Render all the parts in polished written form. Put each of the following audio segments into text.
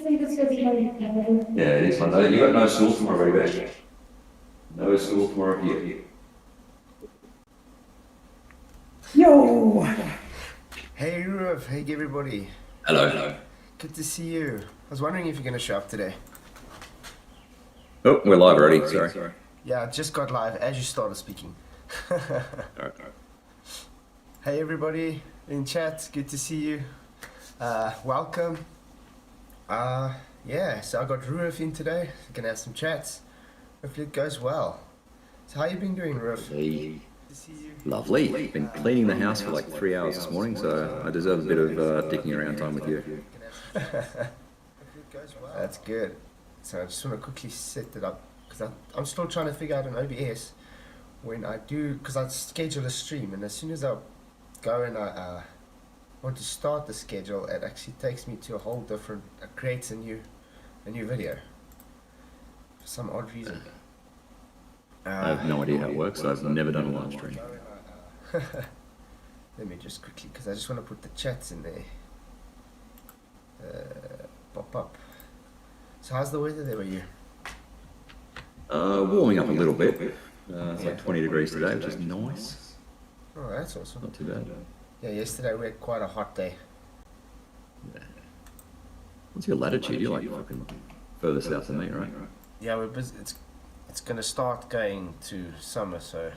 Yeah, it is fun. You got no school tomorrow, buddy. No school tomorrow for you. Yo! Hey Ruv, hey everybody. Hello. Good to see you. I was wondering if you're going to show up today. Oh, we're live already, sorry. Yeah, I just got live as you started speaking. Alright. Hey everybody in chat, good to see you. Welcome. Yeah, so I got Ruv in today. We're going to have some chats. Hopefully it goes well. So how you been doing, Ruv? Hey. Lovely. Been cleaning the house for like 3 hours this morning, so I deserve a bit of dicking around time with you. That's good. So I just want to quickly set it up because I'm still trying to figure out an OBS when I do, because I schedule a stream, and as soon as I go and I want to start the schedule, it actually takes me to a whole different, it creates a new video for some odd reason. I have no idea how it works, so I've never done a live stream. Let me just quickly, because I just want to put the chats in there. Pop up. So how's the weather there where you? Warming up a little bit. It's like 20 degrees today, which is nice. Oh, that's awesome. Not too bad. Yeah, yesterday we had quite a hot day. Yeah. What's your latitude? You're like fucking further south than me, right? Yeah, we're busy. It's going to start going to summer, so...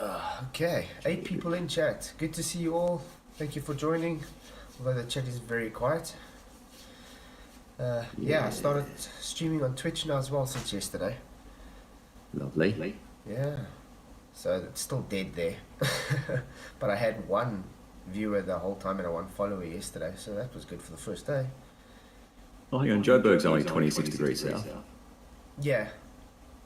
okay, 8 people in chat. Good to see you all. Thank you for joining, although the chat is very quiet. Yeah, I started streaming on Twitch now as well since yesterday. Lovely. Yeah, so it's still dead there. But I had one viewer the whole time and one follower yesterday, so that was good for the first day. Oh, hang on, Joburg's only 26 degrees south. Yeah.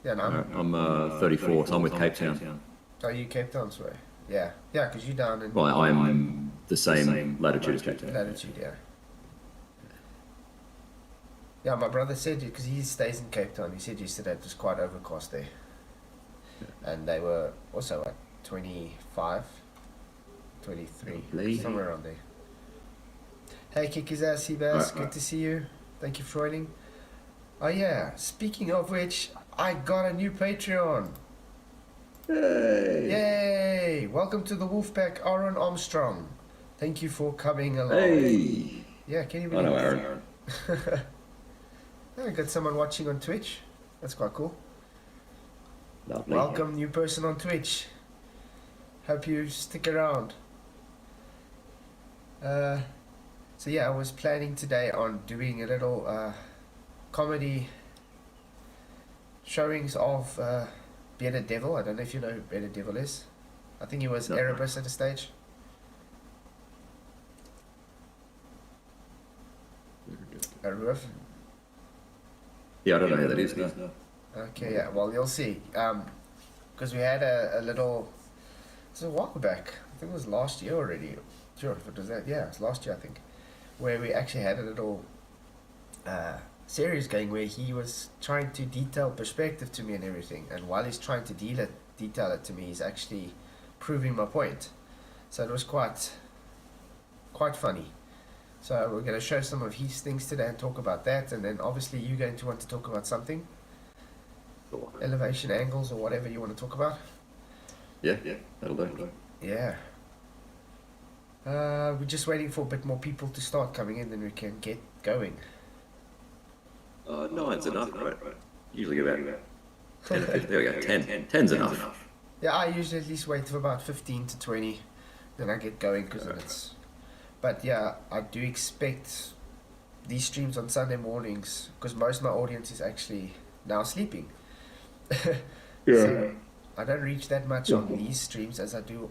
Yeah, no, I'm 34, so I'm with Cape Town. Oh, you Cape Town's way? Yeah. Yeah, because you're down in... Well, I'm the same latitude as Cape Town. Latitude, yeah. Yeah, my brother said, because he stays in Cape Town, he said yesterday it was quite overcast there. Yeah. And they were also at 25, 23, Lovely. Somewhere around there. Hey, Kikizaz, Seabass, good to see you. Thank you for joining. Oh yeah, speaking of which, I got a new Patreon. Hey! Yay! Welcome to the Wolfpack, Aaron Armstrong. Thank you for coming along. Hey! Yeah, can you I believe know it? Aaron. I got someone watching on Twitch. That's quite cool. Lovely. Welcome, new person on Twitch. Hope you stick around. So yeah, I was planning today on doing a little comedy showings of Bearded Devil. I don't know if you know who Bearded Devil is. I think he was Erebus at the stage. A roof. Yeah, I don't know who that is. No. Okay, yeah, well, you'll see. Because we had a little... It's a while back. I think it was last year already. Sure, if it was that. Yeah, it's last year, I think. Where we actually had a little series going where he was trying to detail perspective to me and everything. And while he's trying to detail it to me, he's actually proving my point. So it was quite funny. So we're going to show some of his things today and talk about that. And then obviously you're going to want to talk about something. Elevation angles or whatever you want to talk about. Yeah, that'll do. Yeah. We're just waiting for a bit more people to start coming in, then we can get going. Nine's enough, right? Usually get about 10 or 15. There we go, 10. 10's enough. Yeah, I usually at least wait for about 15 to 20, then I get going because it's... But yeah, I do expect these streams on Sunday mornings, because most of my audience is actually now sleeping. Yeah. So I don't reach that much on these streams as I do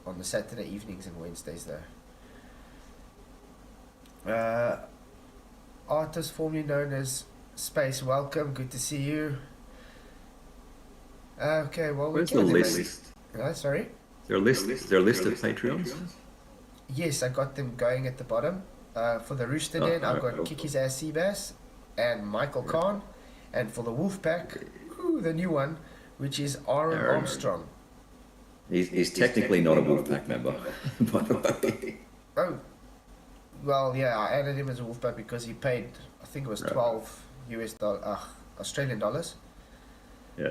on the Saturday evenings and Wednesdays though. Artist formerly known as Space, welcome, good to see you. Okay, well, Where's the list? Sorry? Is there a list of Patreons? Yes, I got them going at the bottom. For the Rooster Den, I've got Kiki's Ass Seabass and Michael Khan. And for the Wolfpack, the new one, which is Aaron Armstrong. He's technically not a Wolfpack member, by the way. Oh, Well, yeah, I added him as a Wolfpack because he paid, I think it was Right. 12 Australian dollars. Yeah.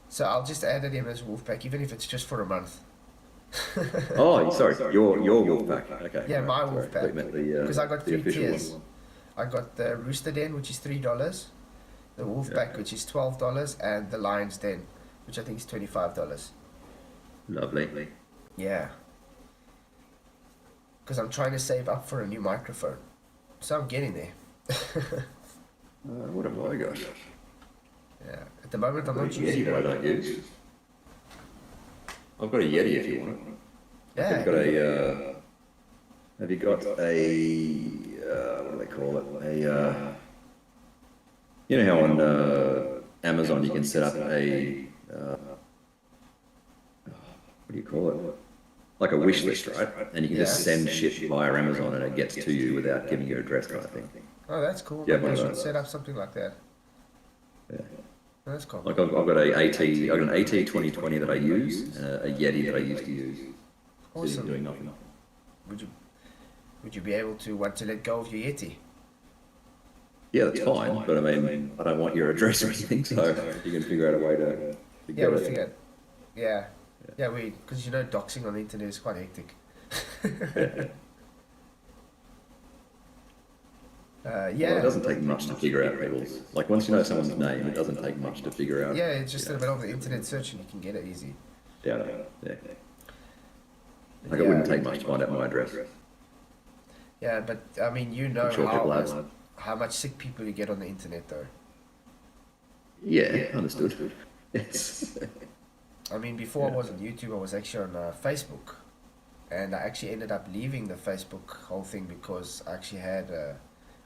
So I'll just add him as a Wolfpack, even if it's just for a month. Oh, sorry, your Wolfpack. Okay. Yeah, right, my sorry. Wolfpack. Thought you meant Because I got the 3 official tiers. one. I got the Rooster Den, which is $3, the Wolfpack, which is $12, and the Lion's Den, which I think is $25. Lovely. Yeah. Because I'm trying to save up for a new microphone. So I'm getting there. What have I got? Yeah. At the moment, I'm I've not got a Yeti using that I one. don't use. I've got a Yeti if you want it. Yeah. Have you got a? Have you got a? What do they call it? You know how on Amazon you can set up a. What do you call it? Like a wish list, right? And you can just send shit via Amazon and it gets to you without giving your address, kind of thing. Oh, that's cool. Yeah, Maybe I one of should those. set up something like that. Yeah. That's cool. Like I've got an AT 2020 that I use, and a Yeti that I used to use. Awesome. Doing nothing. Would you be able to want to let go of your Yeti? Yeah, that's fine, but I mean, I don't want your address or anything, so you can figure out a way to Yeah, get we'll it. figure it. Yeah. Yeah, because you know doxing on the internet is quite hectic. Yeah. Well, it doesn't take much to figure out people's. Like once you know someone's name, it doesn't take much to figure out. Yeah, it's just in the middle of the internet search and you can get it easy. Yeah. Like it wouldn't take much to find out my address. Yeah, but I mean, you know I'm sure people have. how much sick people you get on the internet, though. Yeah, understood. Yes. I mean, before I was on YouTube, I was actually on Facebook, and I actually ended up leaving the Facebook whole thing because I actually had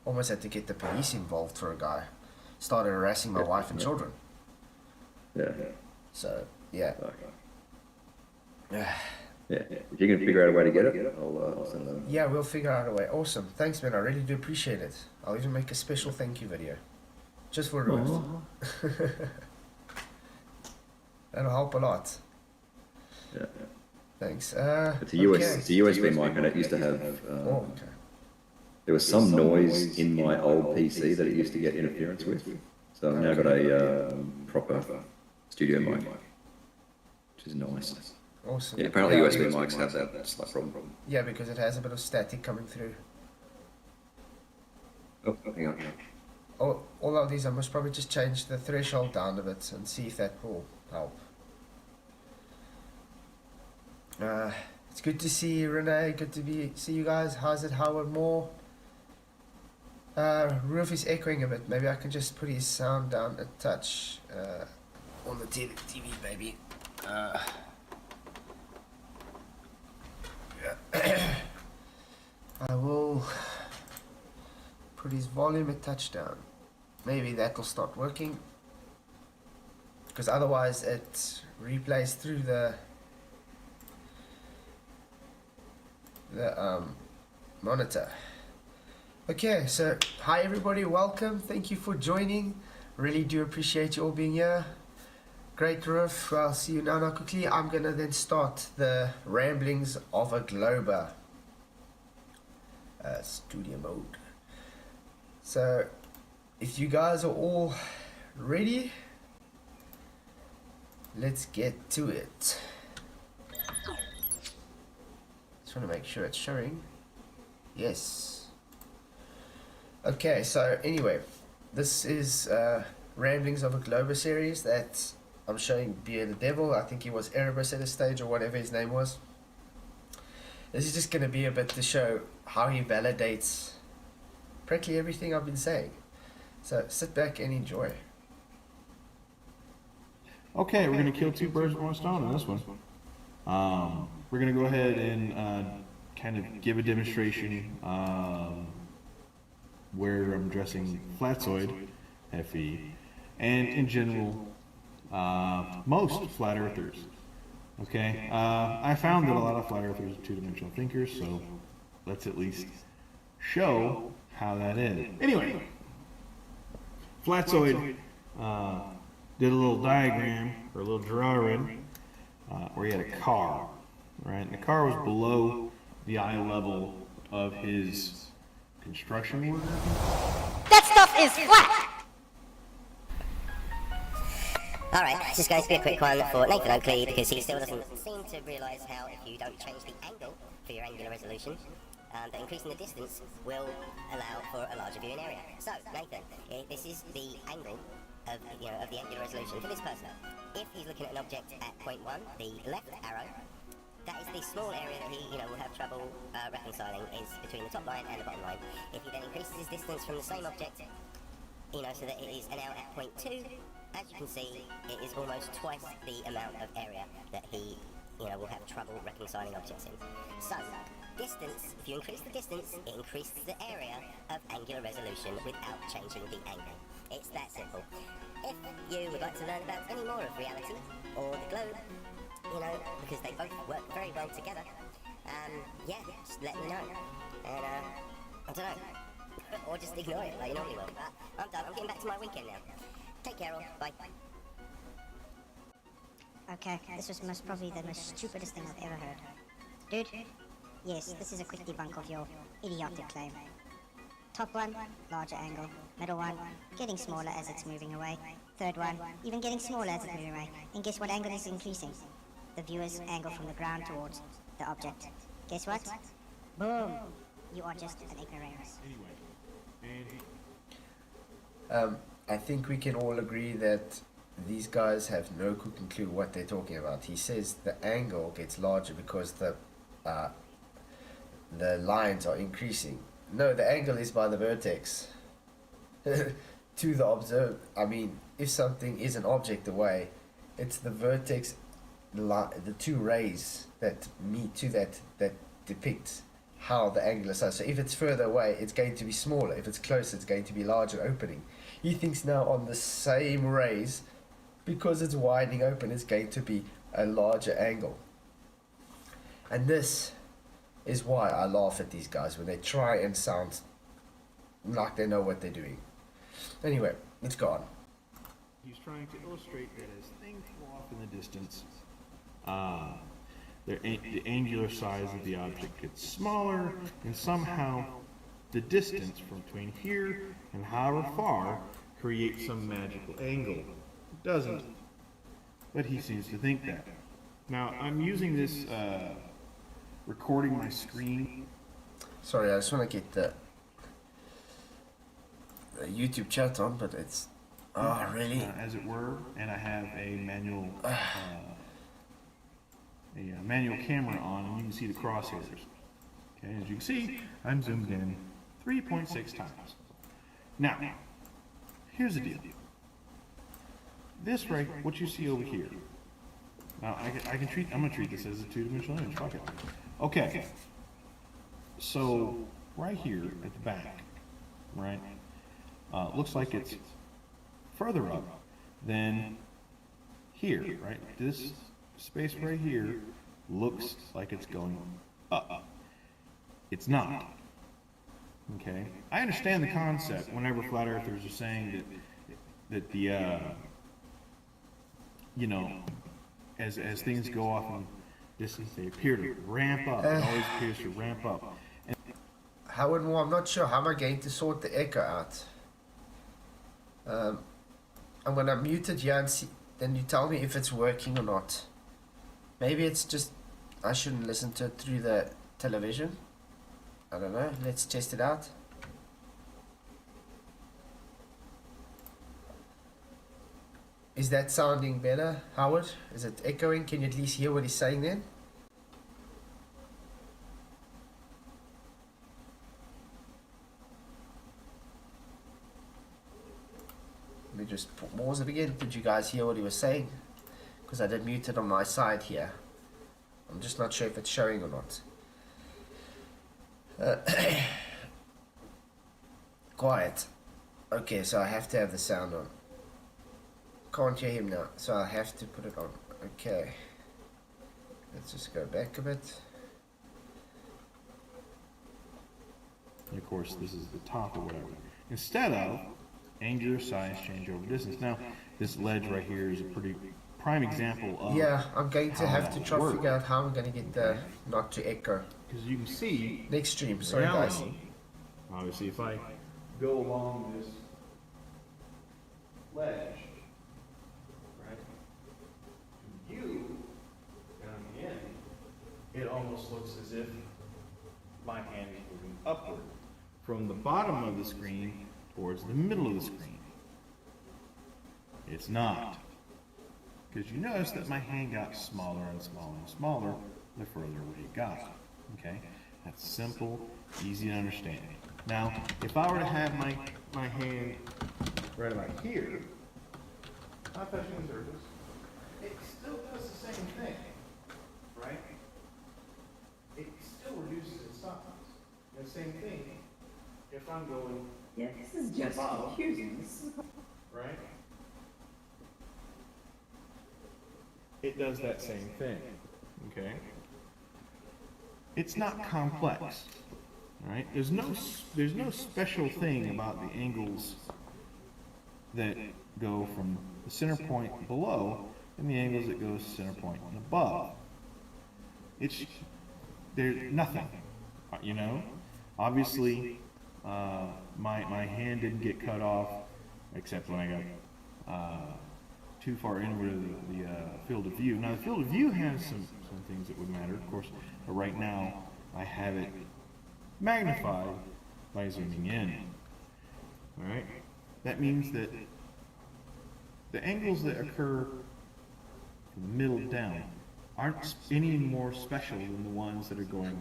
almost had to get the police involved for a guy started harassing my wife and children. Yeah. So yeah. Okay. Yeah. If you can figure out a way to get it, I'll send it over. Yeah, we'll figure out a way. Awesome. Thanks, man. I really do appreciate it. I'll even make a special thank you video. Just for Ruth. That'll help a lot. Yeah. Thanks. It's a USB mic, and it used to have. Oh, okay. There was some noise in my old PC that it used to get interference with. So I've now got a proper studio mic, which is nice. Awesome. Yeah, apparently USB mics have that slight problem. Yeah, because it has a bit of static coming through. Oh, hang on. All of these, I must probably just change the threshold down a bit and see if that will help. It's good to see you, Renee. Good to see you guys. How's it, Howard Moore? Roof is echoing a bit. Maybe I can just put his sound down a touch on the TV, baby. I will put his volume a touch down. Maybe that will start working. Because otherwise it replays through the monitor. Okay, so hi everybody, welcome. Thank you for joining. Really do appreciate you all being here. Great riff. I'll see you now quickly. I'm gonna then start the ramblings of a Glober. Studio mode. So if you guys are all ready, let's get to it. Just want to make sure it's showing. Yes. Okay, so anyway, this is Ramblings of a Glober series that I'm showing Beer the Devil. I think he was Erebus at a stage or whatever his name was. This is just going to be a bit to show how he validates practically everything I've been saying. So sit back and enjoy. Okay, we're going to kill two birds with one stone on this one. We're going to go ahead and kind of give a demonstration where I'm addressing Flatzoid, FE, and in general, most flat earthers. Okay, I found that a lot of flat earthers are two-dimensional thinkers, so let's at least show how that is. Anyway, Flatzoid did a little diagram, or a little drawing, where he had a car, right? And the car was below the eye level of his construction worker. That stuff is flat! Alright, this is going to be a quick one for Nathan Oakley because he still doesn't seem to realise how if you don't change the angle for your angular resolution, that increasing the distance will allow for a larger viewing area. So, Nathan, this is the angle of the angular resolution for this person. If he's looking at an object at point 1, the left arrow, that is the small area that he will have trouble reconciling is between the top line and the bottom line. If he then increases his distance from the same object, so that it is now at point 2, as you can see, it is almost twice the amount of area that he, will have trouble reconciling objects in. So, distance, if you increase the distance, it increases the area of angular resolution without changing the angle. It's that simple. If you would like to learn about any more of reality, or the globe, because they both work very well together, just let me know. And, I don't know. Or just ignore it like you normally will. I'm done, I'm getting back to my weekend now. Take care all, bye. Okay, this was probably the most stupidest thing I've ever heard. Dude, yes, this is a quick debunk of your idiotic claim. Top one, larger angle. Middle one, getting smaller as it's moving away. Third one, even getting smaller as it's moving away. And guess what angle is increasing? The viewer's angle from the ground towards the object. Guess what? Boom! You are just an ignoramus. I think we can all agree that these guys have no cooking clue what they're talking about. He says the angle gets larger because the lines are increasing. No, the angle is by the vertex to the observer. I mean, if something is an object away, it's the vertex, the two rays that meet to that depicts how the angular size. So if it's further away, it's going to be smaller. If it's closer, it's going to be larger opening. He thinks now on the same rays, because it's widening open, it's going to be a larger angle. And this is why I laugh at these guys when they try and sound like they know what they're doing. Anyway, let's go on. He's trying to illustrate that as things go off in the distance, the angular size of the object gets smaller, and somehow the distance from between here and however far creates some magical angle. It doesn't, but he seems to think that. Now, I'm using this, recording my screen. Sorry, I just want to get the YouTube chat on, but it's... Oh, really? As it were, and I have a manual manual camera on, and you can see the crosshairs. Okay, as you can see, I'm zoomed in 3.6 times. Now, here's the deal. This right, what you see over here. Now, I'm gonna treat this as a two-dimensional image. Fuck it. Okay. So, right here at the back, right, looks like it's further up than here, right? This space right here looks like it's going up. It's not. Okay? I understand the concept whenever flat earthers are saying that the as things go off in distance, they appear to ramp up. It always appears to ramp up. And Howard Moore, I'm not sure how am I going to sort the echo out. I'm gonna mute it here and see, then you tell me if it's working or not. Maybe it's just I shouldn't listen to it through the television. I don't know. Let's test it out. Is that sounding better, Howard? Is it echoing? Can you at least hear what he's saying then? Let me just pause it again. Did you guys hear what he was saying? Because I did mute it on my side here. I'm just not sure if it's showing or not. Quiet. Okay, so I have to have the sound on. Can't hear him now, so I have to put it on. Okay. Let's just go back a bit. of course, this is the top or whatever. Instead of angular size change over distance. Now, this ledge right here is a pretty prime example of Yeah, I'm going to how have to that try to works. figure out how I'm going to get the not to echo. Because you can see Next stream, sorry guys. reality, Obviously, if I go along this ledge, right, to you, down the end, it almost looks as if my hand is moving upward from the bottom of the screen towards the middle of the screen. It's not. Because you notice that my hand got smaller and smaller and smaller the further away it got. Okay? That's simple, easy to understand. Now, if I were to have my hand right about here, not touching the surface, it still does the same thing, right? It still reduces in size. And same thing if I'm going Yeah, this is just confusing. right? It does that same thing, okay? It's not complex, right? There's no special thing about the angles that go from the center point below and the angles that go to center point and above. There's nothing, you know? Obviously, my hand didn't get cut off, except when I got too far inward of the field of view. Now, the field of view has some things that would matter, of course, but right now I have it magnified by zooming in. All right? That means that the angles that occur from the middle down aren't any more special than the ones that are going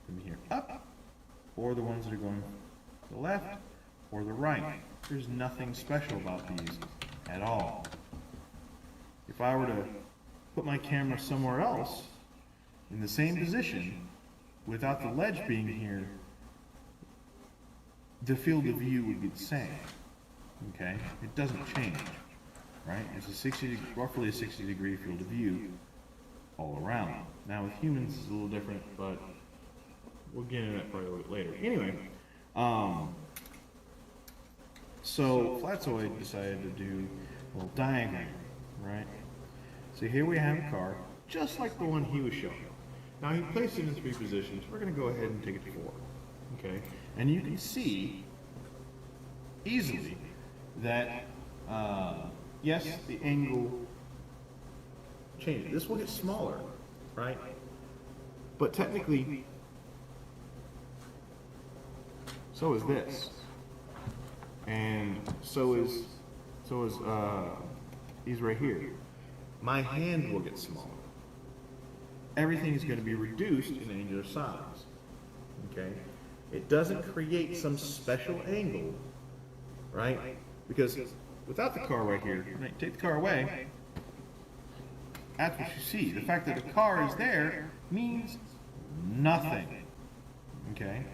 from here up, or the ones that are going to the left or the right. There's nothing special about these at all. If I were to put my camera somewhere else in the same position without the ledge being here, the field of view would be the same. Okay? It doesn't change. Right? It's roughly a 60-degree field of view all around. Now with humans it's a little different, but we'll get into that probably a little bit later. Anyway, so Flatzoid decided to do a little diagram, right? So here we have a car, just like the one he was showing. Now he placed it in 3 positions. We're going to go ahead and take it to 4. Okay? And you can see easily that, yes, the angle changes. This will get smaller, right? But technically, so is this. And so is he's right here. My hand will get smaller. Everything is going to be reduced in angular size. Okay? It doesn't create some special angle, right? Because without the car right here, when I take the car away, that's what you see. The fact that the car is there means nothing. Okay?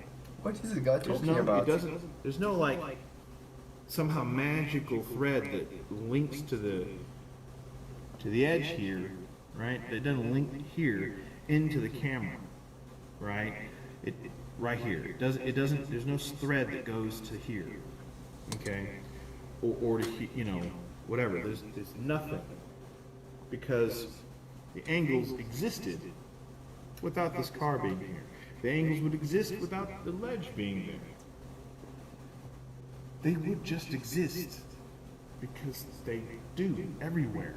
What is the guy talking about? There's no like somehow magical thread that links to the edge here, right? It doesn't link here into the camera, right? Right here. It doesn't. There's no thread that goes to here, okay? Or to whatever. There's nothing, because the angles existed without this car being here. The angles would exist without the ledge being there. They would just exist because they do everywhere.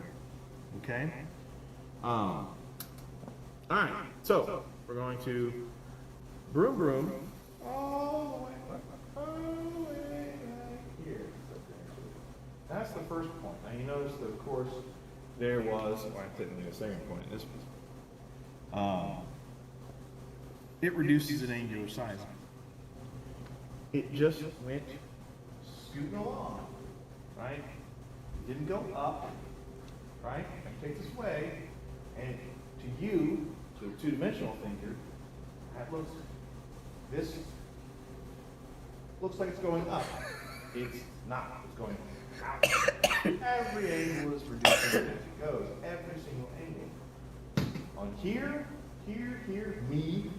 Okay? All right. So we're going to broom broom all the way back here. That's the first point. Now you notice that of course there was. Well, I didn't need a second point. This was. It reduces in angular size. It just went scooting along, right? It didn't go up, right? I take this way, and to you, to a two-dimensional thinker, this looks like it's going up. It's not. It's going out. Every angle is reducing as it goes. Every single angle. On here, me.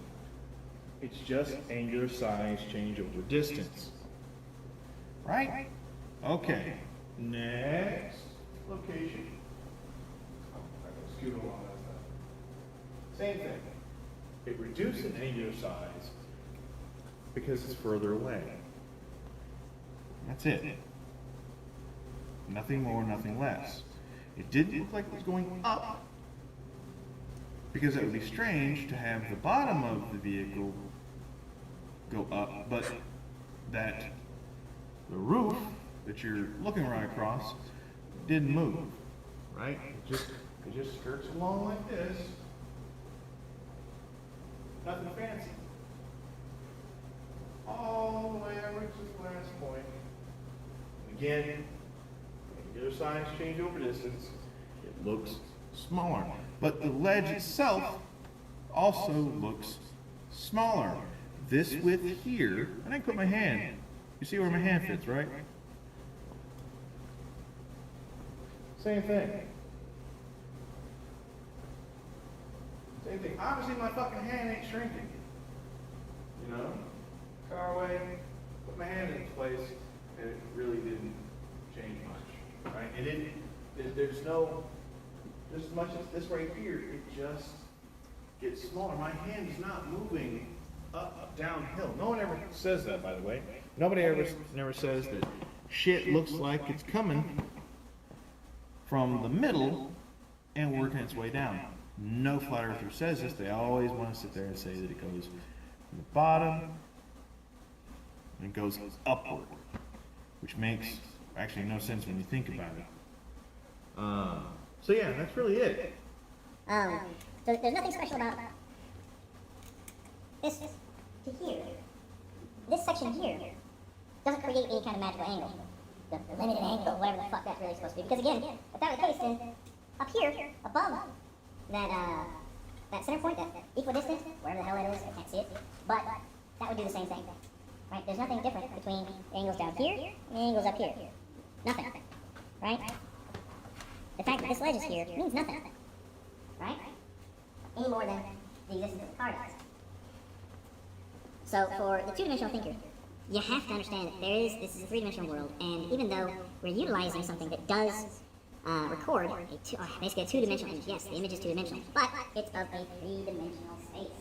It's just angular size change over distance. Right? Okay. Next location. Oh, I'm going to scoot along that side. Same thing. It reduced in angular size because it's further away. That's it. Nothing more, nothing less. It didn't look like it was going up, because it would be strange to have the bottom of the vehicle go up, but that the roof that you're looking right across didn't move, right? It just skirts along like this. Nothing fancy. All the way over to the last point. Again, the other sides change over distance. It looks smaller. But the ledge itself also looks smaller. This width here, and I can put my hand. You see where my hand fits, right? Same thing. Same thing. Obviously my fucking hand ain't shrinking. You know? Car away, put my hand in its place, and it really didn't change much. Right? It didn't, there's no, just as much as this right here, it just gets smaller. My hand is not moving up, downhill. No one ever says that, by the way. Nobody ever never says that shit looks like it's coming from the middle and working its way down. No flat earther says this. They always want to sit there and say that it goes from the bottom and goes upward, which makes actually no sense when you think about it. So yeah, that's really it. So there's nothing special about this to here. This section here doesn't create any kind of magical angle. The limited angle, whatever the fuck that's really supposed to be. Because again, if that were the case, then up here, above that center point, that equidistant, wherever the hell it is, I can't see it, but that would do the same thing. Right? There's nothing different between the angles down here and the angles up here. Nothing. Right? The fact that this ledge is here means nothing. Right? Any more than the existence of the car does. So for the two-dimensional thinker, you have to understand that this is a three-dimensional world, and even though we're utilizing something that does record basically a two-dimensional image, yes, the image is two-dimensional, but it's of a three-dimensional space,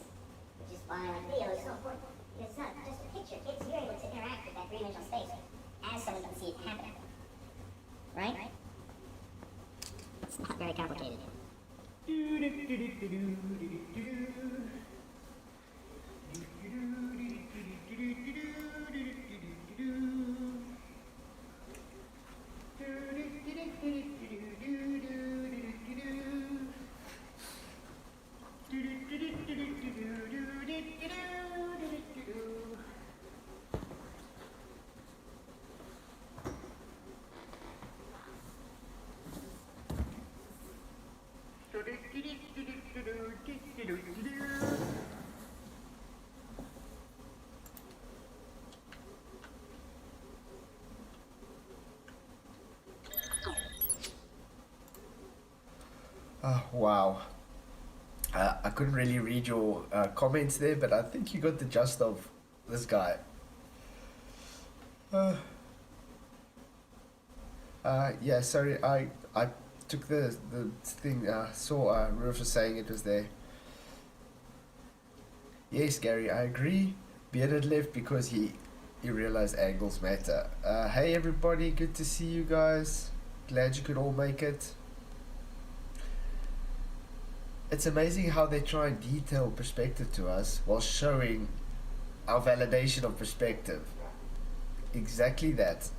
which is why video is so important. It's not just a picture, you're able to interact with that three-dimensional space as someone can see it happening. Right? It's not very complicated. Wow. I couldn't really read your comments there, but I think you got the gist of this guy. Yeah, sorry, I took the thing, saw Rufus was saying it was there. Yes, Gary, I agree. Bearded left because he realized angles matter. Hey everybody, good to see you guys. Glad you could all make it. It's amazing how they try and detail perspective to us while showing our validation of perspective. Exactly that.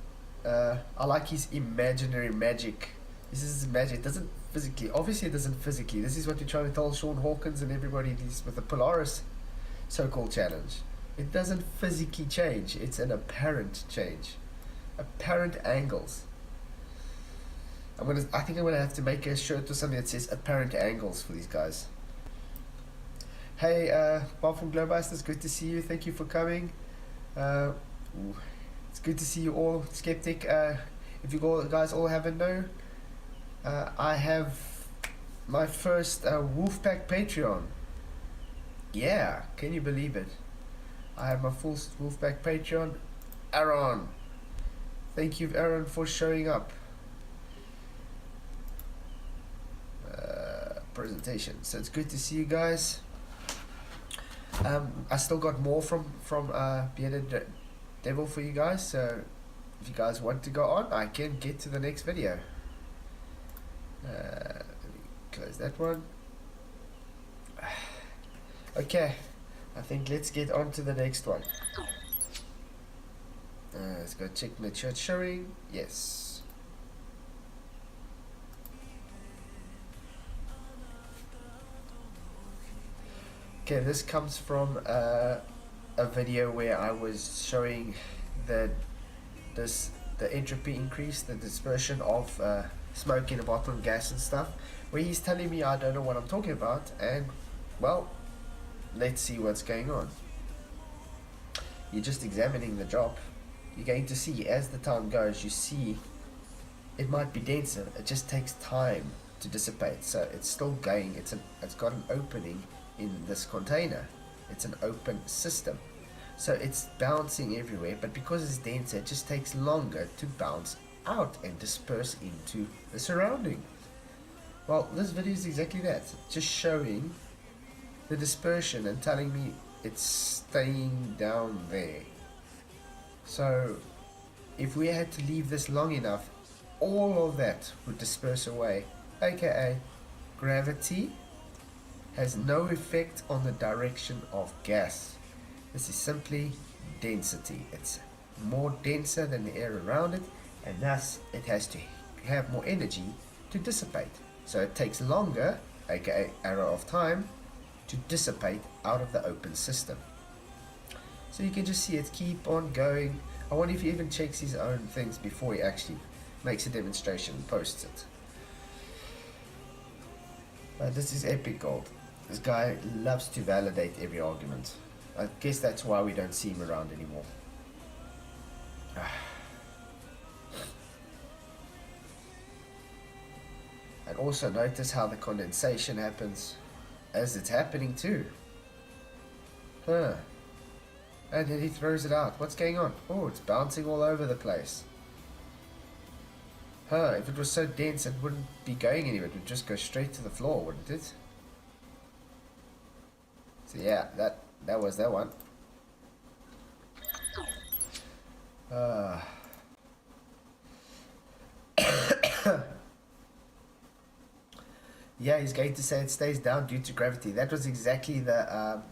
I like his imaginary magic. This is magic. It doesn't physically, obviously it doesn't physically. This is what you're trying to tell Sean Hawkins and everybody with the Polaris so-called challenge. It doesn't physically change. It's an apparent change. Apparent angles. I think I'm gonna have to make a shirt or something that says apparent angles for these guys. Hey, Bob from Globusters, good to see you. Thank you for coming. It's good to see you all. Skeptic, if you guys all haven't known, I have my first Wolfpack Patreon. Yeah, can you believe it? I have my full Wolfpack Patreon. Aaron, thank you, Aaron, for showing up. Presentation. So it's good to see you guys. I still got more from Bearded Devil for you guys, so if you guys want to go on, I can get to the next video. Let me close that one. Okay, I think let's get on to the next one. Let's go check make sure it's showing. Yes. Okay, this comes from a video where I was showing the entropy increase, the dispersion of smoke in a bottle of gas and stuff, where he's telling me I don't know what I'm talking about, and well, let's see what's going on. You're just examining the job. You're going to see as the time goes, you see it might be denser, it just takes time to dissipate. So it's still going, it's got an opening in this container, it's an open system, so it's bouncing everywhere, but because it's denser it just takes longer to bounce out and disperse into the surrounding. Well, this video is exactly that, just showing the dispersion and telling me it's staying down there. So if we had to leave this long enough, all of that would disperse away, aka gravity has no effect on the direction of gas. This is simply density. It's more denser than the air around it, and thus it has to have more energy to dissipate. So it takes longer, aka arrow of time, to dissipate out of the open system. So you can just see it keep on going. I wonder if he even checks his own things before he actually makes a demonstration and posts it. This is epic gold. This guy loves to validate every argument. I guess that's why we don't see him around anymore. And also notice how the condensation happens as it's happening too. Huh. And then he throws it out. What's going on? Oh, it's bouncing all over the place. Huh, if it was so dense it wouldn't be going anywhere. It would just go straight to the floor, wouldn't it? So yeah, that was that one. Yeah, he's going to say it stays down due to gravity. That was exactly the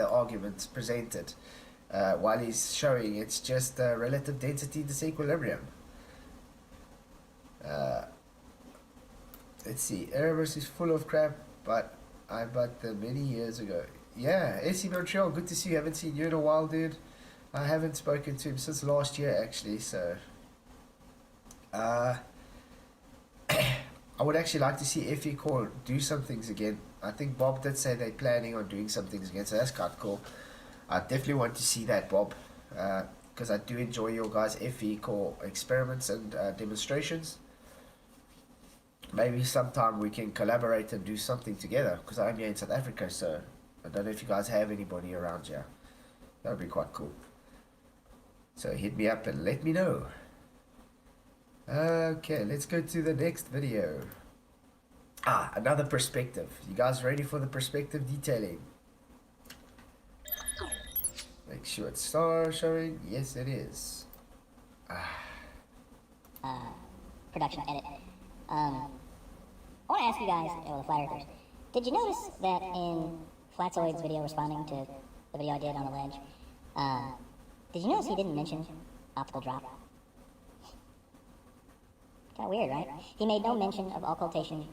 argument presented. While he's showing it's just relative density disequilibrium. Let's see, Erebus is full of crap, but I bought them many years ago. Yeah, SC Montreal, good to see you. Haven't seen you in a while, dude. I haven't spoken to him since last year, actually, so I would actually like to see FE Core do some things again. I think Bob did say they're planning on doing some things again, so that's quite cool. I definitely want to see that, Bob, because I do enjoy your guys' FE Core experiments and demonstrations. Maybe sometime we can collaborate and do something together, because I'm here in South Africa, so I don't know if you guys have anybody around here. That would be quite cool. So hit me up and let me know. Okay, let's go to the next video. Another perspective. You guys ready for the perspective detailing? Make sure it's showing. Yes, it is. Production edit. I want to ask you guys, the flat earthers, did you notice that in Flatzoid's video responding to the video I did on the ledge, did you notice he didn't mention optical drop? Kind of weird, right? He made no mention of occultation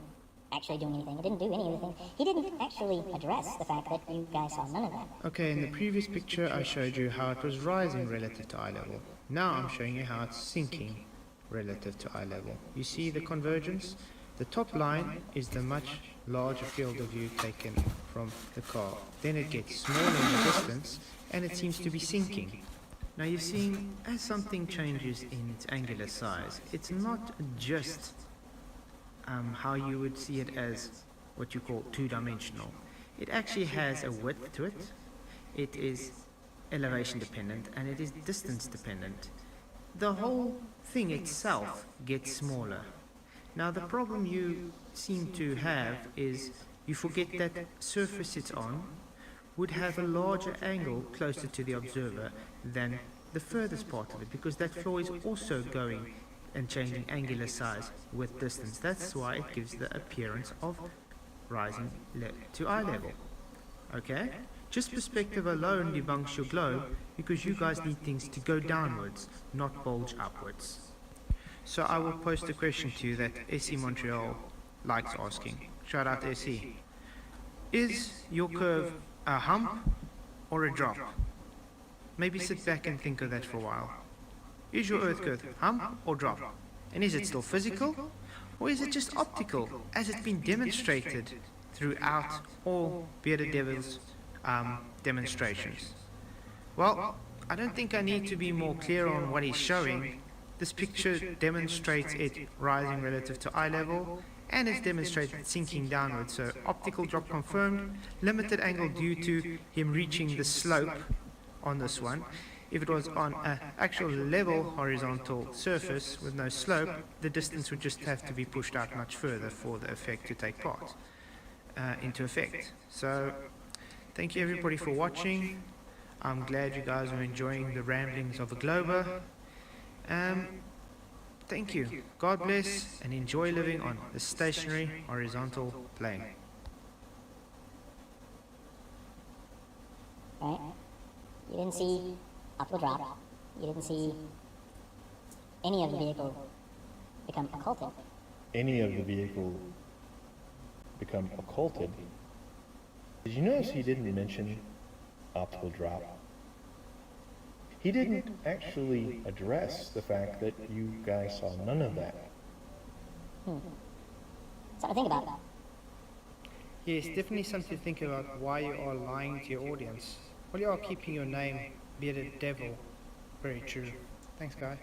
actually doing anything. It didn't do any of the things. He didn't actually address the fact that you guys saw none of that. Okay, in the previous picture I showed you how it was rising relative to eye level. Now I'm showing you how it's sinking relative to eye level. You see the convergence? The top line is the much larger field of view taken from the car. Then it gets smaller in the distance and it seems to be sinking. Now you're seeing as something changes in its angular size, it's not just how you would see it as what you call two-dimensional. It actually has a width to it, it is elevation dependent, and it is distance dependent. The whole thing itself gets smaller. Now the problem you seem to have is you forget that surface it's on would have a larger angle closer to the observer than the furthest part of it, because that floor is also going and changing angular size with distance. That's why it gives the appearance of rising to eye level. Okay? Just perspective alone debunks your globe, because you guys need things to go downwards, not bulge upwards. So I will post a question to you that SE Montreal likes asking. Shout out SE. Is your curve a hump or a drop? Maybe sit back and think of that for a while. Is your Earth curve hump or drop? And is it still physical, or is it just optical, as it's been demonstrated throughout all Bearded Devil's demonstrations? Well, I don't think I need to be more clear on what he's showing. This picture demonstrates it rising relative to eye level, and it's demonstrated sinking downwards. So optical drop confirmed, limited angle due to him reaching the slope on this one. If it was on an actual level horizontal surface with no slope, the distance would just have to be pushed out much further for the effect to take part into effect. So thank you everybody for watching. I'm glad you guys are enjoying the ramblings of a glober. Thank you. God bless, and enjoy living on the stationary horizontal plane. Right? You didn't see optical drop. You didn't see any of the vehicle become occulted. Any of the vehicle become occulted. Did you notice he didn't mention optical drop? He didn't actually address the fact that you guys saw none of that. Something to think about. Yes, definitely something to think about, why you are lying to your audience. Well, you are keeping your name, Bearded Devil, very true. Thanks, guy.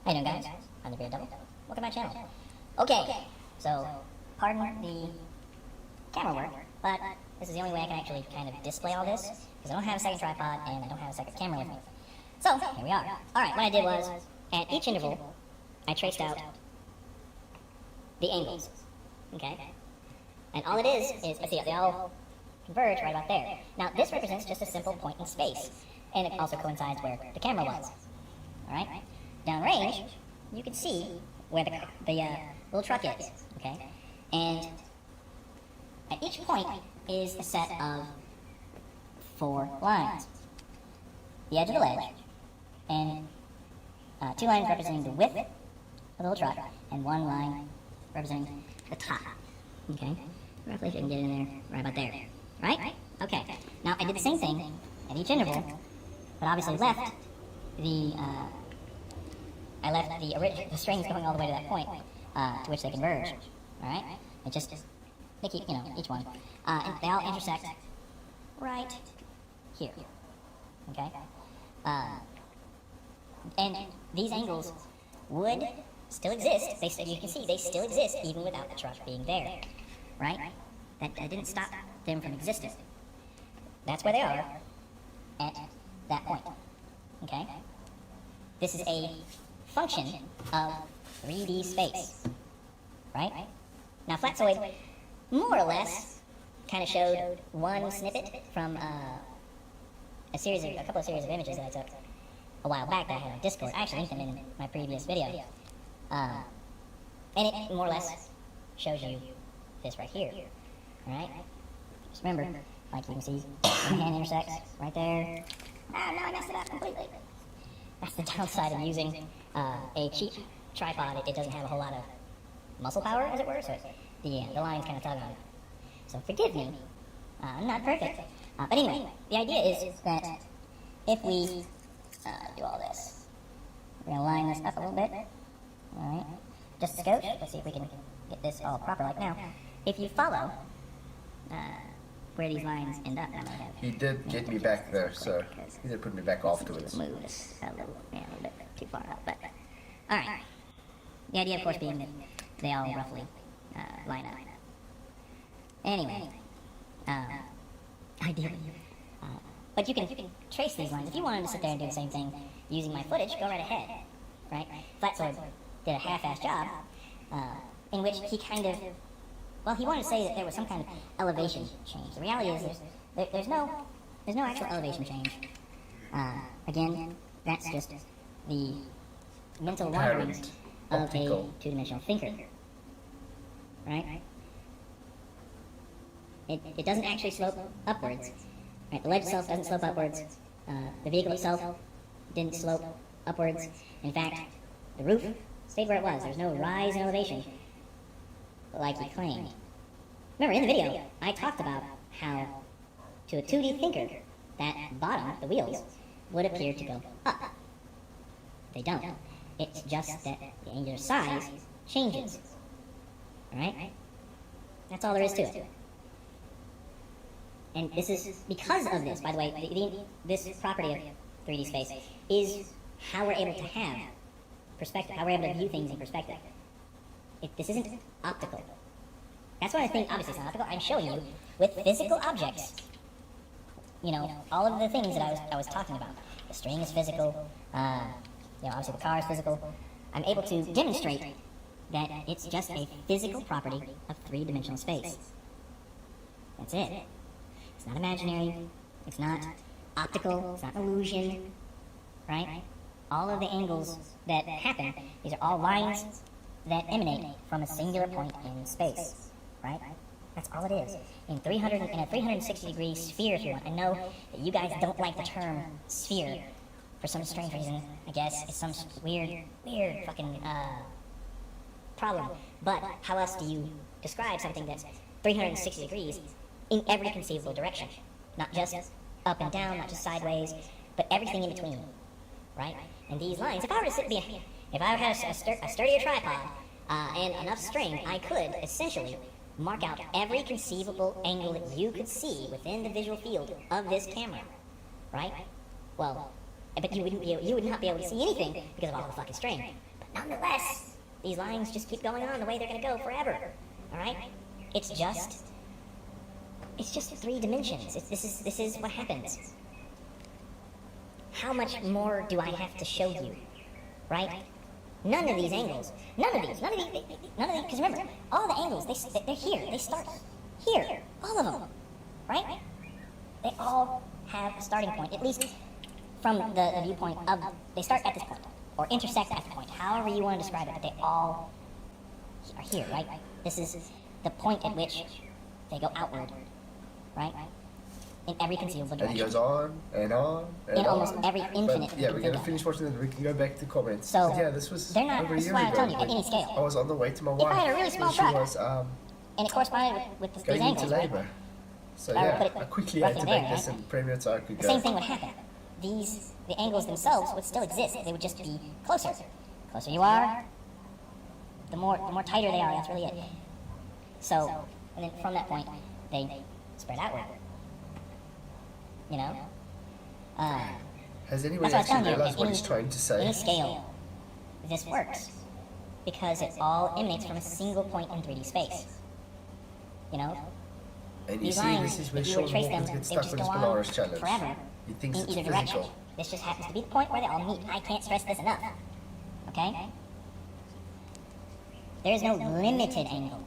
How you doing, guys? I'm the Bearded Devil. Welcome to my channel. Okay, so pardon the camera work, but this is the only way I can actually kind of display all this, because I don't have a second tripod and I don't have a second camera with me. So, here we are. Alright, what I did was, at each interval, I traced out the angles. Okay? And all it is, see, they all converge right about there. Now, this represents just a simple point in space, and it also coincides where the camera was. Alright? Downrange, you can see where the little truck is. Okay? And at each point is a set of 4 lines. The edge of the ledge, and 2 lines representing the width of the little truck, and 1 line representing the top. Okay? Roughly, if you can get in there, right about there. Right? Okay. Now, I did the same thing at each interval, but obviously left the the strings going all the way to that point, to which they converge. Alright? It just, they keep, each one. And they all intersect right here. Okay? And these angles would still exist. You can see they still exist even without the truck being there, right? That didn't stop them from existing. That's where they are at that point, okay? This is a function of 3D space, right? Now, Flatzoid, more or less, kind of showed one snippet from a couple of series of images that I took a while back that I had on Discord. I actually linked them in my previous video. And it more or less shows you this right here. Alright? Just remember, like you can see, the hand intersects right there. Ah, no, I messed it up completely. That's the downside of using a cheap tripod. It doesn't have a whole lot of muscle power, as it were, so the lines kind of tug on it. So forgive me, I'm not perfect. But anyway, the idea is that if we do all this, we're going to line this up a little bit. Alright, just a skosh. Let's see if we can get this all proper like now. If you follow where these lines end up, He did get me back there, so he did put me back afterwards. Move this a little bit too far up, but alright. The idea, of course, being that they all roughly line up. Anyway, ideally. But you can trace these lines. If you wanted to sit there and do the same thing using my footage, go right ahead. Right? Flatzoid did a half-assed job in which he kind of well, he wanted to say that there was some kind of elevation change. The reality is there's no actual elevation change. Again, that's just the mental wanderings of optical. a two-dimensional thinker, right? It doesn't actually slope upwards. Right? The ledge itself doesn't slope upwards. The vehicle itself didn't slope upwards. In fact, the roof stayed where it was. There's no rise in elevation, like he claimed. Remember, in the video, I talked about how, to a 2D thinker, that bottom, the wheels, would appear to go up. They don't. It's just that the angular size changes. Alright? That's all there is to it. And this is because of this, by the way, this property of 3D space is how we're able to have perspective, how we're able to view things in perspective. This isn't optical. That's what I think, obviously it's not optical. I'm showing you with physical objects. You know, all of the things that I was talking about. The string is physical, obviously the car is physical. I'm able to demonstrate that it's just a physical property of three-dimensional space. That's it. It's not imaginary, it's not optical, it's not illusion, right? All of the angles that happen, these are all lines that emanate from a singular point in space, right? That's all it is. In a 360-degree sphere, if you want. I know that you guys don't like the term sphere for some strange reason. I guess it's some weird fucking problem. But how else do you describe something that's 360 degrees in every conceivable direction? Not just up and down, not just sideways, but everything in between, right? And these lines, if I were to if I had a sturdier tripod and enough string, I could essentially mark out every conceivable angle that you could see within the visual field of this camera, right? Well, but you would not be able to see anything because of all the fucking string. But nonetheless, these lines just keep going on the way they're gonna go forever, all right? It's just 3 dimensions. This is what happens. How much more do I have to show you, right? None of these angles, because remember, all the angles, they're here, they start here, all of them, right? They all have a starting point, at least from the viewpoint of, they start at this point, or intersect at the point, however you want to describe it, but they all are here, right? This is the point at which they go outward, right? In every conceivable direction. And he goes on and on and in on. almost every infinite. But, yeah, we're going to finish watching it and we can go back to comments. So, But yeah, this was they're not, over a this is year why I'm ago. telling you, at any scale. I was on the way to my If wife. I had a really small and truck, she was and it corresponded with these going angles, into right? labour. So I would yeah, put it I quickly had to roughly make there, this right? in Premiere so I could The go. same thing would happen. The angles themselves would still exist. They would just be closer. The closer you are, the more tighter they are. That's really it. So, and then from that point, they spread outward. You know. Has anyone That's what I was telling actually you. realised At what any, he's trying to say? any scale, this works because it all emanates from a single point in 3D space. You know. And you These see, lines, this is where if you were Sean to trace them, Hawkins gets they stuck just with go his on Polaris challenge. forever He thinks in it's either direction. physical. This just happens to be the point where they all meet. I can't stress this enough. Okay? There is no limited angle.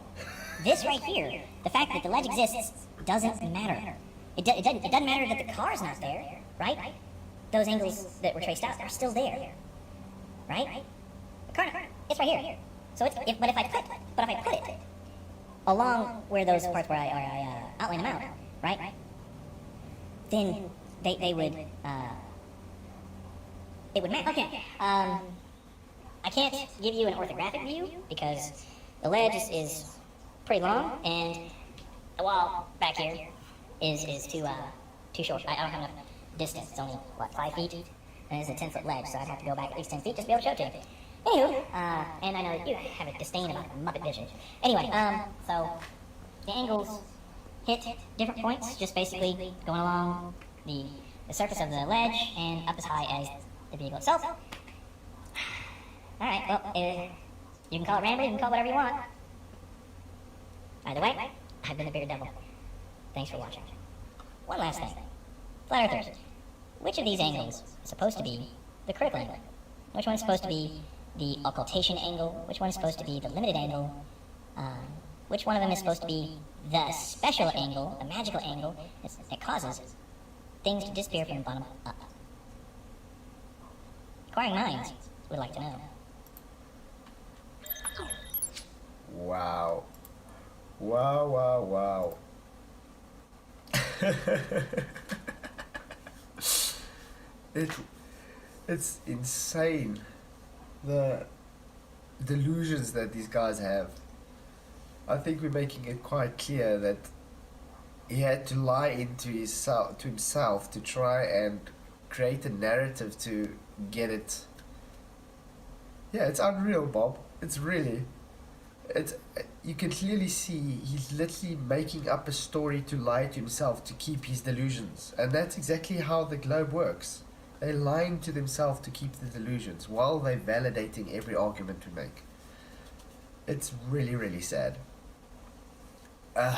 This right here, the fact that the ledge exists, doesn't matter. It doesn't matter that the car's not there, right? Those angles that were traced out are still there, right? The car, it's right here. So but if I put it along where those parts where I outline them out, right? Then they would it would match. Okay. I can't give you an orthographic view because the ledge is pretty long and the wall back here is too short. I don't have enough distance. It's only, what, 5 feet? And it's a 10-foot ledge, so I'd have to go back at least 10 feet just to be able to show it to you. Anywho, and I know that you have a disdain about Muppet vision. Anyway, so the angles hit different points, just basically going along the surface of the ledge and up as high as the vehicle itself. Alright, well, you can call it rambling, you can call it whatever you want. Either way, I've been the Bearded Devil. Thanks for watching. One last thing. Flat Earthers, which of these angles is supposed to be the critical angle? Which one is supposed to be the occultation angle? Which one is supposed to be the limited angle? which one of them is supposed to be the special angle, the magical angle, that causes things to disappear from the bottom up? Inquiring minds would like to know. Wow. Wow, wow, wow. It's insane, the delusions that these guys have. I think we're making it quite clear that he had to lie into himself to try and create a narrative to get it. Yeah, it's unreal, Bob. It's really, you can clearly see he's literally making up a story to lie to himself to keep his delusions, and that's exactly how the globe works. They're lying to themselves to keep the delusions while they're validating every argument we make. It's really, really sad. In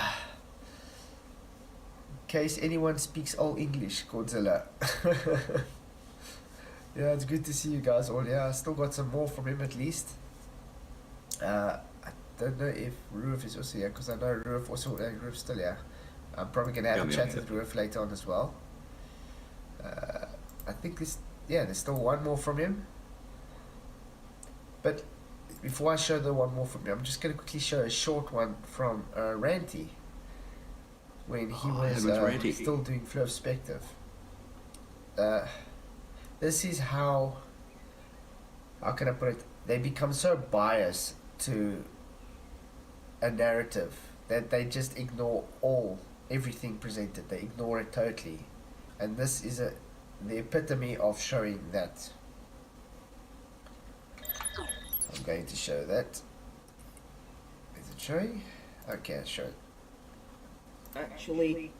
case anyone speaks all English, Godzilla. Yeah, it's good to see you guys all. Yeah, I still got some more from him at least. I don't know if Roof is also here, because I know Roof also, Roof's still here. I'm probably going to have a chat with Roof later on as well. I think there's still one more from him. But before I show the one more from him, I'm just going to quickly show a short one from Ranty, when he was still doing Flow Perspective. This is how can I put it, they become so biased to a narrative that they just ignore everything presented. They ignore it totally. And this is the epitome of showing that. I'm going to show that. Is it showing? Okay, it's showing. Actually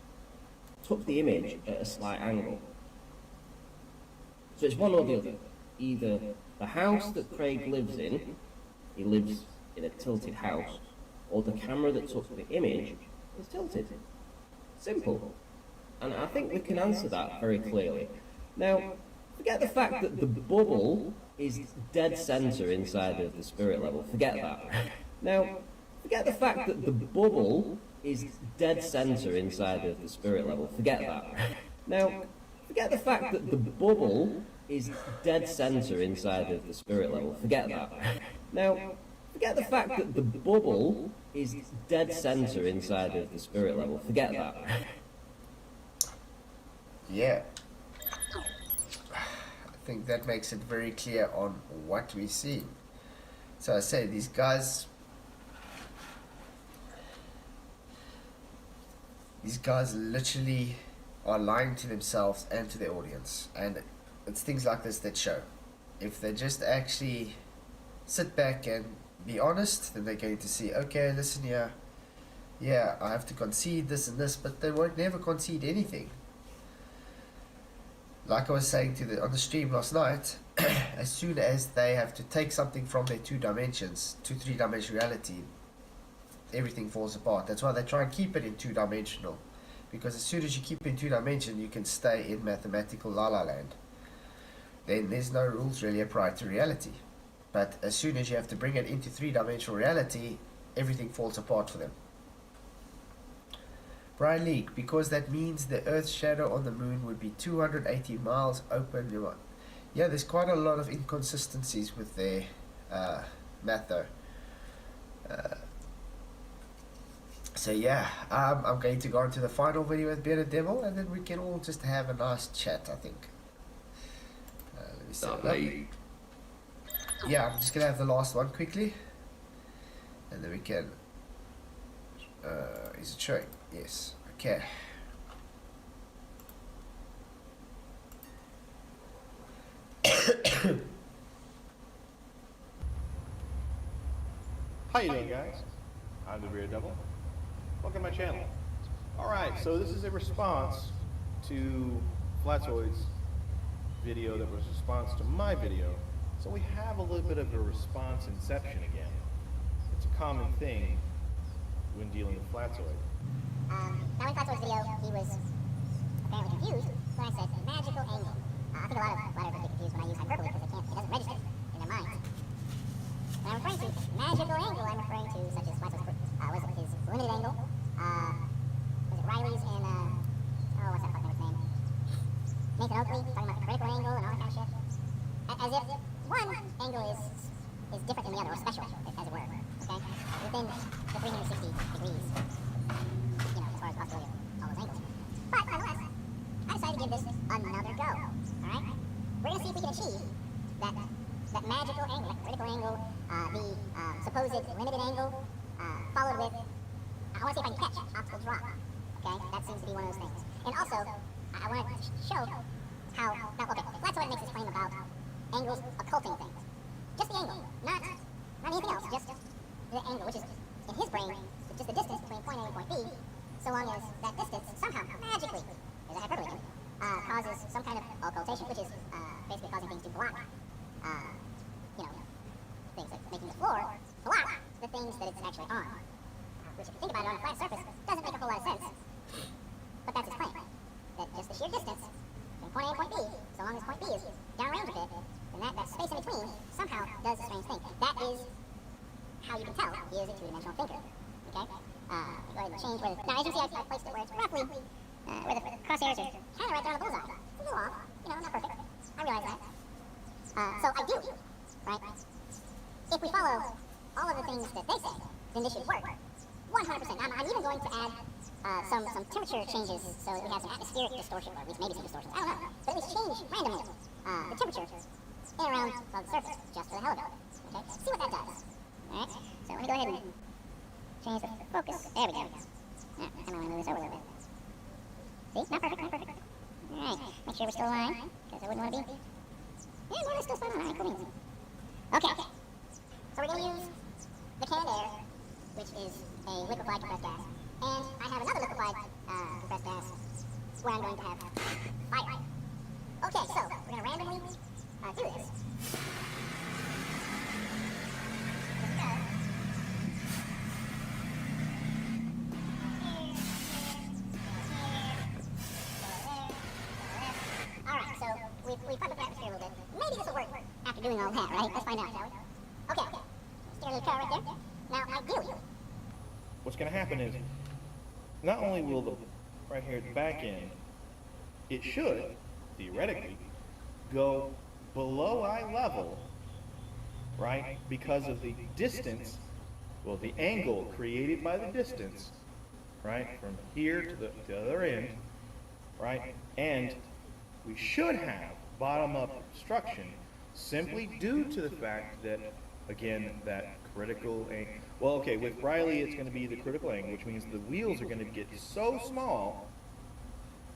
took the image at a slight angle. So it's one or the other. Either the house that Craig lives in, he lives in a tilted house, or the camera that took the image is tilted. Simple. And I think we can answer that very clearly. Now, forget the fact that the bubble is dead center inside of the spirit level. Forget that. Now, forget the fact that the bubble is dead center inside of the spirit level. Forget that. Now, forget the fact that the bubble is dead center inside of the spirit level. Forget that. Now, forget the fact that the bubble is dead center inside of the spirit level. Forget that. Yeah. I think that makes it very clear on what we see. So I say these guys literally are lying to themselves and to their audience, and it's things like this that show. If they just actually sit back and be honest, then they're going to see, okay, listen here, yeah, I have to concede this and this, but they won't never concede anything. Like I was saying on the stream last night, as soon as they have to take something from their 2 dimensions to 3-dimensional reality, everything falls apart. That's why they try and keep it in 2-dimensional, because as soon as you keep it in 2 dimension, you can stay in mathematical la-la land. Then there's no rules really apply to reality. But as soon as you have to bring it into 3-dimensional reality, everything falls apart for them. Brian League, because that means the Earth's shadow on the moon would be 280 miles open. Yeah, there's quite a lot of inconsistencies with their math though. So yeah, I'm going to go on to the final video with Bearded Devil, and then we can all just have a nice chat, I think. Let me set it up. Yeah, I'm just going to have the last one quickly, and then we can... is it showing? Yes. Okay. How you doing, guys? I'm the Bearded Devil. Welcome to my channel. Alright, so this is a response to Flatzoid's video that was a response to my video. So we have a little bit of a response inception again. It's a common thing when dealing with Flatzoid. Now in Flatzoid's video, he was apparently confused when I said magical angle. I think a lot of people get confused when I use hyperbole because it doesn't register in their minds. When I'm referring to magical angle, I'm referring to such as Flatzoid's, his Oakley, talking about the critical angle and all that kind of shit. As if one angle is different than the other, or special, as it were, okay? Within the 360 degrees, you know, as far as possibility of all those angles. But, nonetheless, I decided to give this another go, alright? We're gonna see if we can achieve that magical angle, that critical angle, the supposed limited angle, followed with, I want to see if I can catch optical drop, okay? That seems to be one of those things. And also, I want to show how, now, okay, Flask makes this claim about angles occulting things. Just the angle, not anything else, just the angle, which is, in his brain, just the distance between point A and point B, so long as that distance somehow, magically, there's a hyperbole again, causes some kind of occultation, which is basically causing things to block, you know, things like making the floor block the things that it's actually on. Which, if you think about it on a flat surface, doesn't make a whole lot of sense. But that's his claim. That just the sheer distance from point A and point B, so long as point B is downrange a bit, then that space in between somehow does a strange thing. That is how you can tell he is a two-dimensional thinker. Okay? Go ahead and change where... Now, as you see, I placed it where it's roughly... where the crosshairs are kind of right there on the bullseye. It's a little off. You know, not perfect. I realize that. So, ideally, right? If we follow all of the things that they say, then this should work. 100%. I'm even going to add some temperature changes so that we have some atmospheric distortion, or at least maybe some distortions. I don't know. But at least change randomly the temperature in and around the surface, just for the hell of it. Okay? See what that does. Alright? So let me go ahead and change the focus. There we go. I might want to move this over a little bit. See? Not perfect, not perfect. Alright. Make sure we're still aligned, because I wouldn't want to be. Yeah, more or less still spot on. Alright, cool beans. Okay. So we're going to use the canned air, which is a liquefied compressed gas. And I have another liquefied compressed gas where I'm going to have fire. Okay, so we're going to randomly do this. Alright, so we've cut the atmosphere a little bit. Maybe this will work after doing all that, right? Let's find out, shall we? Okay. Steer a little car right there. Now, ideally, What's going to happen is, not only will the, right here at the back end, it should, theoretically, go below eye level, right, because of the distance, well, the angle created by the distance, right, from here to the other end, right, and we should have bottom-up obstruction simply due to the fact that, again, that critical angle. Well, okay, with Riley, it's going to be the critical angle, which means the wheels are going to get so small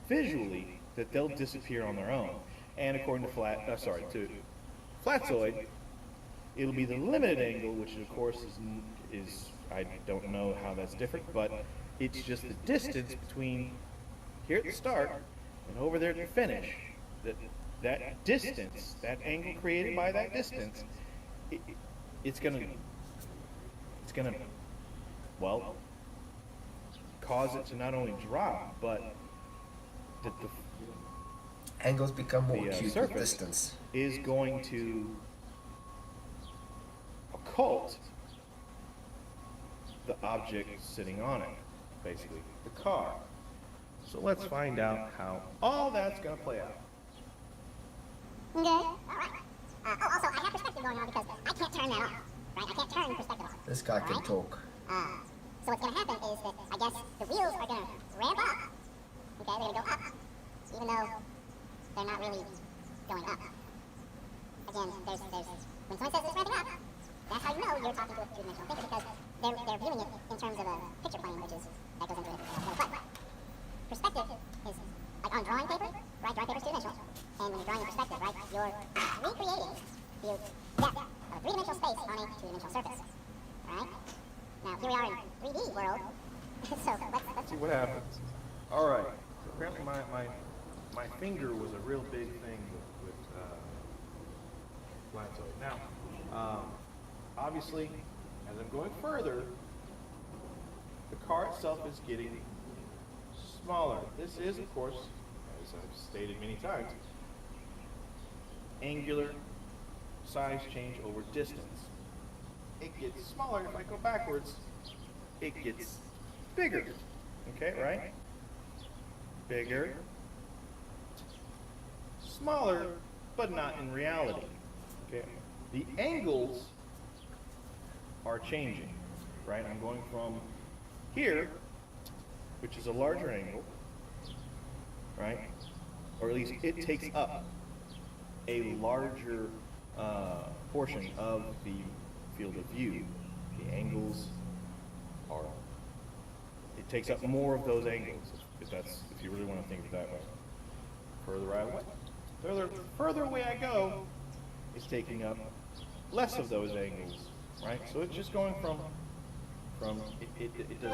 visually that they'll disappear on their own. And according to Flatzoid, it'll be the limited angle, which of course is I don't know how that's different, but it's just the distance between here at the start and over there at the finish. That distance, that angle created by that distance, it's gonna well cause it to not only drop, but that the Angles become more acute with surface distance. is going to occult the object sitting on it, basically the car. So let's find out how all that's going to play out. okay, alright. Also, I have perspective going on because I can't turn that off, right? I can't turn the perspective off. This guy can Alright? talk. So what's going to happen is that I guess the wheels are going to ramp up. Okay, they're going to go up, even though they're not really going up. Again, there's when someone says it's ramping up, that's how you know you're talking to a two-dimensional thinker because they're viewing it in terms of a picture plane, which is that goes into it. But perspective is like on drawing paper, right? Drawing paper is two-dimensional, and when you're drawing in perspective, right, you're recreating the depth of a three-dimensional space on a two-dimensional surface. Right? Now here we are in 3D world, so let's See what happens. All right. So apparently my finger was a real big thing with Flatzoid. Now, obviously, as I'm going further, the car itself is getting smaller. This is, of course, as I've stated many times, angular size change over distance. It gets smaller. If I go backwards, it gets bigger. Okay, right? Bigger, smaller, but not in reality. Okay, the angles are changing, right? I'm going from here, which is a larger angle, right? Or at least it takes up a larger portion of the field of view. The angles are, it takes up more of those angles, if you really want to think of it that way. Further away I go, it's taking up less of those angles, right? So it's just going from it does this,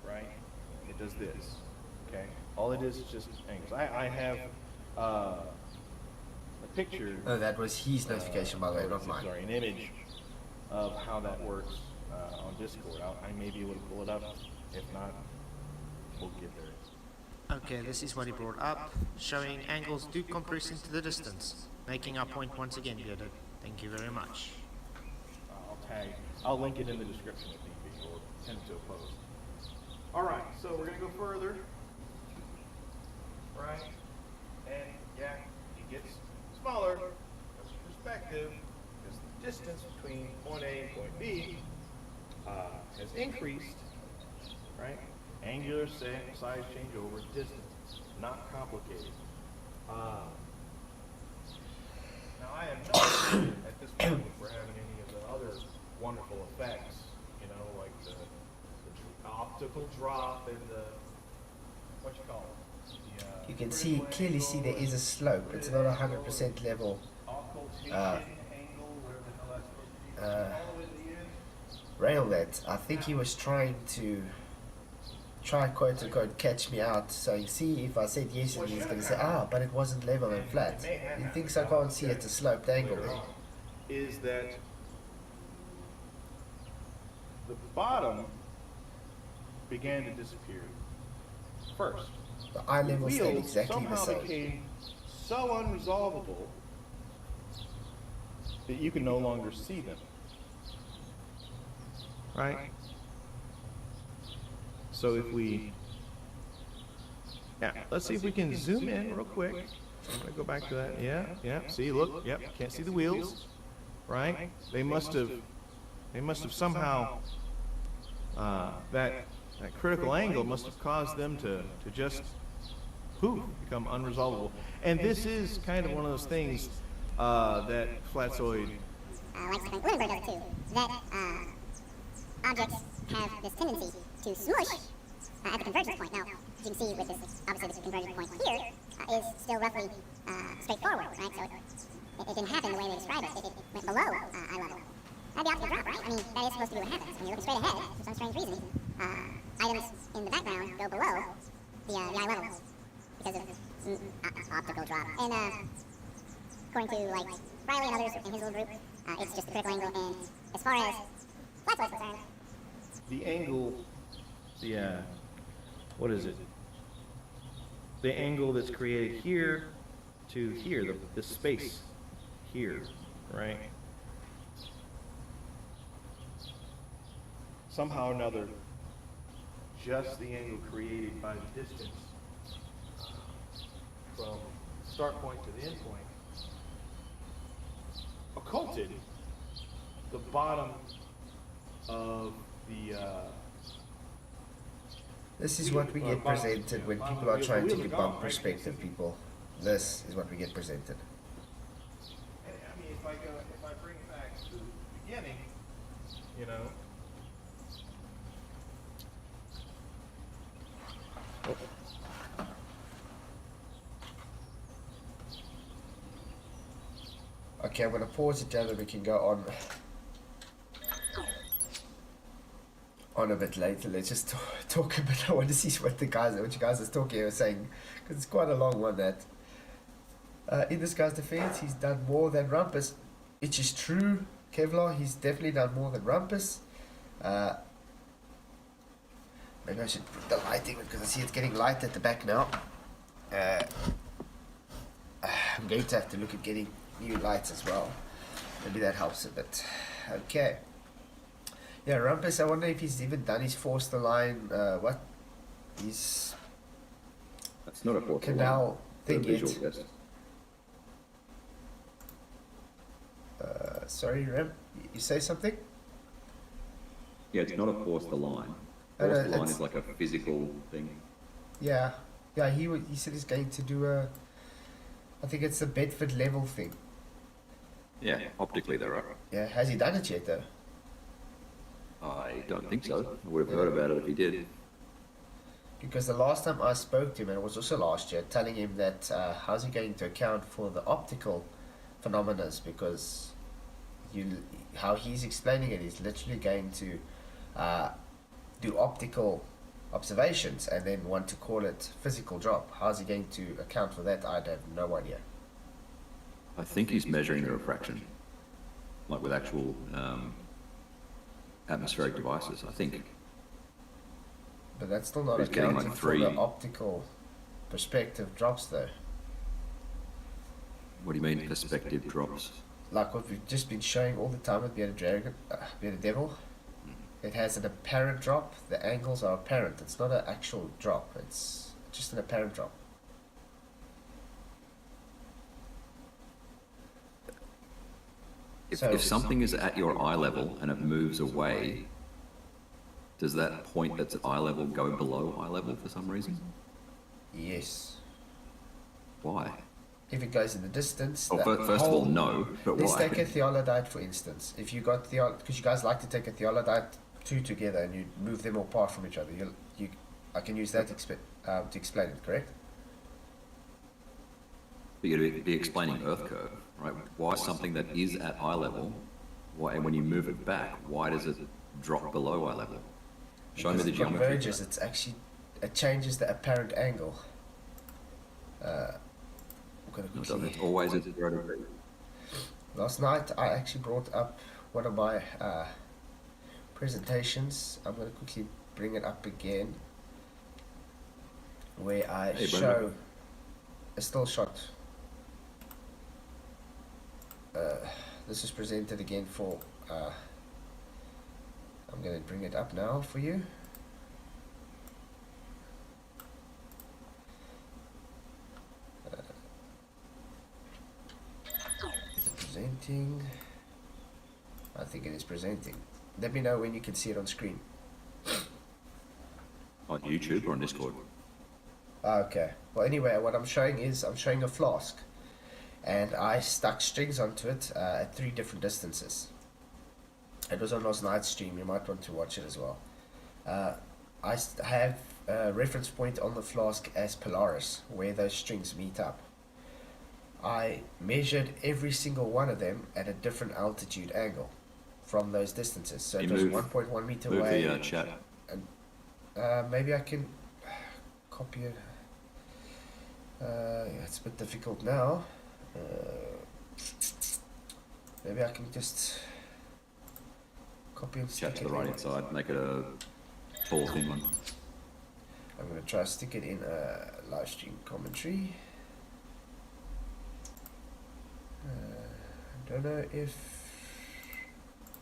right? It does this, okay? All it is just angles. I have a picture. Oh, that was his notification, by the way, not mine. Sorry, an image of how that works on Discord. I may be able to pull it up. If not, we'll get there. Okay, this is what he brought up, showing angles do compress into the distance, making our point once again, Bearded. Thank you very much. I'll link it in the description if need be, or send it to a post. Alright, so we're going to go further. Right? And yeah, it gets smaller. That's perspective, because the distance between point A and point B has increased, right? Angular size change over distance, not complicated. Now I am not at this point if we're having any of the other wonderful effects, you know, like the optical drop and the, what you call it? You can clearly see there is a slope. It's not 100% level. Rail that. I think he was trying to quote unquote catch me out, saying, see, if I said yes, and he's going to say, but it wasn't level and flat. He thinks I can't see it's a sloped angle. Is that the bottom began to disappear first. The eye level stayed Wheels exactly the somehow same. became so unresolvable that you can no longer see them. Right? So if we, let's see if we can zoom in real quick. I'm gonna go back to that. Yeah. See, look. Yep. Can't see the wheels. Right? They must have somehow that critical angle must have caused them to just become unresolvable. And this is kind of one of those things that Flatzoid likes to think, Lunenburg does it too, that objects have this tendency to smush at the convergence point. Now, as you can see with this, obviously this convergence point here is still roughly straightforward, right? So it didn't happen the way they describe it. It went below eye level. That'd be optical drop, right? I mean, that is supposed to be what happens. When you're looking straight ahead, for some strange reason, items in the background go below the eye level because of optical drop. And according to like Riley and others in his little group, it's just the critical angle. And as far as Flatzoid's concerned, the angle, what is it? The angle that's created here to here, the space here, right? Somehow or another, just the angle created by the distance from start point to the end point occulted the bottom of the This is what we get presented when people are trying to debunk perspective, people. This is what we get presented. And I mean, if I bring it back to the beginning, you know. Okay, I'm going to pause it down and we can go on a bit later. Let's just talk a bit. I want to see what you guys are talking or saying, because it's quite a long one. That in this guy's defense, he's done more than Rumpus, which is true. Kevlar, he's definitely done more than Rumpus. Maybe I should put the lighting because I see it's getting light at the back now. I'm going to have to look at getting new lights as well. Maybe that helps a bit. Okay. Yeah, Rumpus, I wonder if he's even done his forced line, what? His That's not a fourth canal thing visual yet. test. Sorry, Rem, you say something? Yeah, it's not a force the line. No, no, Force the line it's- is like a physical thing. Yeah, yeah. He said he's going to do a. I think it's the Bedford level thing. Yeah, optically they're right. Yeah, has he done it yet though? I don't think so. I would have heard about it if he did. Because the last time I spoke to him, and it was also last year, telling him that how's he going to account for the optical phenomena? Because how he's explaining it is literally going to do optical observations and then want to call it physical drop. How's he going to account for that? I have no idea. I think he's measuring the refraction, like with actual atmospheric devices, I think. But that's still not He's getting, accounting like, for the 3. optical perspective drops though. What do you mean perspective drops? Like what we've just been showing all the time with Bearded Dragon, Bearded Devil. It has an apparent drop. The angles are apparent. It's not an actual drop. It's just an apparent drop. If something is at your eye level and it moves away, does that point that's at eye level go below eye level for some reason? Yes. Why? If it goes in the distance. Well, the first of all, whole- no, but Let's why? take a theolodite for instance. If you got because you guys like to take a theolodite two together and you move them apart from each other, I can use that to explain it, correct? But you'd be explaining Earth curve, right? Why something that is at eye level, why, and when you move it back, why does it drop below eye level? Show me Because the it geometry. converges. It's actually it changes the apparent angle. I'm gonna No, quickly. it's always at 0 degrees. Last night I actually brought up one of my presentations. I'm going to quickly bring it up again where I Hey, show Brenda. a still shot. This is presented again for I'm going to bring it up now for you. Is it presenting? I think it is presenting. Let me know when you can see it on screen. On YouTube or on Discord? Okay. Well, anyway, what I'm showing is I'm showing a flask, and I stuck strings onto it at 3 different distances. It was on last night's stream. You might want to watch it as well. I have a reference point on the flask as Polaris, where those strings meet up. I measured every single one of them at a different altitude angle from those distances. So it was 1.1 meter Move away. the chat. Maybe I can copy it. Yeah, it's a bit difficult now. Maybe I can just copy and stick Chat to it the right in. hand side, make it a tall, thin one. I'm going to try to stick it in a live stream commentary. I don't know if...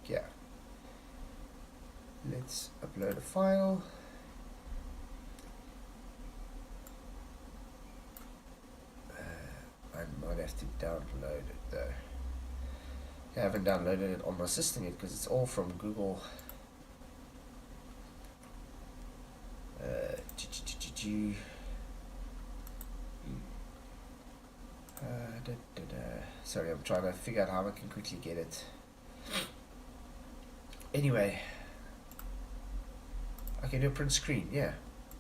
Yeah. Let's upload a file. I might have to download it though. I haven't downloaded it on my system yet because it's all from Google. Sorry, I'm trying to figure out how I can quickly get it. Anyway, I can do a print screen. Yeah,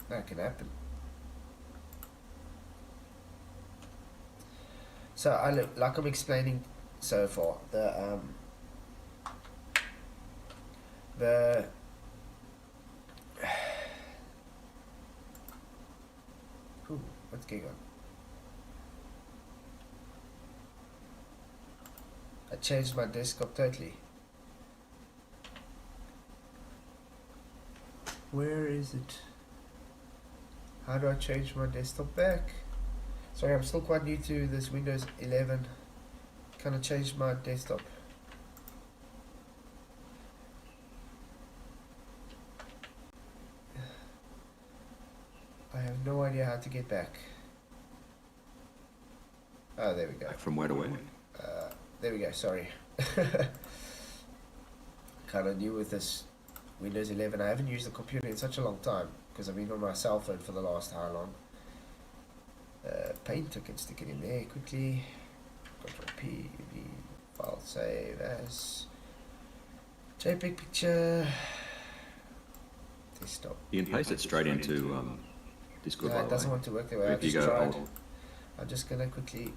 that can happen. So I look like I'm explaining so far. Ooh, what's going on? I changed my desktop totally. Where is it? How do I change my desktop back? Sorry, I'm still quite new to this Windows 11. Kind of changed my desktop. I have no idea how to get back. Oh, there we go. Like from where to where? There we go, sorry. Kind of new with this Windows 11. I haven't used the computer in such a long time because I've been on my cell phone for the last how long. Paint, I can stick it in there quickly. Control P, V, file save as JPEG picture. Desktop. You can paste it straight into Discord. No, by it the doesn't way. want to work the way I If you just go tried. I'm just gonna quickly.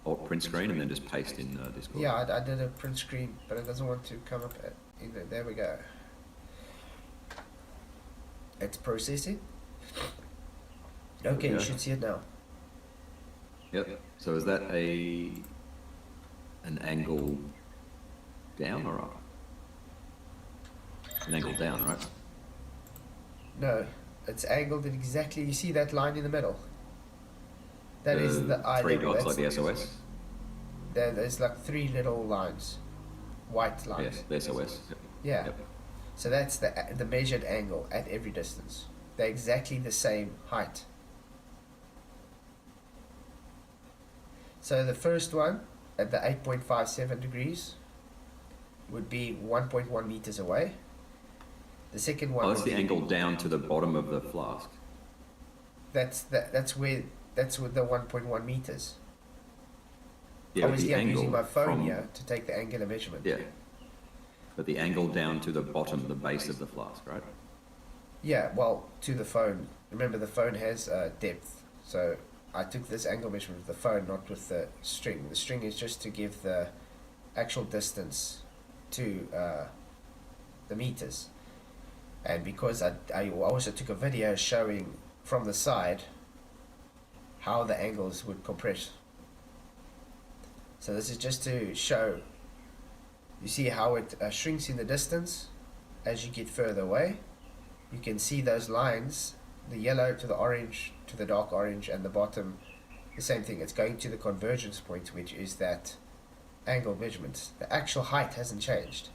Alt print screen and then just paste in Discord. Yeah, I did a print screen, but it doesn't want to come up in there. There we go. It's processing. Okay, Yeah. you should see it now. Yep. So is that an angle down or up? An angle down, right? No, it's angled at exactly. You see that line in the middle? That is the eye three level. dots That's like the SOS. there's like 3 little lines, white lines. Yes, the SOS. Yep. Yeah. Yep. So that's the measured angle at every distance. They're exactly the same height. So the first one at the 8.57 degrees would be 1.1 meters away. The second one. Oh, that's would the be- angle down to the bottom of the flask. That's with the 1.1 meters. Yeah, but Obviously, the I'm angle using my phone from, here to take the angular measurement. Yeah. But the angle down to the bottom, the base of the flask, right? Yeah, well, to the phone. Remember, the phone has depth. So I took this angle measurement with the phone, not with the string. The string is just to give the actual distance to the meters. And because I also took a video showing from the side how the angles would compress. So this is just to show, you see how it shrinks in the distance as you get further away. You can see those lines, the yellow to the orange, to the dark orange, and the bottom, the same thing. It's going to the convergence point, which is that angle measurement. The actual height hasn't changed.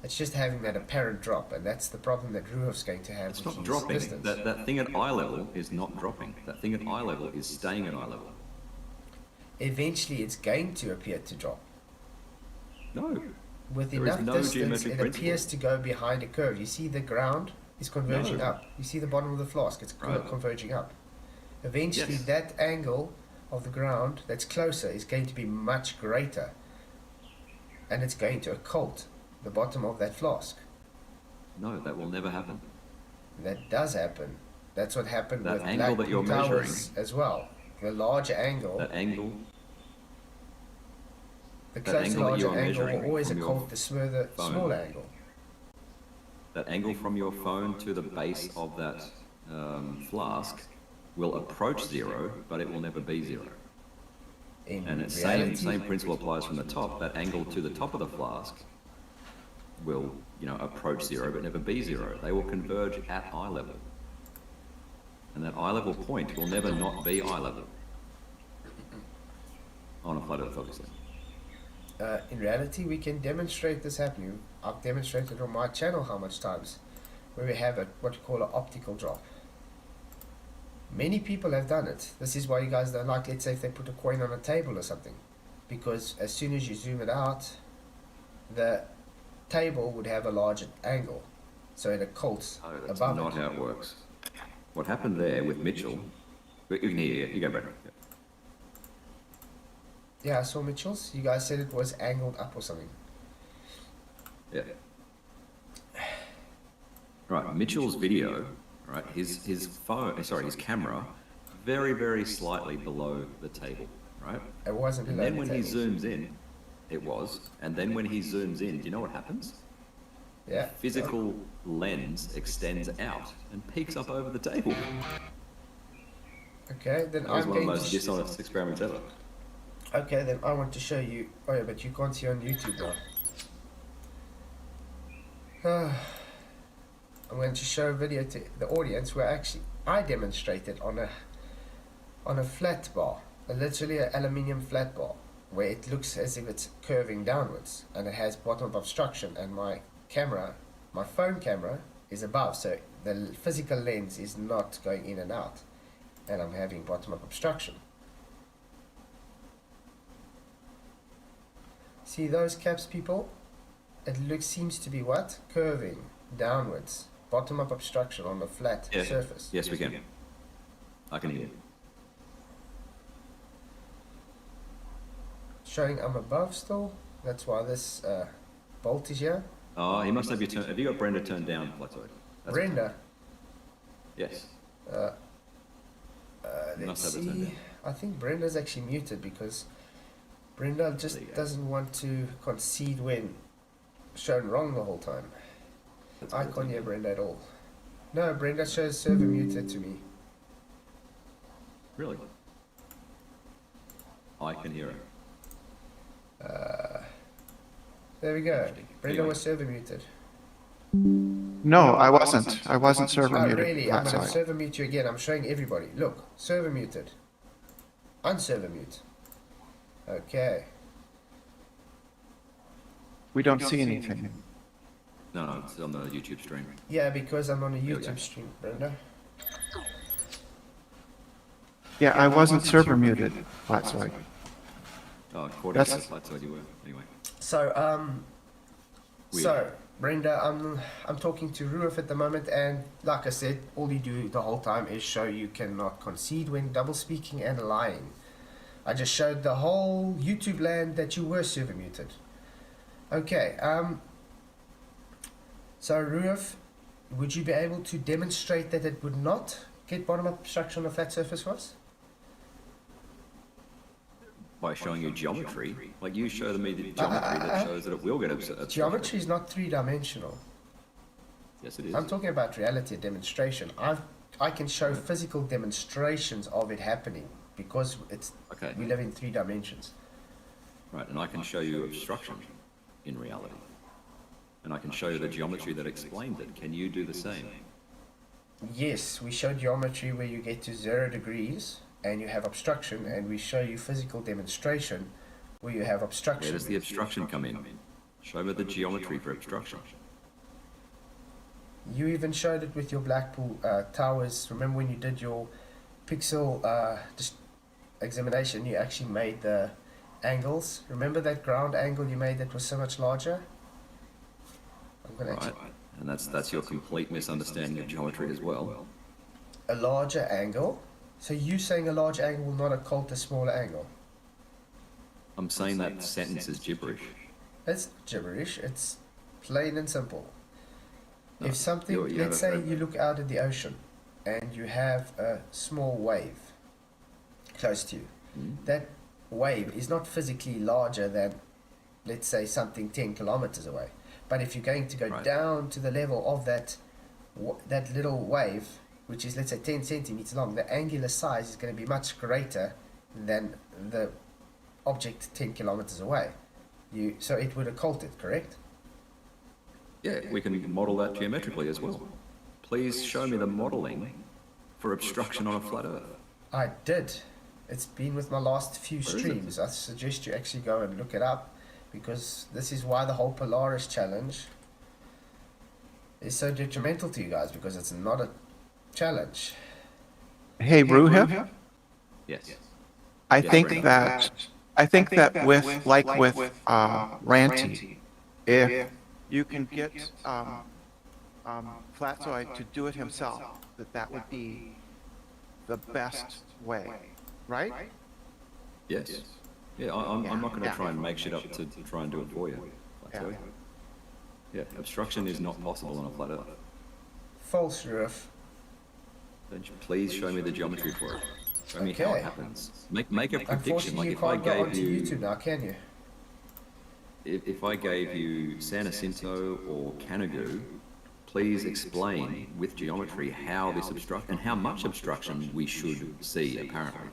It's just having that apparent drop, and that's the problem that Ruhov's going to have It's with not his dropping. distance. That thing at eye level is not dropping. That thing at eye level is staying at eye level. Eventually, it's going to appear to drop. No. With There is enough no distance, geometric it principle. appears to go behind a curve. You see the ground is converging No. up. You see the bottom of the flask, it's Right. converging up. Eventually, Yes. that angle of the ground that's closer is going to be much greater. And it's going to occult the bottom of that flask. No, that will never happen. That does happen. That's what happened That with angle that you're Blackpool Towers measuring- as well. The larger angle, That angle, the that closer angle that you larger are angle will measuring always from your occult the phone. smaller angle. that angle from your phone to the base of that flask will approach zero, but it will never be zero. In And it's reality, same principle applies from the top. That angle to the top of the flask will, approach zero, but never be zero. They will converge at eye level. And that eye level point will never not be eye level. On a flat earth, obviously. in reality, we can demonstrate this happening. I've demonstrated on my channel how much times, where we have what you call an optical drop. Many people have done it. This is why you guys don't like, let's say if they put a coin on a table or something. Because as soon as you zoom it out, the table would have a larger angle. So it occults Oh, that's above not it. how it works. What happened there with Mitchell, you can hear, you go, Brendan. Yeah, I saw Mitchell's. You guys said it was angled up or something. Yeah. Right, Mitchell's video, right, his phone, sorry, his camera, very, very slightly below the table, right? It wasn't And below then the when he table. zooms in, it was, and then when he zooms in, do you know what happens? Yeah. Physical lens extends out and peaks up over the table. Okay, then That was I'm one of the going most to. dishonest experiments ever. Okay, then I want to show you. Oh yeah, but you can't see on YouTube now. I'm going to show a video to the audience where actually I demonstrated on a flat bar, literally an aluminium flat bar, where it looks as if it's curving downwards and it has bottom of obstruction, and my camera, my phone camera, is above, so the physical lens is not going in and out, and I'm having bottom of obstruction. See those caps, people? It seems to be what? Curving downwards. Bottom up obstruction on the flat Yeah. surface. Yes, we can. I can hear you. Showing I'm above still. That's why this bolt is here. Oh, he must have you turned. Have you got Brenda turned down, Flaxoid? Brenda. Yes. Let's Must have it turned see. down. I think Brenda's actually muted because Brenda just There you go. doesn't want to concede when shown wrong the whole time. That's I cool, can't thank hear you. Brenda at all. No, Brenda shows server muted to me. Really? I can hear it. There we go. Interesting. Brenda Anyway. was server muted. No, I wasn't. I wasn't server Oh, muted. really? I'm That's going to right. server mute you again. I'm showing everybody. Look, server muted. Unserver mute. Okay. We don't see anything. No, it's on the YouTube stream. Yeah, because I'm on a we go. YouTube stream, Brenda. Yeah, I wasn't server muted. That's right. Oh, according to That's- Flaxoid, you were. Anyway. So, Weird. so Brenda, I'm talking to Ruif at the moment, and like I said, all you do the whole time is show you cannot concede when double speaking and lying. I just showed the whole YouTube land that you were server muted. Okay. So Ruif, would you be able to demonstrate that it would not get bottom up obstruction on a flat surface for us? By showing you geometry, like you show me the geometry that shows that it will get obstructed. Geometry is not three-dimensional. Yes, it is. I'm talking about reality and demonstration. I can show physical demonstrations of it happening because Okay. we live in 3 dimensions. Right, and I can show you obstruction in reality. And I can show you the geometry that explains it. Can you do the same? Yes, we show geometry where you get to 0 degrees and you have obstruction, and we show you physical demonstration where you have Where obstruction. does the obstruction come in? Show me the geometry for obstruction. You even showed it with your Blackpool towers. Remember when you did your pixel examination, you actually made the angles. Remember that ground angle you made that was so much larger? I'm gonna Right, actually, and that's your complete misunderstanding of geometry as well. a larger angle. So you saying a large angle will not occult a smaller angle? I'm saying that sentence is gibberish. It's gibberish. It's plain and simple. No, If something, you let's have say a- you look out at the ocean and you have a small wave close to you, that wave is not physically larger than, let's say, something 10 kilometers away. But if you're going to go Right. down to the level of that little wave, which is, let's say, 10 centimeters long, the angular size is going to be much greater than the object 10 kilometers away. So it would occult it, correct? Yeah, we can model that geometrically as well. Please show me the modeling for obstruction on a flat Earth. I did. It's been with my last few Where is it? streams. I suggest you actually go and look it up, because this is why the whole Polaris challenge is so detrimental to you guys, because it's not a challenge. Hey, Ruhif, Yes. I Yes, think Brenda. that with Ranty, if you can get Flatzoid to do it himself, that would be the best way, right? Yes. Yeah, I'm not going to try and make shit up to try and do it for you. Yeah. Flaxoid. Yeah, obstruction is not possible on a flat Earth. False, Ruif. Then please show me the geometry for it. Show me how Okay. it happens. Make a prediction. Unfortunately, Like you if I can't go gave onto you, YouTube now, can you? if I gave you San Jacinto or Canagoo, please explain with geometry how this obstruction and how much obstruction we should see. Apparently,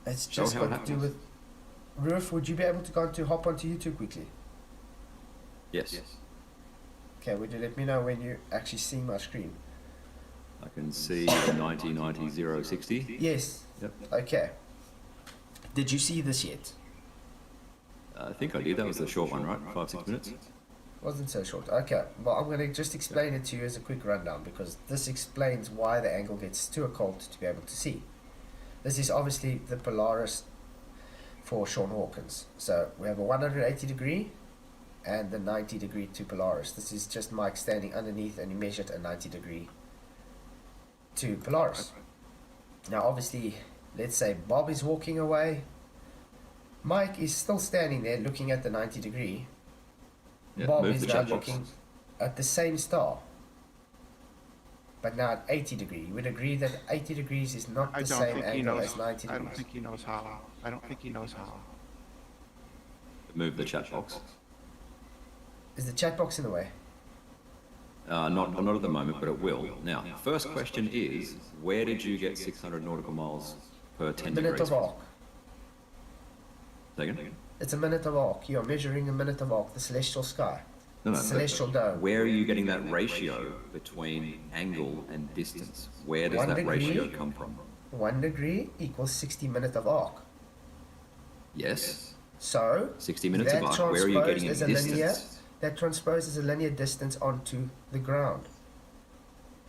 It's Show just how it got to do happens. with... Ruif, would you be able to hop onto YouTube quickly? yes. Okay, would you let me know when you actually see my screen? I can see 90, 90, 0, 60. Yes. Yep. Okay. Did you see this yet? I think I did. That was the short one, right? 5-6 minutes. Wasn't so short. Okay, well, I'm going to just explain it to you as a quick rundown, because this explains why the angle gets too occult to be able to see. This is obviously the Polaris for Sean Hawkins. So we have a 180 degree and the 90 degree to Polaris. This is just Mike standing underneath and he measured a 90 degree to Polaris. Now obviously, let's say Bob is walking away. Mike is still standing there looking at the 90 degree. Yeah, Bob move is the now chat box. looking at the same star, but now at 80 degree. You would agree that 80 degrees is not I the don't same think he angle knows. as 90 I degrees. don't think he knows how. I don't think he knows how. Move the chat box. Is the chat box in the way? Not at the moment, but it will. Now, first question is, where did you get 600 nautical miles per 10 Minute degrees? of arc. Second? It's a minute of arc. You are measuring a minute of arc, the celestial sky. No, Celestial dome. Where are you getting that ratio between angle and distance? Where does 1 that degree. ratio come from? 1 degree equals 60 minutes of arc. Yes, So 60 minutes of that arc. Where are you getting transposed it as a linear, distance? that transposes a linear distance onto the ground.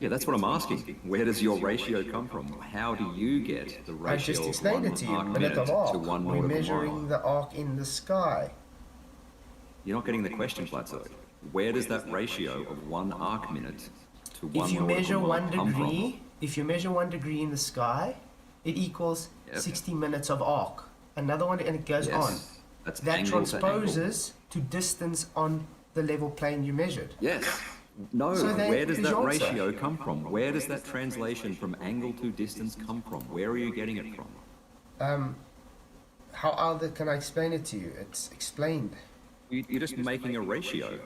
Yeah, that's what I'm asking. Where does your ratio come from? How do you get the I just ratio of explained one it to you. arc Minute minute of arc. to one We're nautical measuring mile? the arc in the sky. You're not getting the question, Flatzoid. Where does that ratio of one arc minute to one If you nautical measure mile 1 come from? degree, if you measure 1 degree in the sky, it equals Yep. 60 minutes of arc. Another one, and it goes on. Yes, that's That angle to angle. transposes to distance on the level plane you measured. Yes. No, So then, where does is that your answer? ratio come from? Where does that translation from angle to distance come from? Where are you getting it from? How other can I explain it to you? It's explained. You're just making a ratio.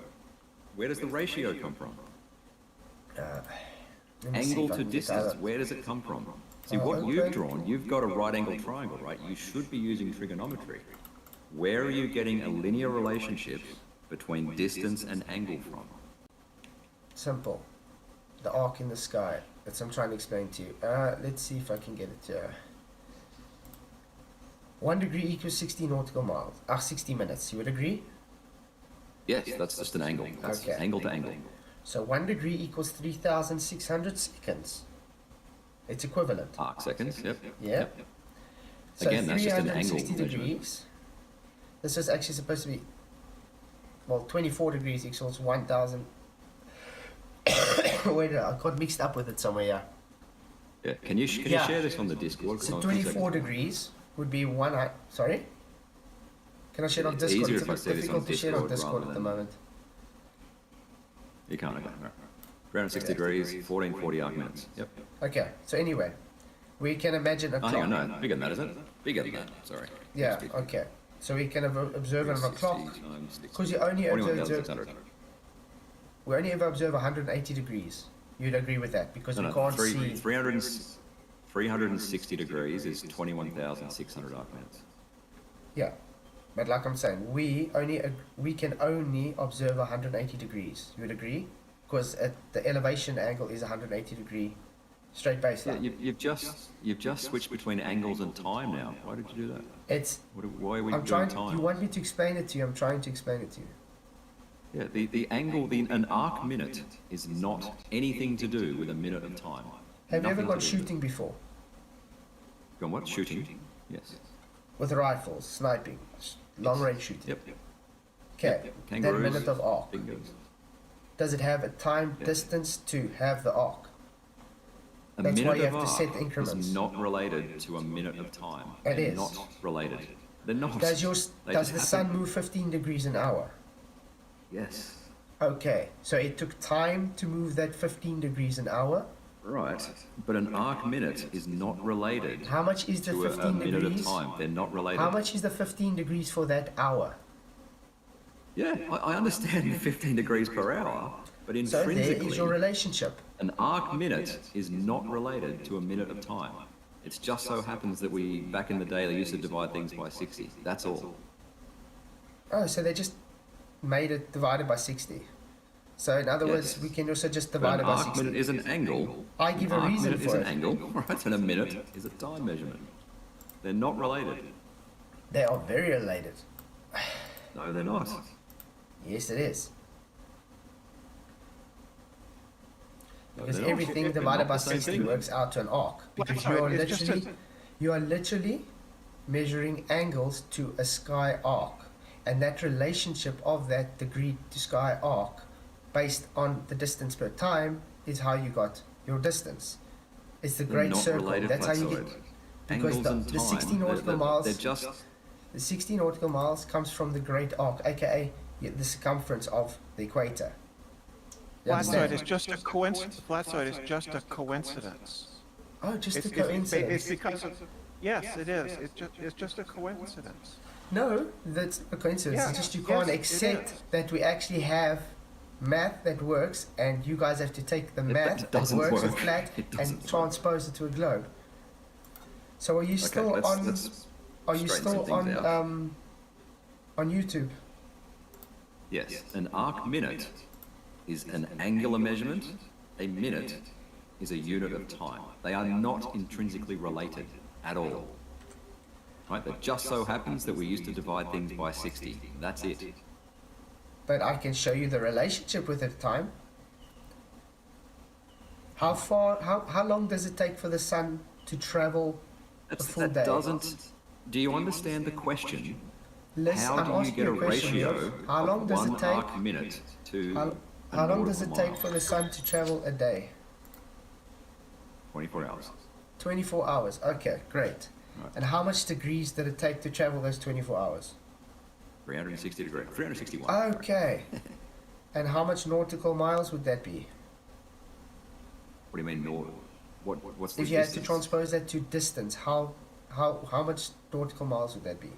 Where does the ratio come from? Let me see Angle if I to can get distance, that. where does it come from? See, Oh, what okay. you've drawn, you've got a right angle triangle, right? You should be using trigonometry. Where are you getting a linear relationship between distance and angle from? Simple. The arc in the sky. That's what I'm trying to explain to you. Let's see if I can get it. 1 degree equals 60 nautical miles. 60 minutes. You would agree? Yes, that's just an angle. That's Okay. angle to angle. So 1 degree equals 3,600 seconds. It's equivalent. Arc seconds, yep. Yeah. So Again, that's just an angle 360 measurement. degrees. This is actually supposed to be, well, 24 degrees equals 1,000. Wait, I got mixed up with it somewhere. Yeah. Yeah. Can you Yeah. share this on the Discord? 'Cause So I'm 24 confused. degrees would be sorry? Can I share it on It's Discord? easier It's if a I bit say this on difficult to share on Discord Discord rather at the than- moment. You can't, okay. Right. 360 degrees, 1440 arc minutes. Yep. Okay, so anyway, we can imagine a Oh, clock. hang on, no, bigger than that, isn't it? Bigger than that, sorry. Yeah, okay. So we can observe it on a clock. 'Cause Because you only observe, 21,600. we only ever observe 180 degrees. You'd agree with that because we can't see. 360 degrees is 21,600 arc minutes. Yeah, but like I'm saying, we can only observe 180 degrees. You would agree? Because the elevation angle is 180 degree straight Yeah, baseline. you've just switched between angles and time now. Why did you do that? It's. Why are we I'm doing trying. time? You want me to explain it to you? I'm trying to explain it to you. Yeah, the angle, an arc minute is not anything to do with a minute of time. Have you ever Nothing gone to do with it. shooting before Gone what? Shooting? Yes. with rifles, sniping, long range shooting? Yep. Okay. That Kangaroos, minute of arc. Bingoes. Does it have a time distance to have the arc? A That's minute why you of have to set arc increments. is not related to a minute of time. It They're is. not related. They're not. Does They does just the sun happen. move 15 degrees an hour? Yes. Okay, so it took time to move that 15 degrees an hour. Right. But an arc minute is not related How much is the to a 15 minute of degrees? time. They're not related. How much is the 15 degrees for that hour? Yeah, I understand the 15 degrees per hour, but So there intrinsically, is your relationship. an arc minute is not related to a minute of time. It just so happens that back in the day, they used to divide things by 60. That's all. Oh, so they just made it divided by 60. So in other words, Yes. we can also just But divide an it by arc 60. minute is an angle. I give a An arc reason minute is for an it. angle, right? And a minute is a time measurement. They're not related. They are very related. No, they're not. Yes, it is. No, Because they're not. everything They're divided not by the same 60 thing. works out to an arc. Because sorry, it's just you are literally measuring angles to a sky arc. And that relationship of that degree to sky arc based on the distance per time is how you got your distance. It's the They're great not circle. related, That's how you Flatsoid. get, because Angles and the time, 60 nautical miles, they're just... the 60 nautical miles comes from the great arc, aka the circumference of the equator. You Flatsoid understand? is just a coincidence. Flatsoid is just a coincidence. Oh, just a It's coincidence. it's because of, yes, it is. It's just a coincidence. No, that's a coincidence. Yeah, It's just you yes, can't it accept is. that we actually have math that works, and you guys have to take the math that doesn't works work. in flat It doesn't and work. transpose it to a globe. So are you still Okay, on? let's Are you straighten some still things out. on YouTube? Yes, an arc minute is an angular measurement. A minute is a unit of time. They are not intrinsically related at all. Right? It just so happens that we used to divide things by 60. That's it. But I can show you the relationship with it time. How far? How long does it take for the sun to travel a full That day? doesn't... Do you understand the question? Listen, I'm How do you asking get you a a question. ratio Leo. How long of does one it take? arc minute to How a long does it nautical take mile? for the sun to travel a day? 24 hours. 24 hours. Okay, great. Right. And how much degrees did it take to travel those 24 hours? 360 degrees. 361. Okay. And how much nautical miles would that be? What do you mean, what's the If you had to distance? transpose that to distance, how much nautical miles would that be?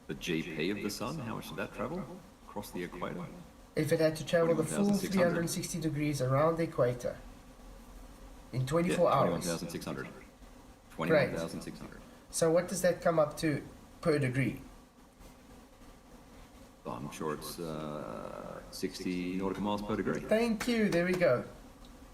The GP of the sun, how much did that travel across the equator? If it had to travel the full 21,600. 360 degrees around the equator in 24 hours. 21,600. Great. 21,600. So what does that come up to per degree? I'm sure it's 60 nautical miles per degree. Thank you. There we go.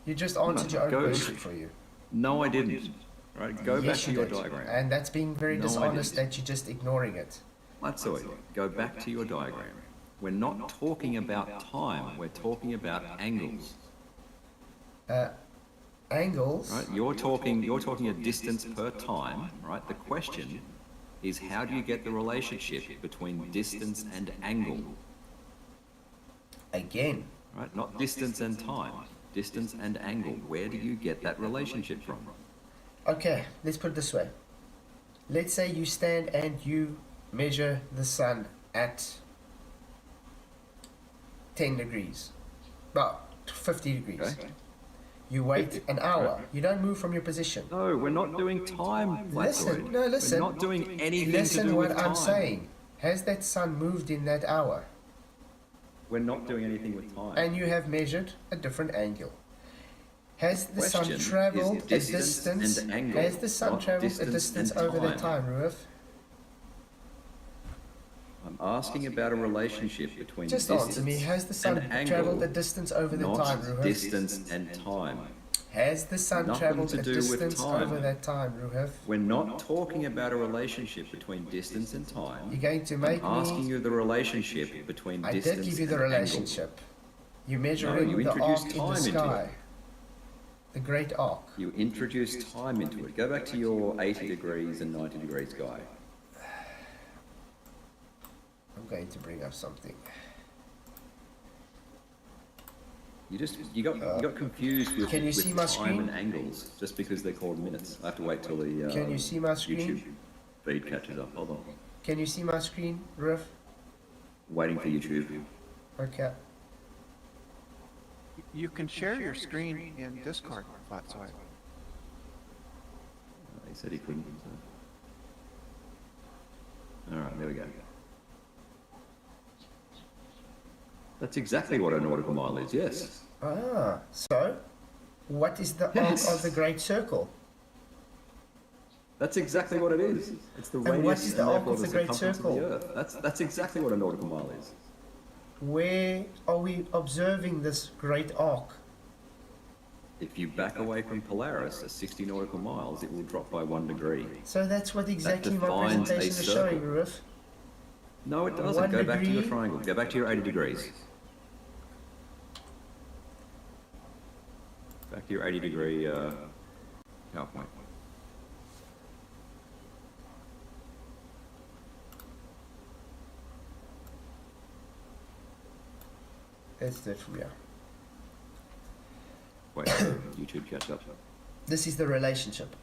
You just answered your own go- question for you. No, I didn't. Right, go back Yes, to you your did. diagram. And that's being very No, I dishonest didn't. that you're just ignoring it. Flatsoid, go back to your diagram. We're not talking about time, we're talking about angles. Angles. Right? You're talking a distance per time, right? The question is how do you get the relationship between distance and angle? Again. Right? Not distance and time. Distance and angle. Where do you get that relationship from? Okay, let's put it this way. Let's say you stand and you measure the sun at 10 degrees. Well, 50 degrees. Okay. You wait an hour. You don't move from your position. No, we're not doing time, Listen, Flatsoid. no, listen. We're not doing anything to Listen do what with I'm time. saying. Has that sun moved in that hour? We're not doing anything with time. And you have measured a different angle. Has the sun Question is traveled a distance distance? and angle, Has the sun not traveled a distance distance and over that time. time, Ruif? I'm asking about a relationship between Just distance answer me. Has the sun and traveled angle, a distance over the not time, Ruif? distance and time. Has the sun Nothing traveled to a do with distance time. over that time, Ruif? We're not talking about a relationship between distance and time. You're going to I'm make asking me... you the relationship between I distance did give you the and angle. relationship. You're No, measuring you the introduced arc in the time into sky. it. The great arc. You introduce time into it. Go back to your 80 degrees and 90 degrees guy. I'm going to bring up something. You got confused with, Can you with see my time screen? and angles just because they're called minutes. I have to wait till the Can you see my screen? YouTube feed catches up. Hold on. Can you see my screen, Ruif? Waiting for YouTube. Okay. You can share your screen in Discord, Flatsoid. He said he couldn't. So. All right, there we go. That's exactly what a nautical mile is. Yes. Ah, so what is the Yes. arc of the great circle? That's exactly what it is. It's the radius And what is the arc therefore of the the great circumference circle? of the Earth. That's exactly what a nautical mile is. Where are we observing this great arc? If you back away from Polaris at 60 nautical miles, it will drop by 1 degree. So that's what exactly my defines a presentation is circle. showing, Ruif. No, it doesn't. 1 Go back to your degree. triangle. Go back to your 80 degrees. Back to your 80 degree PowerPoint. Let's do it from here. Wait, YouTube catch up. This is the relationship.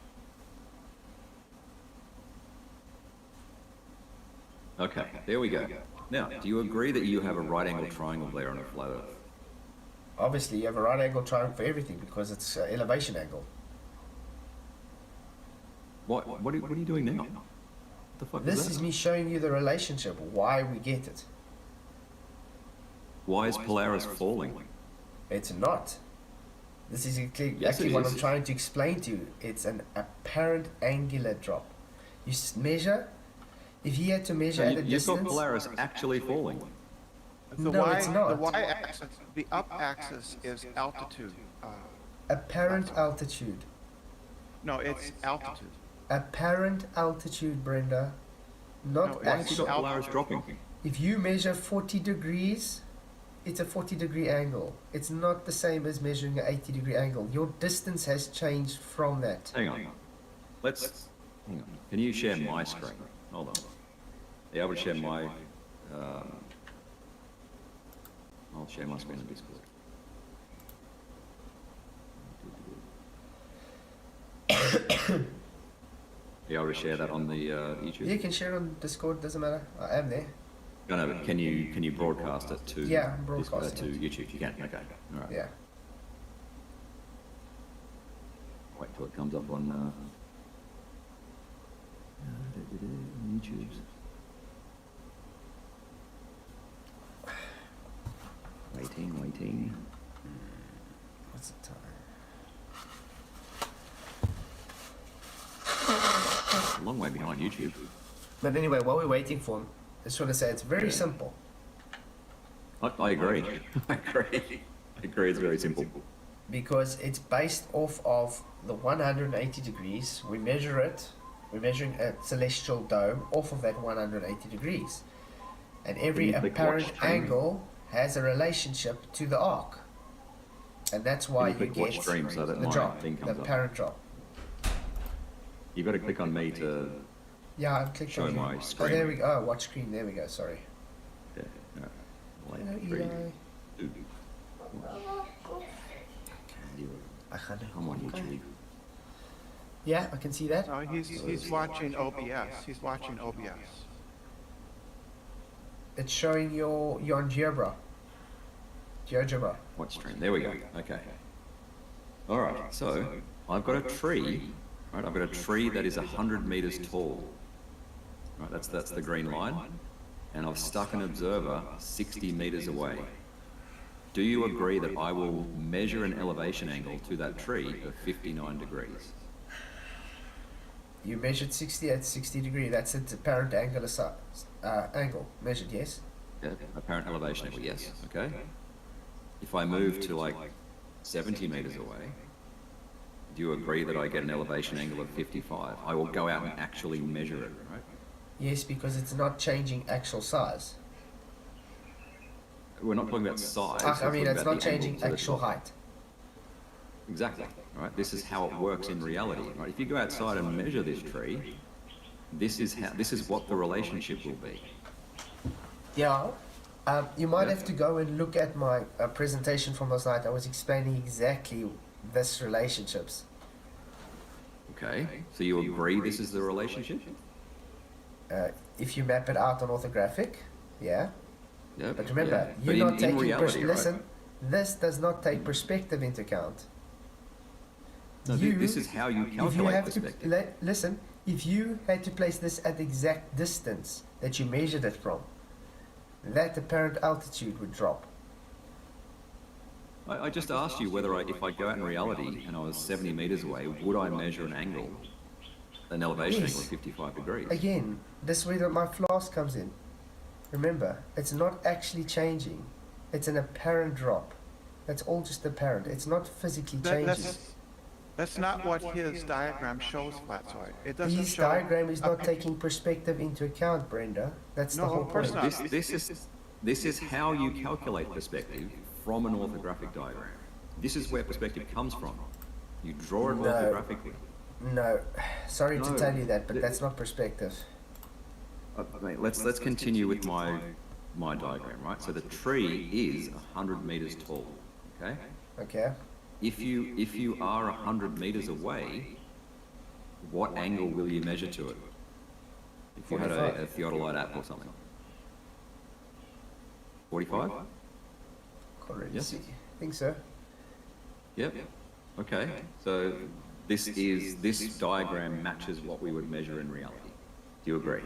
Okay, there we go. Now, do you agree that you have a right angle triangle there on a flat Earth? Obviously, you have a right angle triangle for everything because it's elevation angle. What are you doing now? What the fuck This is is that? me showing you the relationship, why we get it. Why is Polaris falling? It's not. This is exactly Yes, it what is. I'm trying to explain to you. It's an apparent angular drop. You measure, if you had to measure So at a you've got distance, Polaris actually falling. The No, y, it's not. The y-axis, the up-axis is altitude. apparent altitude. No, it's altitude. Apparent altitude, Brenda. Not No, Why has he actual. got Polaris dropping? If you measure 40 degrees, it's a 40-degree angle. It's not the same as measuring an 80-degree angle. Your distance has changed from that. Hang on. Hang on. Can you share my screen? Hold on. Yeah, I would share my. I'll share my screen in Discord. Yeah, I would share that on the YouTube. You can share on Discord, doesn't matter. I am there. No, but can you broadcast it to Yeah, I'm broadcasting to YouTube? You can. Okay. All right. Yeah. Wait till it comes up on YouTube. Waiting. What's the time? A long way behind YouTube. But anyway, while we're waiting for him, I just want to say it's very simple. I agree. I agree. It's very simple. Because it's based off of the 180 degrees. We measure it. We're measuring a celestial dome off of that 180 degrees. And every Can you click apparent watch stream? angle has a relationship to the arc. And that's why Can you you click watch get stream so that the my drop, thing the comes up? apparent drop. You've got to click on me to. Yeah, I've clicked Show on my you. screen. Oh, there we go. Oh, watch screen. There we go. Sorry. Yeah. Wait, Hello, 3, Eli. 2. I'm on YouTube. Yeah, I can see that. No, he's watching OBS. He's watching OBS. It's showing you're on GeoGebra. Watch stream. There we go. Okay. All right. So I've got a tree. Right. I've got a tree that is 100 meters tall. Right. That's the green line, and I've stuck an observer 60 meters away. Do you agree that I will measure an elevation angle to that tree of 59 degrees? You measured 60 at 60 degree. That's its apparent angular angle measured. Yes. Yeah, apparent elevation angle, yes. Okay. If I move to like 70 meters away, do you agree that I get an elevation angle of 55? I will go out and actually measure it, right? Yes, because it's not changing actual size. We're not talking about size. I we're mean, talking it's about not the angle changing to the actual top. height. Exactly. Right. This is how it works in reality. Right. If you go outside and measure this tree, this is what the relationship will be. Yeah. You might have to go and look at my presentation from last night. I was explaining exactly this relationships. Okay. So you agree this is the relationship? If you map it out on orthographic, yeah. Yeah. But remember, yeah. you're But not taking reality, right? listen. This does not take perspective into account. No, this is how you if you calculate have perspective. to listen, if you had to place this at the exact distance that you measured it from, that apparent altitude would drop. I just asked you whether if I go out in reality and I was 70 meters away, would I measure an angle, an elevation Yes. angle of 55 degrees? Again, this is where my flask comes in. Remember, it's not actually changing. It's an apparent drop. That's all just apparent. It's not physically changing. That's not what his diagram shows, Flatsoid. It doesn't His show. diagram is not taking perspective into account, Brenda. That's No, the whole of course point. not. This is how you calculate perspective from an orthographic diagram. This is where perspective comes from. You draw it No. orthographically. No, sorry to No, tell you that, but the- that's not perspective. Mate, let's continue with my my diagram, right? So the tree is 100 meters tall, okay? Okay. If you are 100 meters away, what angle will you measure to it? If you had a theodolite app or something. 45? Can't really Yes. see. I think so. Yep. Okay. So this diagram matches what we would measure in reality. Do you agree?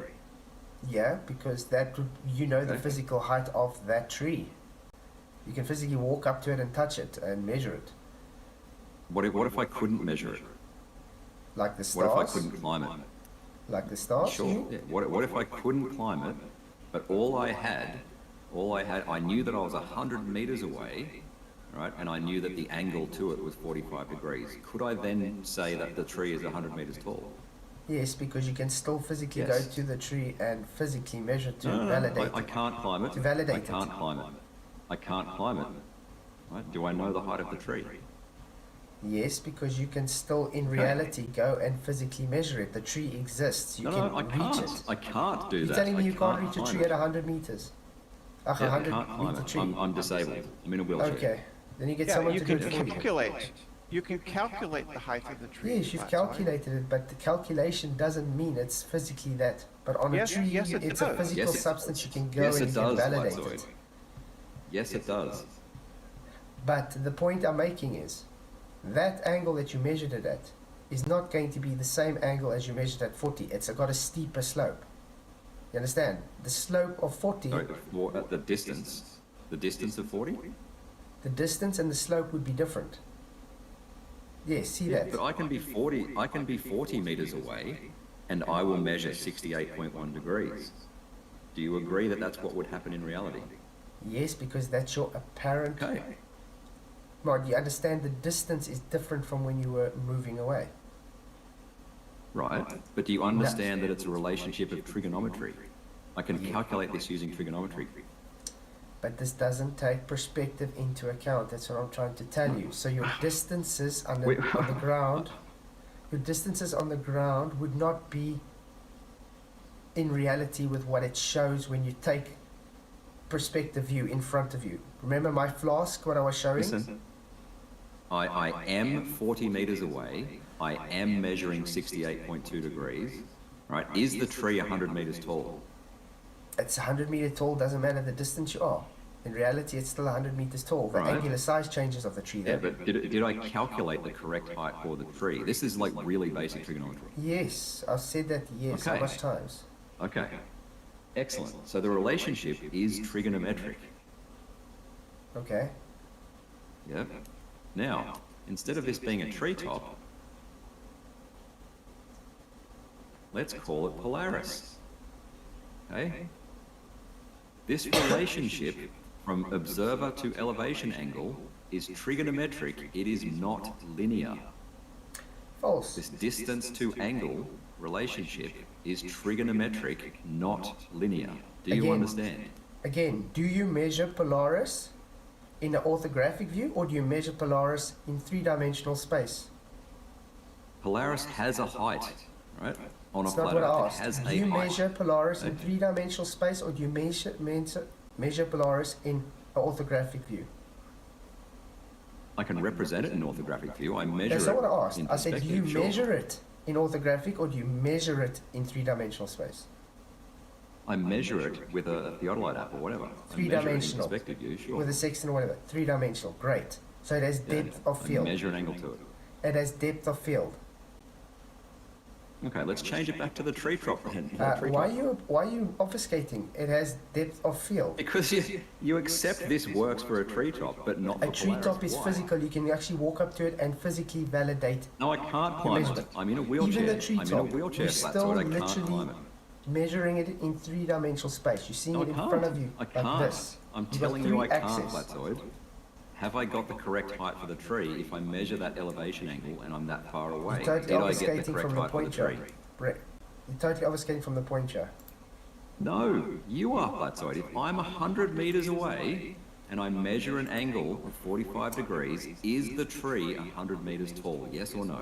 Yeah, because that would, you know, the Okay. physical height of that tree. You can physically walk up to it and touch it and measure it. What if I couldn't measure it? Like the What if I stars. couldn't climb it? Like the stars. Sure. Yeah. What if I couldn't climb it, but I knew that I was 100 meters away, right? And I knew that the angle to it was 45 degrees. Could I then say that the tree is 100 meters tall? Yes, because you can still physically Yes. go to the tree and physically measure to No, validate I it. can't climb it. To validate I it. can't climb it. I can't climb it. Right? Do I know the height of the tree? Yes, because you can still, in reality, go and physically measure it. The tree exists. You No, can I reach can't. it. I can't do You're that. telling me I you can't reach a climb tree it. at 100 meters? A Yeah, I 100 can't climb meter it. tree? I'm disabled. I'm in a wheelchair. Okay. Then you get Yeah, someone you to do can it for you. calculate. You can calculate the height of the tree. Yes, you've that's all. calculated it, but the calculation doesn't mean it's physically that. But on Yes, a tree, yes, it it's a does. physical Yes, it- substance. You can go Yes, and it you can does, validate Blackzoid. it. Yes, it does. But the point I'm making is that angle that you measured it at is not going to be the same angle as you measured at 40. It's got a steeper slope. You understand? The slope of 40, Sorry, at the distance of 40? the distance and the slope would be different. Yes, see that? But I can be 40 meters away, and I will measure 68.1 degrees. Do you agree that that's what would happen in reality? Yes, because that's your apparent. Okay. Well, you understand the distance is different from when you were moving away. Right. But do you understand that it's a relationship of trigonometry? I can calculate this using trigonometry. But this doesn't take perspective into account. That's what I'm trying to tell you. So your distances on Wait. the ground, your distances on the ground would not be in reality with what it shows when you take perspective view in front of you. Remember my flask, what I was showing? Listen, I am 40 meters away. I am measuring 68.2 degrees. Right? Is the tree 100 meters tall? It's 100 meter tall, doesn't matter the distance you are. In reality, it's still 100 meters tall. The Right. angular size changes of the tree Yeah, though. but did I calculate the correct height for the tree? This is like really basic trigonometry. Yes, I've said that yes, Okay. how much times? Okay. Excellent. So the relationship is trigonometric. Okay. Yep. Now, instead of this being a treetop, let's call it Polaris. Okay? This relationship from observer to elevation angle is trigonometric. It is not linear. False. This distance to angle relationship is trigonometric, not linear. Do you Again. understand? Again, do you measure Polaris in an orthographic view or do you measure Polaris in three-dimensional space? Polaris has a height, right? On a It's not flat what I Earth, it asked. has Do a you height. measure Polaris in Okay. three-dimensional space or do you measure Polaris in an orthographic view? I can represent it in orthographic view. I measure That's not what I it asked. in I said, do you perspective, sure. measure it in orthographic or do you measure it in three-dimensional space? I measure it with a theodolite app or whatever. I measure it in Three-dimensional. perspective view, sure. With a sextant or whatever. Three-dimensional. Great. So it has Yeah, depth of I field. measure an angle to it. It has depth of field. Okay, let's change it back to the tree top then. Why are you obfuscating? It has depth of field. Because you accept this works for a treetop, but not for A treetop Polaris. is Why? physical. You can actually walk up to it and physically validate. No, I can't climb it. measurement. I'm in a Even wheelchair. the I'm in a treetop, wheelchair, you're flat, still so I can't literally climb it. measuring it in three-dimensional space. You're seeing No, it I in can't. front of you, I like can't. this. I'm You've got telling you I three can't, axes. Flatzoid. Have I got the correct height for the tree if I measure that elevation angle and I'm that far away? You're totally Did I get the obfuscating correct from the height for the point, tree? Joe. Brett, you're totally obfuscating from the point, Joe. No, you are, Flatzoid. If I'm 100 meters away and I measure an angle of 45 degrees, is the tree 100 meters tall? Yes or no?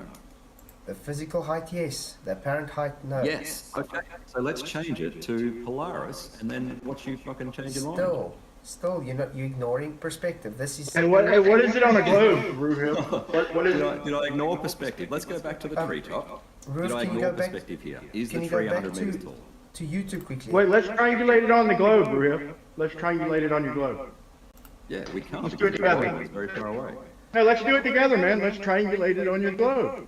The physical height, yes. The apparent height, no. Yes. Okay. So let's change it to Polaris, and then watch you fucking change your mind. Still, you're ignoring perspective. This is. And what is it on a globe, Ruhil? What is it? Did I ignore perspective? Let's go back to the treetop. Roof, Did I can you ignore go back? perspective here? Is Can the you go tree back 100 meters tall? to YouTube quickly? Wait, let's triangulate it on the globe, Ruhil. Let's triangulate it on your globe. Yeah, we can't. Let's do it because the together. line is very far away. No, let's do it together, man. Let's triangulate it on your globe.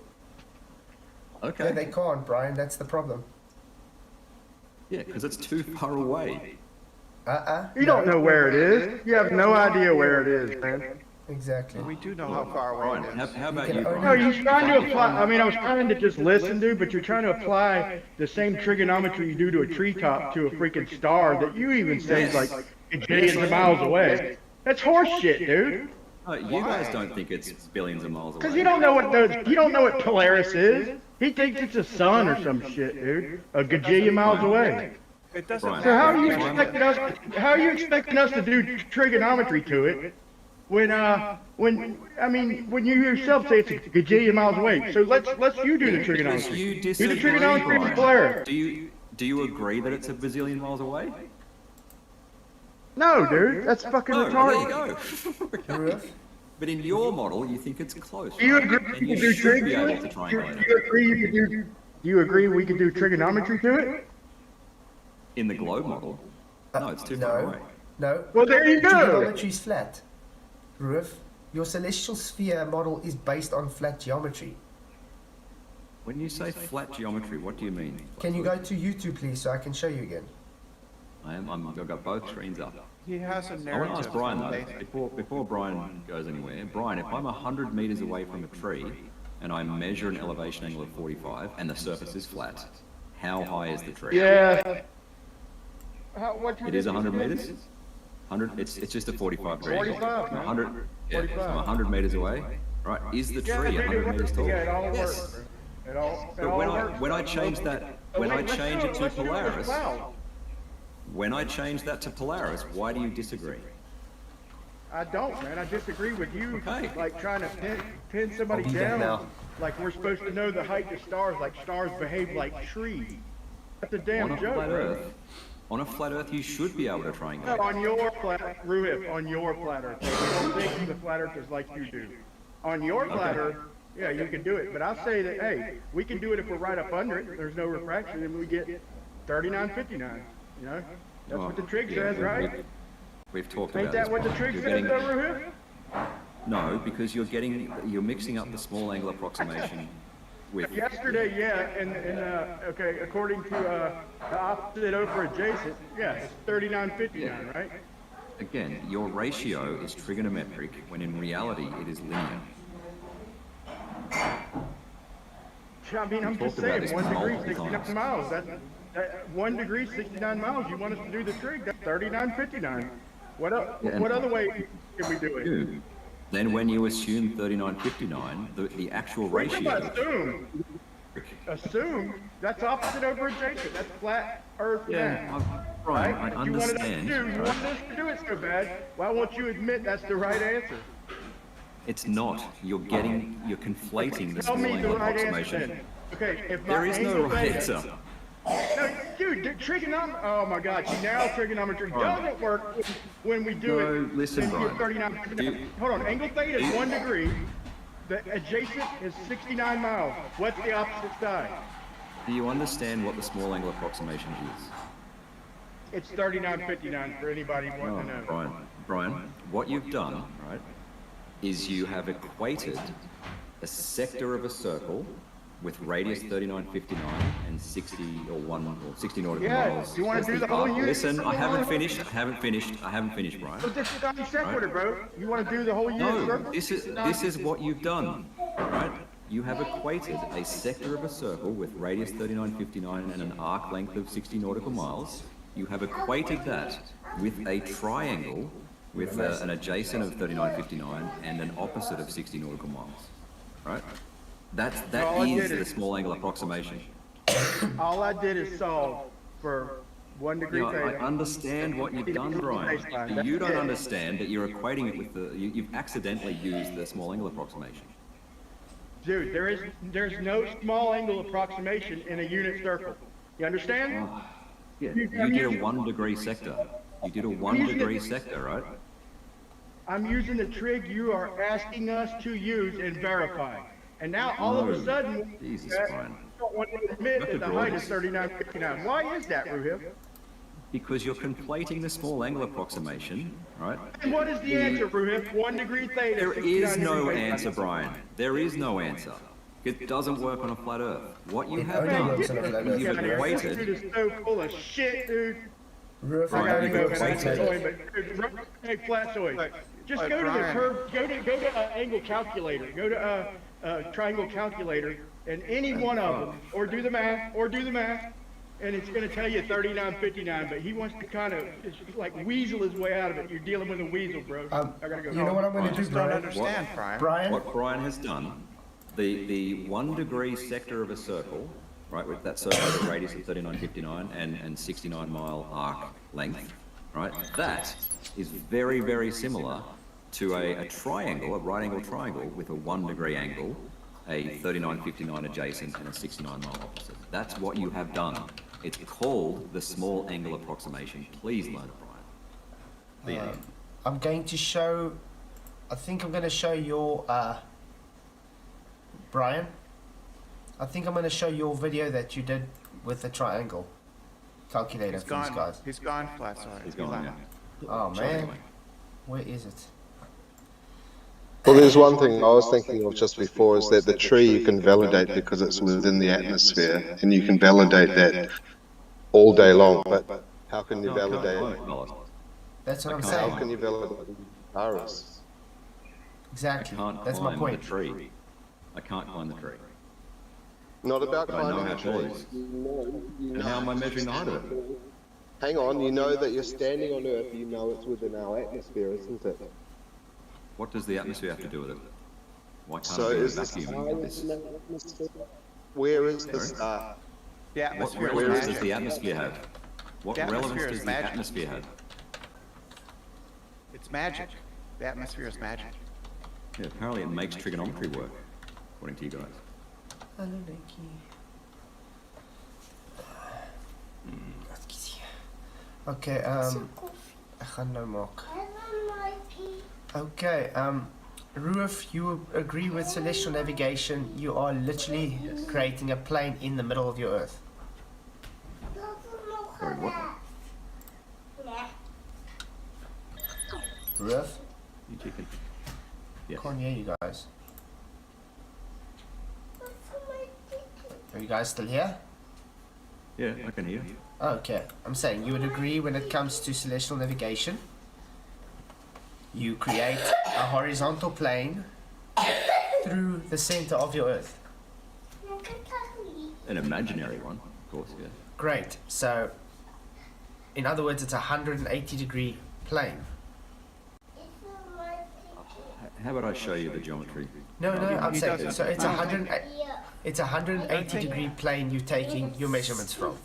Okay. Yeah, they can't, Brian. That's the problem. Yeah, because it's too far away. You don't know where it is. You have no idea where it is, man. Exactly. We do know how far away Brian, it is. how about can you, only- No, Brian? you're trying to apply. I mean, I was trying to just listen, dude, but you're trying to apply the same trigonometry you do to a treetop to a freaking star that you even say is like billions of miles away. That's horse shit, dude. No, you guys don't think it's billions of miles away. Because you don't know what Polaris is. He thinks it's a sun or some shit, dude. A gajillion miles away. It doesn't Brian. So how are you matter. expecting us to do trigonometry to it when you yourself say it's a gajillion miles away? So let's you do the Because trigonometry. you Do the disagree, trigonometry with Brian. Polaris. Do you agree that it's a bazillion miles away? No, dude, that's fucking No, there retarded. you go. Okay. But in your model, you think it's close. Do you right? agree And we you could do should be able to trigonometry? triangulate it. Do you agree we could do trigonometry to it? In the globe model? No, it's too far away. No. Well, there you go. Trigonometry is flat. Roof, your celestial sphere model is based on flat geometry. When you say flat geometry, what do you mean? Can you go to YouTube, please, so I can show you again? I've got both screens up. He has a I want narrative. to ask Brian from though, basic- before Brian goes anywhere. Brian, if I'm 100 meters away from a tree and I measure an elevation angle of 45 and the surface is flat, how high is the tree? Yeah. It is 100 meters? 100, it's just a 45 degree angle. 45, man. 100, yeah, 45. I'm 100 meters away. Right, is the Yeah, tree dude, 100 meters tall? Yeah, it all Yes. works. It all But when I works. change that, when I change it to Let's do it with Polaris, cloud. when I change that to Polaris, why do you disagree? I don't, man. I disagree with you. Okay. Like trying to pin somebody I'll be there down. now. Like we're supposed to know the height of stars. Like stars behave like trees. That's a damn On a joke, flat bro. Earth, on a flat Earth, you should be able to No, triangulate. on your flat, Ruhif, on your flat Earth. We don't think of the flat Earthers like you do. On your flat Earth, yeah, you can do it. But I say that, hey, we can do it if we're right up under it. There's no refraction, and we get 39.59. You know, that's what the trig Yeah, says, right? We've talked Ain't about that this. what the Brian. trig You're says, getting- though, Ruhif? No, because you're mixing up the small angle approximation with. Yesterday, yeah, and okay, according to the opposite over adjacent, yeah, it's 39.59, right? Again, your ratio is trigonometric when in reality it is linear. I mean, I'm just talked about saying, this 1 degree, multiple 69 times. miles. That 1 degree, 69 miles. You want us to do the trig? That's 39.59. What Yeah, and- what other way can we do it? You. Then when you assume 39.59, the actual We're talking ratio. about assume. That's opposite over adjacent. That's flat Earth Yeah, math. Brian, Right? I You wanted us to understand. do. You wanted us to do it so bad. Why won't you admit that's the right answer? It's not. You're conflating the Tell small me the angle right answer approximation. then. Okay, if There my is no angle right theta- answer. No, dude, trigonometry. Oh my God! See, now trigonometry doesn't work when we do No, it. listen, when you're Brian. 39. You- Hold on. Angle theta is 1 degree. The adjacent is 69 miles. What's the opposite side? Do you understand what the small angle approximation is? It's 39.59 for anybody wanting No, to know. Brian, what you've done, right, is you have equated a sector of a circle with radius 39.59 and 60 or 60 nautical Yeah, miles. do you wanna as do the whole unit? Listen, I haven't finished, Brian. So this is not sequitur, bro. You want to do the whole unit No, circle? this is what you've done, right? You have equated a sector of a circle with radius 39.59 and an arc length of 60 nautical miles. You have equated that with a triangle with an adjacent of 39.59 and an opposite of 60 nautical miles, right? That all I is did the is- small angle approximation. All I did is solve for 1 degree Now, I theta. understand what you've done, Brian. But you don't understand that you're equating it with you've accidentally used the small angle approximation. Dude, there's no small angle approximation in a unit circle. You understand? Yeah, you did a 1 degree sector. You did a 1 degree sector, right? I'm using the trig you are asking us to use and verify. And now all of a sudden, Jesus, Brian. you don't want to admit that the height is 3959. Why is that, Ruhib? Because you're conflating the small angle approximation, right? And what is the answer, Ruhib? 1 degree theta. There 69 is no degree answer, theta. Brian. There is no answer. It doesn't work on a flat Earth. What you It have only done works on a flat is you've Earth. This dude equated. is so full of shit, dude. Roof, I gotta Brian, go, you've man. I have to equated. join, but hey, Flatsoid, just Look, go to the Brian. curve, go to angle calculator, go to triangle calculator, and any one of them, or do the math, and it's gonna tell you 3959. But he wants to kind of like weasel his way out of it. You're dealing with a weasel, bro. I gotta go. You know what I'm going to do, Don't Brian? understand, Brian. Brian, What Brian has done, the 1 degree sector of a circle, right, with that circle with a radius of 3959 and 69 mile arc length, right, that is very, very similar to a triangle, a right angle triangle with a 1 degree angle, a 3959 adjacent and a 69 mile opposite. That's what you have done. It's called the small angle approximation. Please learn it, Brian. The end. I'm going to show, I think I'm going to show your, Brian, I think I'm going to show your video that you did with the triangle calculator He's for these gone. guys. He's gone, Flatsoid. He's gone, yeah. Oh, Show it man. anyway. Where is it? Well, there's one thing I was thinking of just before is that the tree you can validate because it's within the atmosphere, and you can validate that all day long. But how can you No, I can't validate? find it. That's what I'm can't How saying. can you validate Iris? I Exactly. can't That's my climb point. the tree. I can't climb the tree. Not about But I know climbing how the tall tree. it is. And how am I measuring the height of it? Hang on, you know that you're standing on Earth. You know it's within our atmosphere, isn't it? What does the atmosphere have to do with it? Why can't So I be in a is the vacuum with this? atmosphere? Where is the Sorry? star? The What atmosphere is relevance does magic. the atmosphere have? What The atmosphere relevance is does the magic. atmosphere have? It's magic. The atmosphere is magic. Yeah, apparently it makes trigonometry work, according to you guys. Okay, ek gaan nou maak. Okay, Ruif, you agree with celestial navigation. You are literally creating a plane in the middle of your Earth. Sorry, what? Ruif, You chicken. Yes. can't hear you guys. Are you guys still here? Yeah, I can hear. Okay, I'm saying you would agree when it comes to celestial navigation. You create a horizontal plane through the center of your Earth. An imaginary one, of course, yeah. Great. So, in other words, it's a 180 degree plane. How about I show you the geometry? No, I'm He saying doesn't. so. It's a 180 degree plane you're taking your measurements from.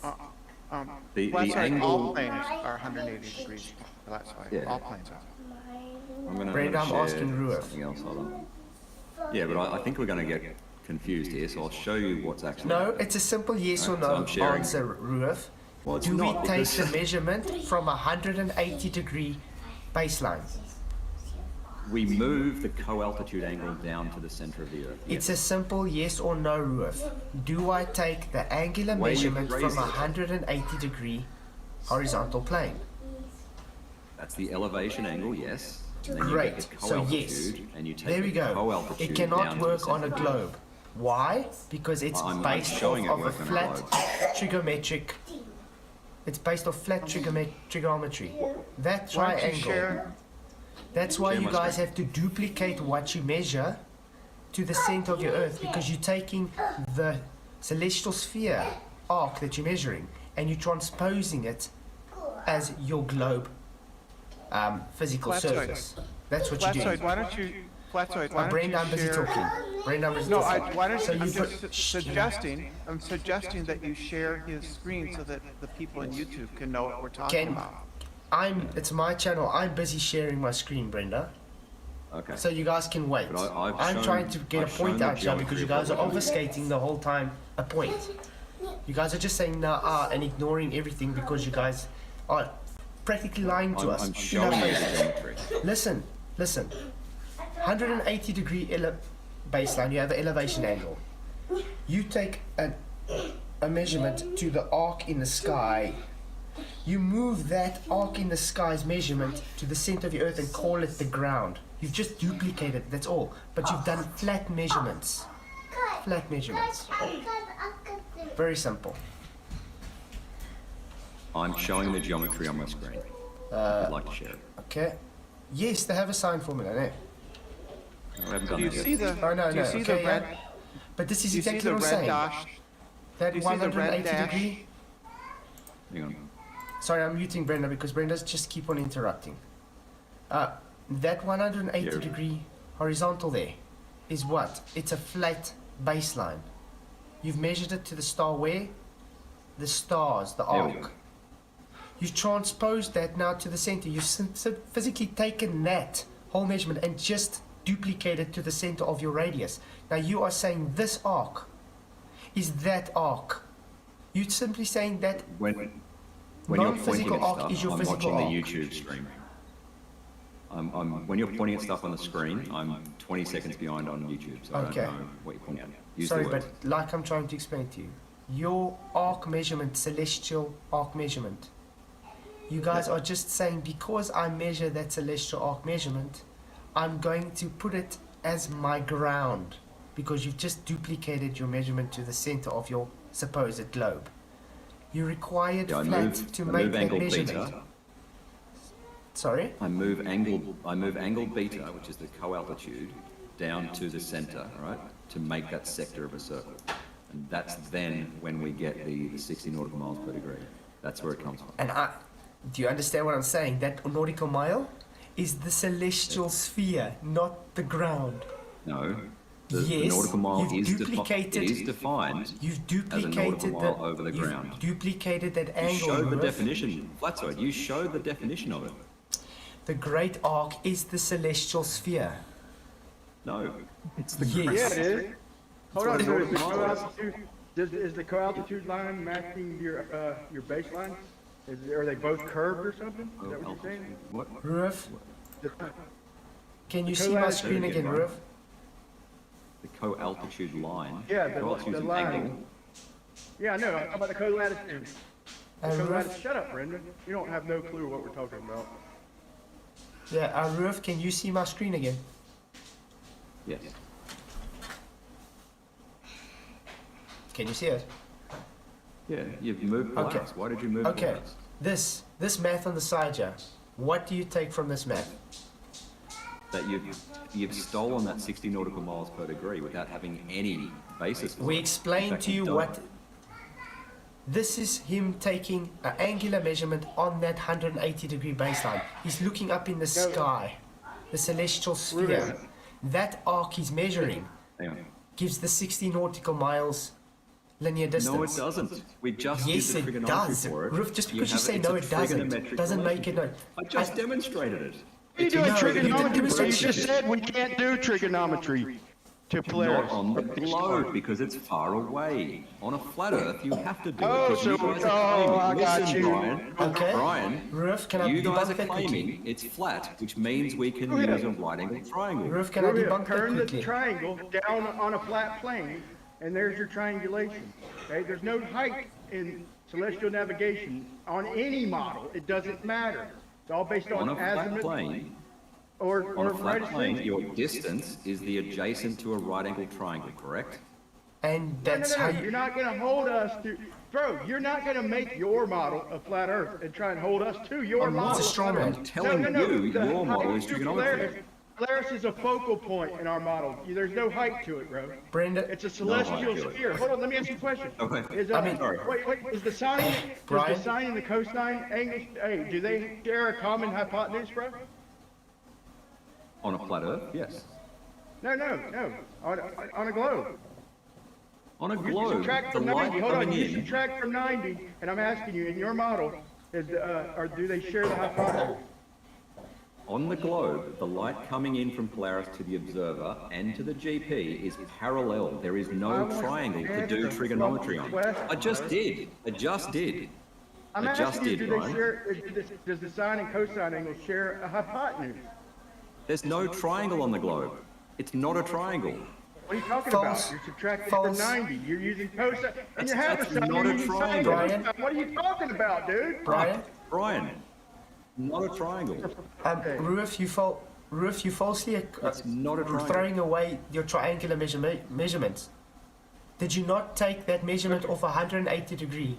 The Flatsoid, angle. all planes are 180 degrees. Flatsoid. Yeah. All planes are. Brenda, I'm share asking Ruif. something else. Hold on. Yeah, but I think we're going to get confused here, so I'll show you what's actually. No, it's a simple yes or Alright, so no I'm sharing. answer, Ruif. Well, it's Do we not take because- the measurement from a 180 degree baseline? We move the co-altitude angle down to the center of the Earth. It's a simple yes or no, Ruif. Do I take the angular Way you measurement raise from a it. 180 degree horizontal plane? That's the elevation angle, yes. And then you Great. get the So yes. co-altitude, and you take There we the go. co-altitude It down cannot to the work on a center. globe. Why? Because it's I'm based off showing it of a work on a flat globe. trigonometric. It's based off flat trigonometry. That Why don't you triangle. share? That's why Share you my guys screen. have to duplicate what you measure to the center of your Earth, because you're taking the celestial sphere arc that you're measuring and you're transposing it as your globe physical Flatsoid. surface. That's what you're doing. Flatsoid, why don't you? Flatsoid, why Brain, don't I'm you busy share? talking. Brain, I'm busy No, talking. why don't So you? I'm you put- just suggesting. I'm suggesting that you share his screen so that the people in YouTube can know what we're talking Can- about. It's my channel. I'm busy sharing my screen, Brenda. Okay. So you guys can wait. But I'm trying to get a point out here because you guys are overstating the whole time a point. You guys are just saying nah and ignoring everything because you guys are practically lying to us. I'm showing you the geometry. Listen. 180 degree baseline, you have an elevation angle. You take a measurement to the arc in the sky. You move that arc in the sky's measurement to the center of the earth and call it the ground. You've just duplicated, that's all. But you've done flat measurements. Flat measurements. Very simple. I'm showing the geometry on my screen. I'd like to share it. Okay. Yes, they have a sign formula there. I haven't Do done you that see yet. the? Oh, no, do you no, see okay, the red? yeah. But this is Do you see exactly the what I'm red saying. dash? That do you see the red 180 dash? degree. Hang on. Sorry, I'm muting Brenda because Brenda's just keep on interrupting. That 180 Yeah. degree horizontal there is what? It's a flat baseline. You've measured it to the star where? The stars, the There we arc. go. You've transposed that now to the center. You've physically taken that whole measurement and just duplicated to the center of your radius. Now you are saying this arc is that arc. You're simply saying that When you're pointing non-physical at arc stuff, is your I'm physical watching arc. the YouTube stream. When you're pointing at stuff on the screen, I'm 20 seconds behind on YouTube, so I don't Okay. know what you're pointing at. Use Sorry, the but words. like I'm trying to explain to you, your arc measurement, celestial arc measurement, you guys are just saying because I measure that celestial arc measurement, I'm going to put it as my ground because you've just duplicated your measurement to the center of your supposed globe. You required Yeah, I flat move, to I make move that angle measurement. beta. Sorry? I move angle beta, which is the co-altitude, down to the center, right, to make that sector of a circle. And that's then when we get the 60 nautical miles per degree. That's where it comes from. And do you understand what I'm saying? That nautical mile is the celestial sphere, not the ground. No, the Yes, nautical mile you've is, duplicated- it is defined You've as a duplicated nautical mile over the you've ground. duplicated that You angle. showed the Ruth. definition, Flatside, you showed the definition of it. The great arc is the celestial sphere. No, it's the Yes. Yeah, it is. Hold on, what so a is the nautical mile is. co-altitude, is the co-altitude line matching your baseline? Are they both curved or something? Is that what you're saying? What? Roof, The- can you The see my co-altitude screen again, line. Roof? The co-altitude line. Yeah, the Co-altitude's an line. angle. Yeah, I know. How about the co-latitude? The Roof? co-latitude. Shut up, Brendan. You don't have no clue what we're talking about. Yeah, Roof, can you see my screen again? Yes. Can you see it? Yeah, you've moved Okay. Polaris. Why did you move Okay, Polaris? this math on the side here, what do you take from this math? That you've stolen that 60 nautical miles per degree without having any basis for We it. In explained fact, to you don't. what. This is him taking an angular measurement on that 180 degree baseline. He's looking up in the sky, the celestial sphere. That arc he's measuring Hang on. gives the 60 nautical miles linear distance. No, it doesn't. We just Yes, did the it trigonometry does. for it. Roof, just because you have say it's no, a it doesn't, trigonometric doesn't make it no. relationship. I just demonstrated it. What are you doing No, you didn't trigonometry, bro? You demonstrate just said we can't do trigonometry to Not Polaris. on the globe because it's far away. On a flat Earth, you have to do Oh, it. because so- you guys are oh, claiming- I got Listen, you. Brian, Okay. Brian, Roof, can I you guys debunk are that quickly? claiming it's flat, which means we can yeah. use a right-angle triangle. Roof, can I Rubio, debunk that turn the quickly? triangle down on a flat plane, and there's your triangulation. Okay, there's no height in celestial navigation on any model. It doesn't matter. It's all based On on a flat azimuth plane, or on a right flat of plane, sea. your distance is the adjacent to a right-angle triangle, correct? And No, that's how You're you. not going to hold us to, bro. You're not going to make your model a flat Earth and try and hold us to your I'm model. not. It's a straw man. I'm telling you, The your model is height to trigonometry. Polaris is a focal point in our model. There's no height to it, bro. Brenda, It's a celestial to it. sphere. Hold on, let me ask you a question. Okay. Is, I mean- wait, is the sine, Brian? is the sine and the cosine angles, hey, do they share a common hypotenuse, bro? On a flat Earth, yes. No, on a globe. On a You globe, subtract the from light 90, hold on, coming you in, subtract from 90, and I'm asking you, in your model, or do they share the hypotenuse? On the globe, the light coming in from Polaris to the observer and to the GP is parallel. There is no triangle to do trigonometry on. I just did. I just did. I'm I just asking you, did, do they Ryan. share, does the sine and cosine angle share a hypotenuse? There's no triangle on the globe. It's not a triangle. What are you talking False. about? You're subtracting False. from 90. You're using cosine. And you have a That's sine, not you're a using triangle. sine. Brian? What are you talking about, dude? Brian, Brian, not a triangle. Ruth, you falsely It's not a triangle. throwing away your triangular measurements. Did you not take that measurement off 180 degree?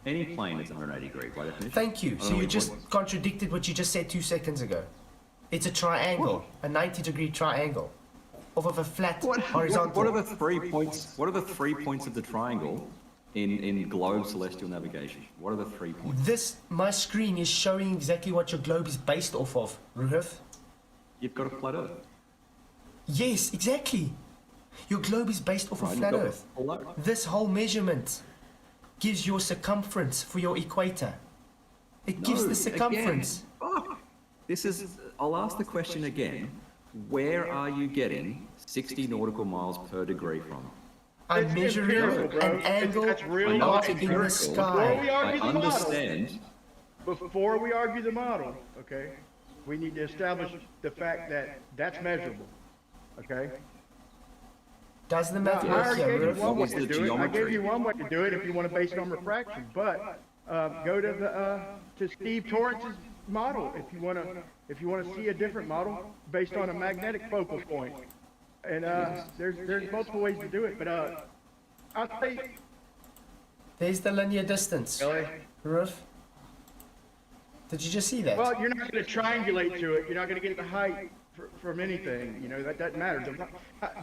Any plane is 180 degrees by definition. Thank you. I don't So know you what just your point contradicted what you just said 2 seconds ago. It's a triangle, a 90-degree triangle, off of a flat horizontal. What are the 3 points? What are the 3 points of the triangle in globe celestial navigation? What are the 3 points? My screen is showing exactly what your globe is based off of, Ruhif. You've got a flat Earth. Yes, exactly. Your globe is based off of Right, flat you've got Earth. a flat- This whole measurement gives your circumference for your equator. It gives No, the circumference. Again, fuck. This is. I'll ask the question again. Where are you getting 60 nautical miles per degree from? I'm It's measuring empirical, bro. an angle That's real I know it's life. in the empirical. Before we sky. I argue the model, understand. before we argue the model, okay, we need to establish the fact that that's measurable, okay? Does the Now, math I work already here, gave you Ruth? one What way was to the do it. I gave geometry? you one way to do it if you want to base it on refraction, but go to the to Steve Torrance's model if you want to see a different model based on a magnetic focal point. And there's multiple ways to do it, but I'll say, There's the linear distance. Really? Ruth? Did you just see that? well, you're not going to triangulate to it. You're not going to get the height from anything. You know that doesn't matter.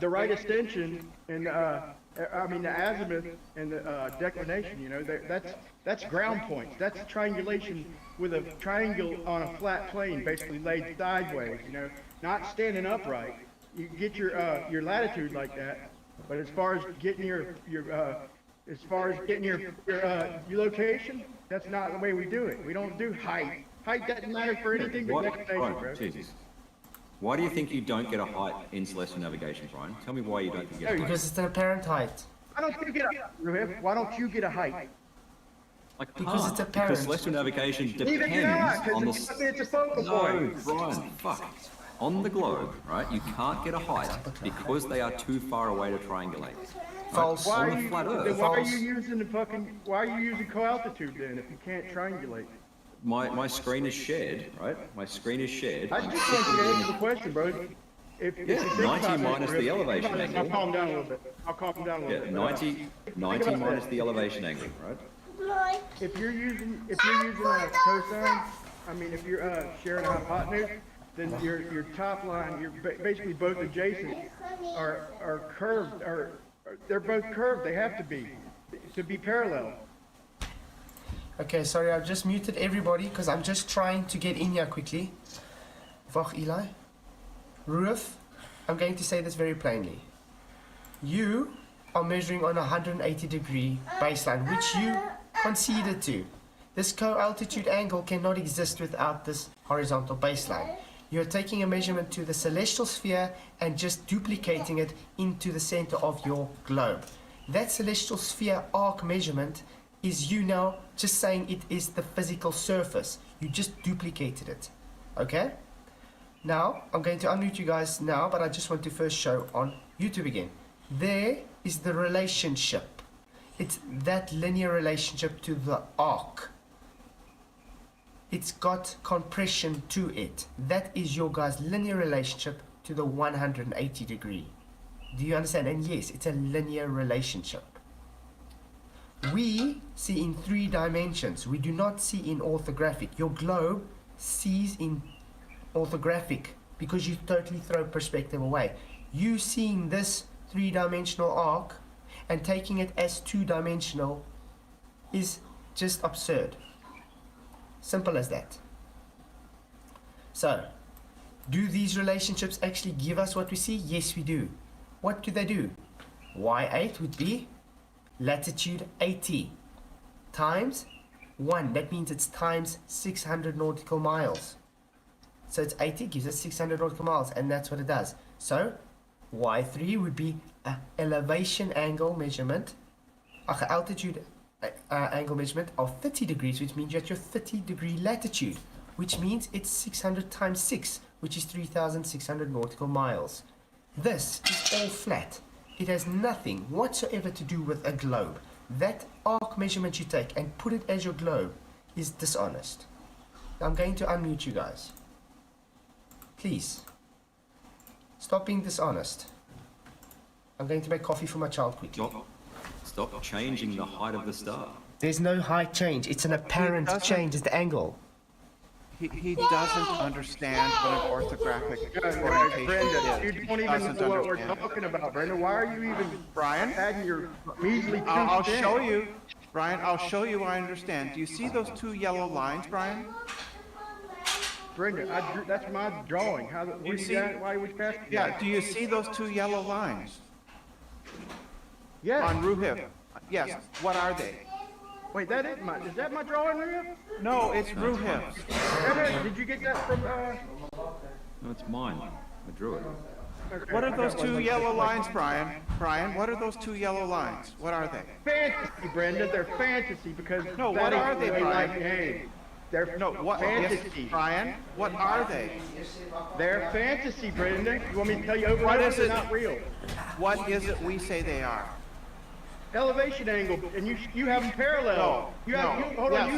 The right extension and the azimuth and the declination. You know that's ground points. That's triangulation with a triangle on a flat plane, basically laid sideways. You know, not standing upright. You get your latitude like that, but as far as getting your location, that's not the way we do it. We don't do height. Height doesn't matter for anything but What? declination, bro. Right, Jesus. Why do you think you don't get a height in celestial navigation, Brian? Tell me why you don't get a height. Because it's an apparent height. Why don't you get a, why don't you get a height? I Because can't, it's apparent. Because celestial navigation Neither can I, depends on the. because it's a focal No, point. Brian, fuck. On the globe, right, you can't get a height because they are too far away to triangulate. False. Why On are the you, flat Earth. then why are False. you using why are you using co-altitude then if you can't triangulate? My screen is shared, right? My screen is shared. I just want you to answer the question, bro. If you Yeah, think 90 about it, minus the elevation I'll angle. calm down a little bit. I'll calm down a little Yeah, bit. 90 minus the elevation angle, right? If you're using a cosine, if you're sharing a hypotenuse, then your top line, basically both adjacent are curved, they're both curved. They have to be parallel. Okay, sorry, I've just muted everybody because I'm just trying to get in here quickly. Wacht, Eli. Ruth, I'm going to say this very plainly. You are measuring on a 180-degree baseline, which you conceded to. This co-altitude angle cannot exist without this horizontal baseline. You're taking a measurement to the celestial sphere and just duplicating it into the center of your globe. That celestial sphere arc measurement is you now just saying it is the physical surface. You just duplicated it. Okay? Now, I'm going to unmute you guys now, but I just want to first show on YouTube again. There is the relationship. It's that linear relationship to the arc. It's got compression to it. That is your guys' linear relationship to the 180 degree. Do you understand? And yes, it's a linear relationship. We see in 3 dimensions. We do not see in orthographic. Your globe sees in orthographic because you totally throw perspective away. You seeing this 3-dimensional arc and taking it as 2-dimensional is just absurd. Simple as that. So, do these relationships actually give us what we see? Yes, we do. What do they do? Y8 would be latitude 80 times 1. That means it's times 600 nautical miles. So it's 80, gives us 600 nautical miles, and that's what it does. So y3 would be an elevation angle measurement, altitude angle measurement of 30 degrees, which means you're at your 30-degree latitude, which means it's 600 times 6, which is 3,600 nautical miles. This is all flat. It has nothing whatsoever to do with a globe. That arc measurement you take and put it as your globe is dishonest. I'm going to unmute you guys. Please. Stop being dishonest. I'm going to make coffee for my child quickly. Stop changing the height of the star. There's no height change. It's an apparent change. It's the angle. He doesn't understand what an orthographic orientation Brenda, is. you don't even know what we're talking about, Brenda. Why are you even, Brian, adding your measly 2 I'll cents? show you, Brian, I'll show you I understand. Do you see those 2 yellow lines, Brian? Brenda, that's my drawing. How? What You you see- got? Why was passing? Yeah, do you see those 2 yellow lines Yeah. on Ruhif? Yes, what are they? Wait, is that my drawing, Rhea? No, it's Ruhif's. Did you get that from? No, it's mine. I drew it. Okay, What are I those got one. 2 yellow lines, Brian? Brian, what are those 2 yellow lines? What are they? Fantasy, Brenda. They're fantasy because No, that what is are the they, way Brian? life behaves. They're No, what, yes, fantasy. Brian, what are they? They're fantasy, Brenda. You want me to tell you over What and over? is They're it? not real. What is it we say they are? Elevation angle, and you have them parallel. No, You have no, hold on.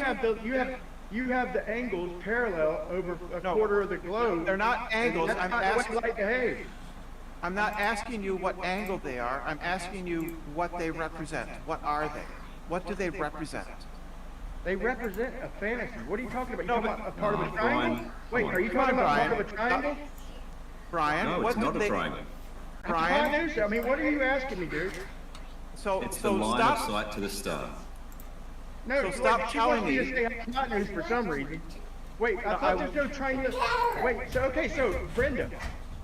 yes. You have the angles parallel over a No, quarter of the globe. They're not angles. That's I'm not asking. the way light behaves. I'm not asking you what angle they are. I'm asking you what they represent. What are they? What do they represent? They represent a fantasy. What are you talking about? You No, talking but- about a part of a No, triangle? Brian, Wait, come on. are you Come on, talking about part of a Brian. triangle? Brian, No, what it's not did a they? triangle. Brian, Hypotenuse? I mean, what are you asking me, dude? so It's the so line of stop. sight to the star. No, So stop she telling wants me. to say hypotenuse for some reason. Wait, I No, thought I- there's no triangle. Wait, so Brenda,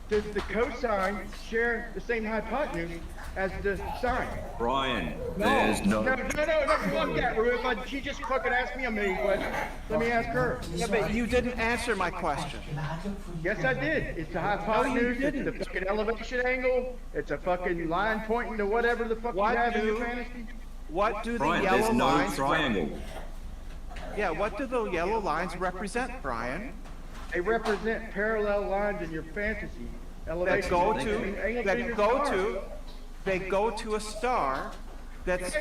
does the cosine share the same hypotenuse as the sine? Brian, there's no... No, fuck that, Rue. She just fucking asked me a million questions. Let me ask her. Yeah, but you didn't answer my question. Yes, I did. It's a hypotenuse, it's the fucking elevation angle, it's a fucking line pointing to whatever the fuck What you have in your do- fantasy. What do the Brian, yellow there's no lines? triangle. Yeah, what do the yellow lines represent, Brian? They represent parallel lines in your fantasy. Elevation. That go angle to, to your that go star. to, they go to a star that's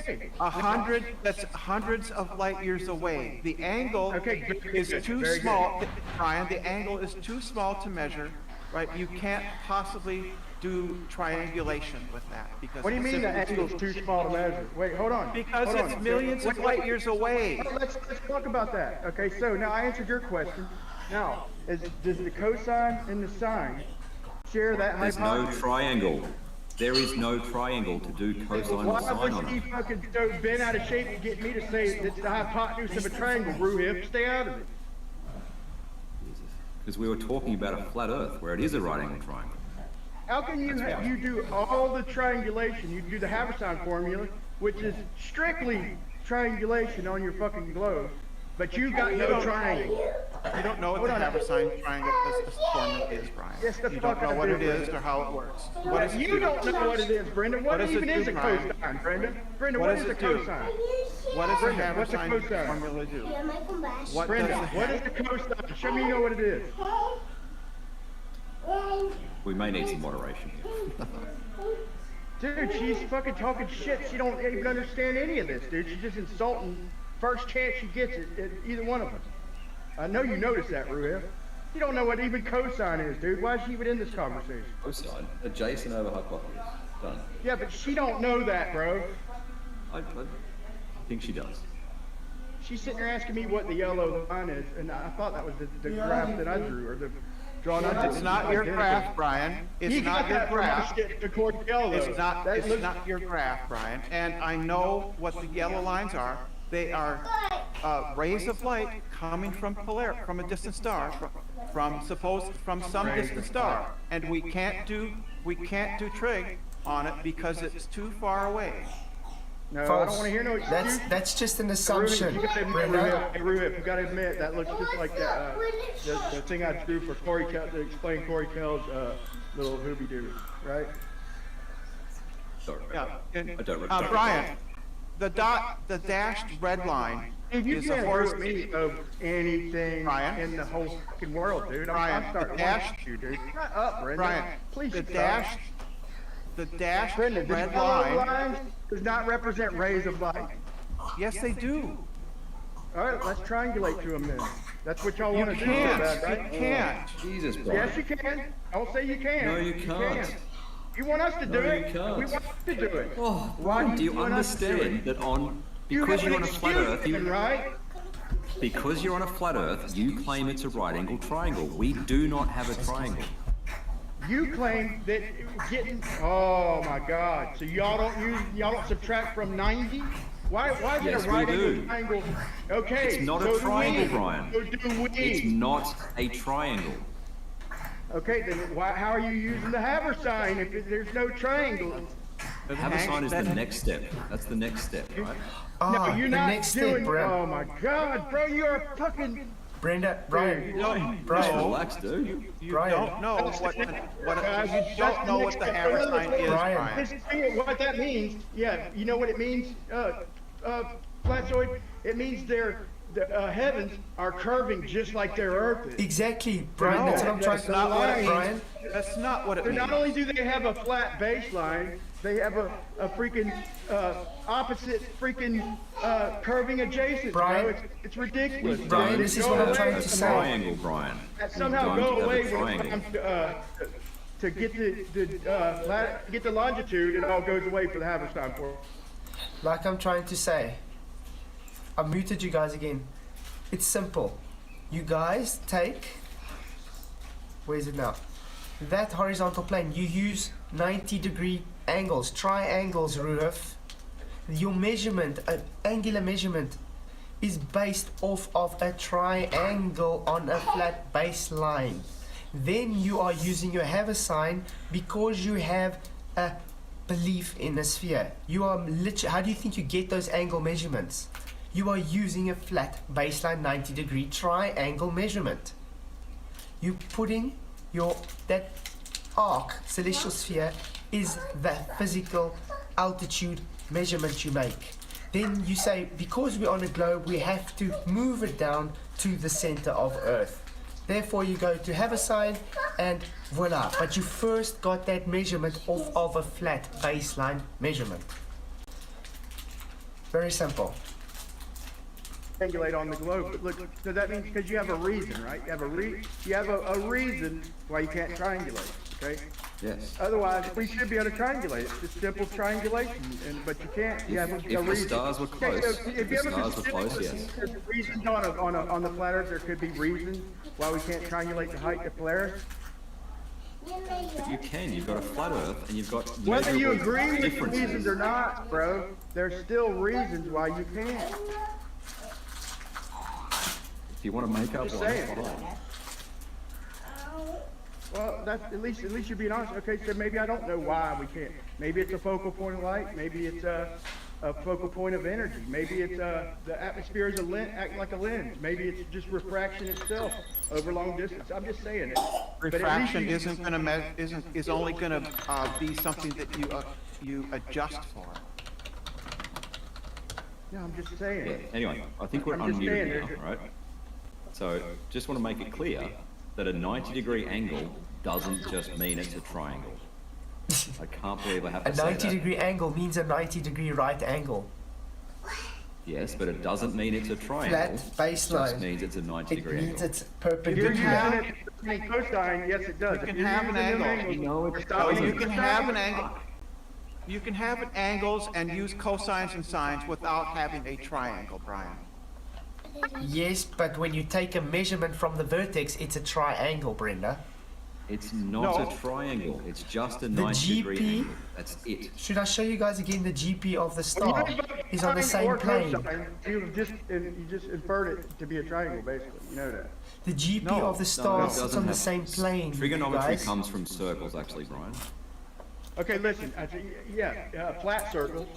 that's hundreds of light years away. The angle Okay, very is good, too very small, Brian, the angle is too small to measure, right? You can't possibly do triangulation with that because What do you it's mean the simply angle's too small to measure? Wait, hold on. Because hold it's on. millions of light years away. Let's talk about that. Okay, so now I answered your question. Now, does the cosine and the sine share that There's no hypotenuse? triangle. There is no triangle to do cosine Why or sine was on he it. fucking so bent out of shape to get me to say it's the hypotenuse of a triangle, Ruhif? Stay out of it. Because we were talking about a flat Earth where it is a right angle triangle. How can you do all the triangulation? You do the Haversine formula, which is strictly triangulation on your fucking globe, but you got no triangle. You don't know what the Haversine triangle formula is, Brian. Yes, the You fuck don't know I what do, it is Brenda. or how it works. What does it You do? don't know what it is, Brenda. What does it even do, is a Brian? cosine, Brenda? Brenda, What what does is a it do? cosine? What does the Brenda, what's a Haversine cosine? formula do? What Brenda, does what is the cosine? Show me you know what it is. We may need some moderation here. Dude, she's fucking talking shit. She don't even understand any of this, dude. She's just insulting first chance she gets at either one of us. I know you noticed that, Ruel. You don't know what even cosine is, dude. Why is she even in this conversation? Cosine, adjacent over hypotenuse. Done. Yeah, but she don't know that, bro. I think she does. She's sitting there asking me what the yellow line is, and I thought that was the graph that I drew, or the drawing I did. It's not your graph, Brian. It's not your graph. It's not your graph, Brian. And I know what the yellow lines are. They are rays of light coming from a distant star, from some distant star, and we can't do trig on it because it's too far away. No, I False. don't want to hear no excuse. That's just an assumption. You gotta admit, Brenda. Ruhif, you gotta admit, that looks just like that, the thing I drew for Corey Kell, to explain Corey Kell's, little hoobie-doo, right? Sorry. Yeah, and, I don't remember. Brian, the dashed red line If you is a can't horse. hurt me of anything Brian? in the whole fucking world, dude, Brian, I'm starting the to dash- watch you, dude. Shut up, Brenda. Brian, Please the stop. dashed Brenda, red the yellow line. line does not represent rays of light. Yes, they do. All right, let's triangulate to them then. That's what y'all You want to do, can't. bad, right? You can't. Jesus, Brian. Yes, you can. Don't say you can't. No, you can't. You want us to do No, you it? can't. We want to do it. Oh, Why Brian, do you want us to do understand it? that on You because have you're an on a flat excuse Earth, then, right? because you're on a flat Earth, you claim it's a right-angled triangle. We do not have a triangle. You claim that getting. Oh my God! So y'all don't subtract from 90? Why is Yes, it we a right do. angle triangle? Okay. It's not so a do triangle, we. Brian. So do we. It's not a triangle. Okay, then how are you using the Haber sign if there's no triangle? Have a sign is the next step. That's the next step, right? No, you're the not next doing. step, Brent. Oh my God, bro, you're a fucking. Brenda, Brian, Just Brian, relax, dude. You Brian. don't know what you don't know what the That's hammer sign is, Brian. Brian. This thing, what that means, yeah, you know what it means, Flatzoid? It means the heavens are curving just like their earth is. exactly, Brian. That's what I'm trying that's to not what it Brian. means. That's not what it So means. not only do they have a flat baseline, they have a freaking opposite freaking curving adjacent, Brian. bro. It's ridiculous. Brian, It this is go what I'm away trying with to the say. mark. Triangle, Brian. That somehow Don't go have a away when it triangle. comes to get the longitude. It all goes away for the Haberstein for. Like I'm trying to say, I muted you guys again. It's simple. You guys take, where is it now? That horizontal plane, you use 90-degree angles, triangles, Ruhif. Your measurement, angular measurement, is based off of a triangle on a flat baseline. Then you are using your Haber sign because you have a belief in a sphere. You are literally, how do you think you get those angle measurements? You are using a flat baseline 90-degree triangle measurement. You're putting that arc, celestial sphere, is the physical altitude measurement you make. Then you say, because we're on a globe, we have to move it down to the center of Earth. Therefore, you go to Haber sign and voila. But you first got that measurement off of a flat baseline measurement. Very simple. Triangulate on the globe. But look, so that means because you have a reason, right? You have a reason why you can't triangulate. Okay. Yes. Otherwise, we should be able to triangulate. It's just simple triangulation, but you can't. You have a If the reason. stars were Okay, close, so if the you ever stars were consider close, yes. there's reasons on the flat Earth, there could be reasons why we can't triangulate the height of Polaris. But you can. You've got a flat Earth, and you've got Whether you measurable agree with the differences. reasons or not, bro, there's still reasons why you can't. If you want to make up Just one, saying. fine. Well, that's at least you're being honest. Okay, so maybe I don't know why we can't. Maybe it's a focal point of light. Maybe it's a focal point of energy. Maybe it's the atmosphere is acting like a lens. Maybe it's just refraction itself over long distance. I'm just saying it. But at least Refraction you- is only going to be something that you adjust for. No, I'm just saying. Yeah. Anyway, I think we're I'm just saying, unmuted now, right? So, just want to make it clear that a 90-degree angle doesn't just mean it's a triangle. I can't believe I have to A say that. 90-degree angle means a 90-degree right angle. Yes, but it doesn't mean it's a triangle. Flat It just baseline. means it's a It 90-degree means angle. it's If you're perpendicular. using it in cosine, yes, it does. You If can you're have an using them angle. angles, No, we're it stopping doesn't. You it. can have an angle. You can have an angles and use cosines and sines without having a triangle, Brian. Yes, but when you take a measurement from the vertex, it's a triangle, Brenda. It's not No. a triangle. It's just a The 90-degree GP angle. That's it. Should I show you guys again the GP of the When star? you talk Is on the sine same or plane. cosine, you just inferred it to be a triangle, basically. You know that. The GP No, of the No, star it sits doesn't on the have- same plane, you Trigonometry guys. comes from circles, actually, Brian. Okay, listen. Flat circle.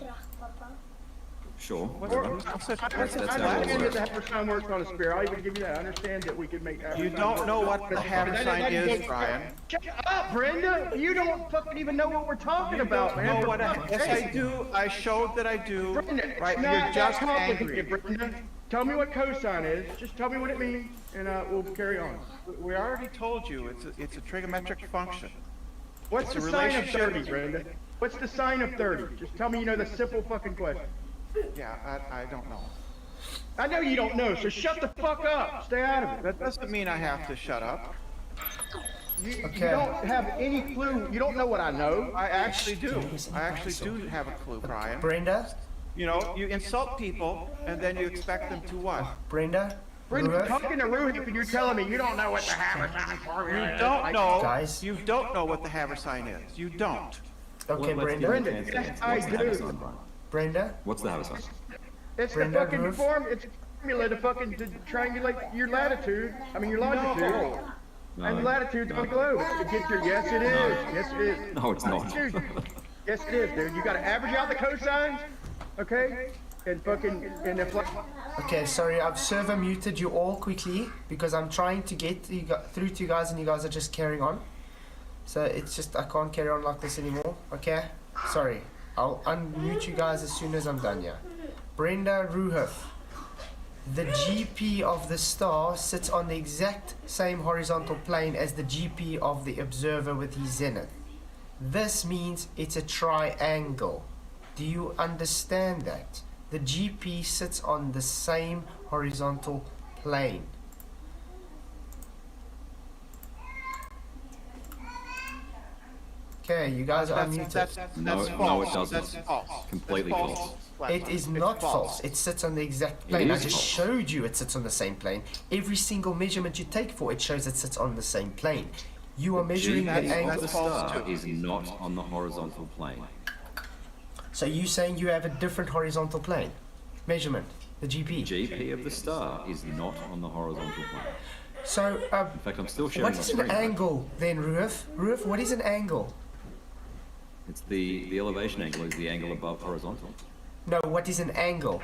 Sure, Or, whatever. I That's understand how that it the works. hammer sign works on a sphere. I'll even give you that. I understand that we can make hammer You sign don't work. know what the hammer That- sign that- is, that- Brian. Shut up, Brenda! You don't fucking even know what we're talking about, man. Know For what fuck's yes, I sake. do. I showed that I do. Brenda, it's Right, not you're that just complicated, angry. Brenda. Tell me what cosine is. Just tell me what it means, and we'll carry on. We already told you, it's a trigonometric function. What's It's the a sine of relationship. 30, Brenda? What's the sine of 30? Just tell me you know the simple fucking question. Yeah, I don't know. I know you don't know, so shut the fuck up. Stay out of it. That doesn't mean I have to shut up. You Okay. don't have any clue. You don't know what I know. I actually do. I actually do have a clue, Brian. Brenda? You know, you insult people, and then you expect them to what? Brenda? Brenda, you're Ruth? talking to Ruhip and you're telling me you don't know what the hammer sign formula You is. don't know. Guys. You don't know what the hammer sign is. You don't. Okay, Let's Brenda. give it a Brenda, chance. yes, I What's the hammer do. sign, Brian? Brenda? What's the hammer sign? It's the Brenda, fucking Ruth? it's a formula to fucking to triangulate your latitude. I mean your longitude. And latitude on the globe. It gets your yes it is. Yes it is. No, it's not. Dude, yes it is, dude. You gotta average out the cosines, okay? And fucking and if like Okay, sorry, I've server muted you all quickly because I'm trying to get through to you guys and you guys are just carrying on. So it's just, I can't carry on like this anymore, okay? Sorry, I'll unmute you guys as soon as I'm done here. Brenda Ruhuf. The GP of the star sits on the exact same horizontal plane as the GP of the observer with his zenith. This means it's a triangle. Do you understand that? The GP sits on the same horizontal plane. Okay, you guys are unmuted. That's No, false. no, it doesn't. That's false. Completely That's false. It is It's not false. It sits on the exact It plane. I is just false. showed you it sits on the same plane. Every single measurement you take for it shows it sits on the same plane. You are measuring the GP of angle. the false star too. is not on the horizontal plane. So you saying you have a different horizontal plane measurement, the GP. GP of the star is not on the horizontal plane. So In fact, I'm still sharing what my is an screen. angle then, Ruif? Ruif, what is an angle? It's the elevation angle is the angle above horizontal. No, what is an angle?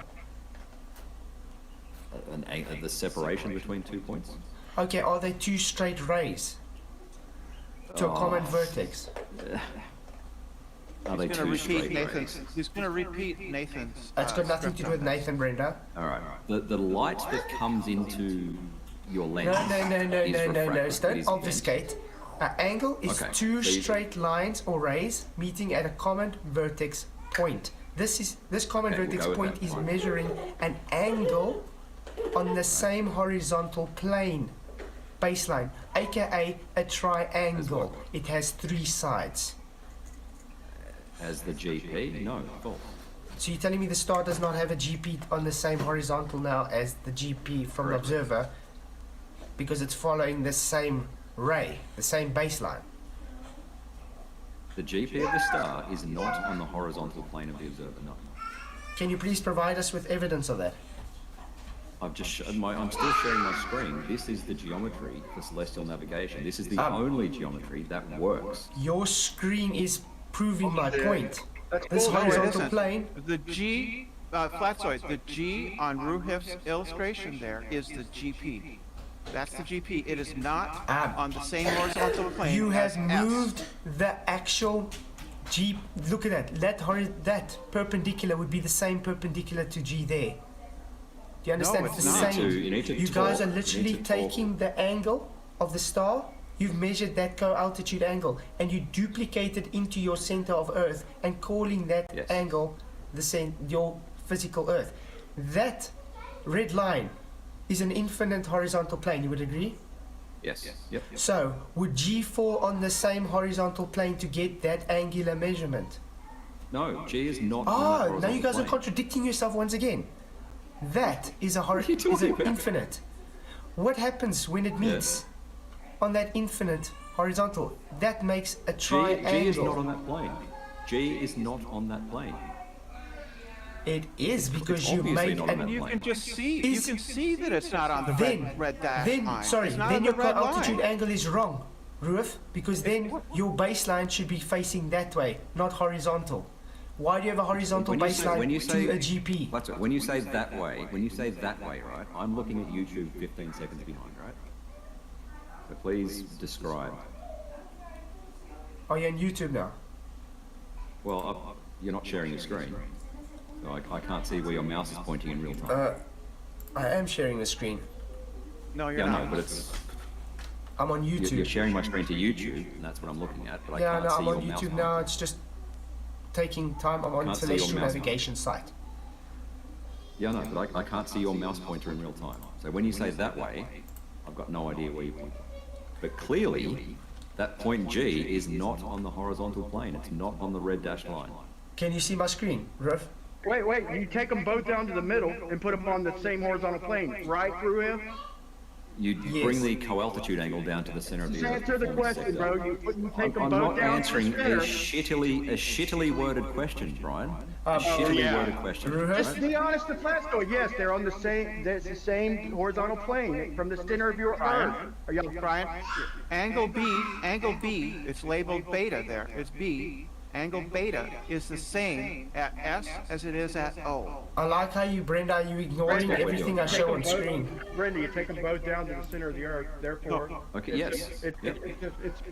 The separation between 2 points. Okay, are they two straight rays to a common vertex? Are they He's two gonna straight repeat Nathan's. rays? He's gonna repeat Nathan's. That's got nothing script to do on with this. Nathan, Brenda. All right. The light that comes into your lens No, is refracted. don't It is obfuscate. An angle is Okay, two so you- straight lines or rays meeting at a common vertex point. This common Okay, we'll vertex go with point that, is fine. measuring an angle on the same horizontal plane, baseline, aka a triangle. It has three sides. As the GP? No, false. So you're telling me the star does not have a GP on the same horizontal now as the GP from the Correct. observer because it's following the same ray, the same baseline. The GP of the star is not on the horizontal plane of the observer. No. Can you please provide us with evidence of that? I'm still sharing my screen. This is the geometry for celestial navigation. This is the only geometry that works. Your screen is proving my point. That's This bullshit. No, it horizontal isn't. plane. The G, Flatzoid, the G on Ruhif's illustration there is the GP. That's the GP. It is not on the same horizontal plane You have as S. moved the actual G. Look at that. That perpendicular would be the same perpendicular to G there. Do you understand? No, It's it's the not. same. You need to You guys talk. are You literally need to talk. taking the angle of the star. You've measured that co-altitude angle and you duplicate it into your center of Earth and calling that Yes. angle your physical Earth. That red line is an infinite horizontal plane. You would agree? Yes. Yep. So, would G fall on the same horizontal plane to get that angular measurement? No, G is not on that Ah, horizontal now you guys are plane. contradicting yourself once again. That is a are you is talking an about? infinite. What happens when it meets on that infinite horizontal? That makes a G triangle. is not on that plane. G is not on that plane. It is because It's you obviously make not on an that You plane. can just see. Is- You can see that it's not on the red dash line. Sorry, It's not then on your the red altitude line. angle is wrong, Ruif, because then your baseline should be facing that way, not horizontal. Why do you have a horizontal baseline to a GP? That's right. When you say that way, right, I'm looking at YouTube 15 seconds behind, right? So please describe. Are you on YouTube now? Well, you're not sharing your screen, so I can't see where your mouse is pointing in real time. I am sharing the screen. No, you're Yeah, not. no, but it's... I'm on YouTube. You're sharing my screen to YouTube, and that's what I'm looking at, but I Yeah, can't no, see I'm your on mouse. YouTube now. It's just taking time. I'm on Can't see your Celestial mouse. Navigation site. Yeah, no, but I can't see your mouse pointer in real time. So when you say that way, I've got no idea where you point. But clearly, that point G is not on the horizontal plane. It's not on the red dashed line. Can you see my screen, Ruff? Wait, you take them both down to the middle and put them on the same horizontal plane, right, Ruhif? You bring the co-altitude angle down to the center of the Just Earth. answer the question, bro. You take them I'm both not down answering to the a center. shittily worded question, Brian. A shittily worded question. Just right? be honest to Flask. Yes, they're on the same. That's the same horizontal plane from the center of your Earth. Are y'all Brian, angle B, it's labeled beta there. It's B. Angle beta is the same at S as it is at O. I like how you, Brenda, you ignoring everything I show on screen. Brenda, you take them both down to the center of the Earth. Therefore, Okay, yes. it's Yep.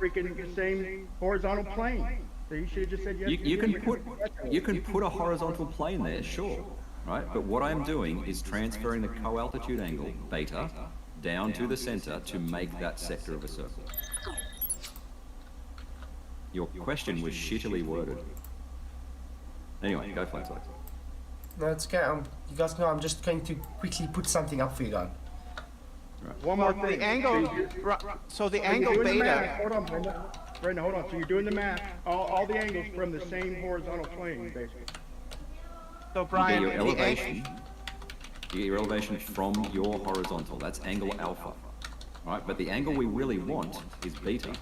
freaking the same horizontal plane. So you should have just said yes. You can put a horizontal plane there, sure, right? But what I'm doing is transferring the co-altitude angle, beta, down to the center to make that sector of a circle. Your question was shittily worded. Anyway, go Flask. No, it's okay. You guys know I'm just going to quickly put something up for you guys. One more thing. The angle, so the angle You're doing the beta, math. Hold on, Brenda. Brenda, hold on. So you're doing the math. All the angles from the same horizontal plane, basically. so You get Brian, your the elevation. You get your elevation from your horizontal. That's angle alpha, right? But the angle we really want is beta,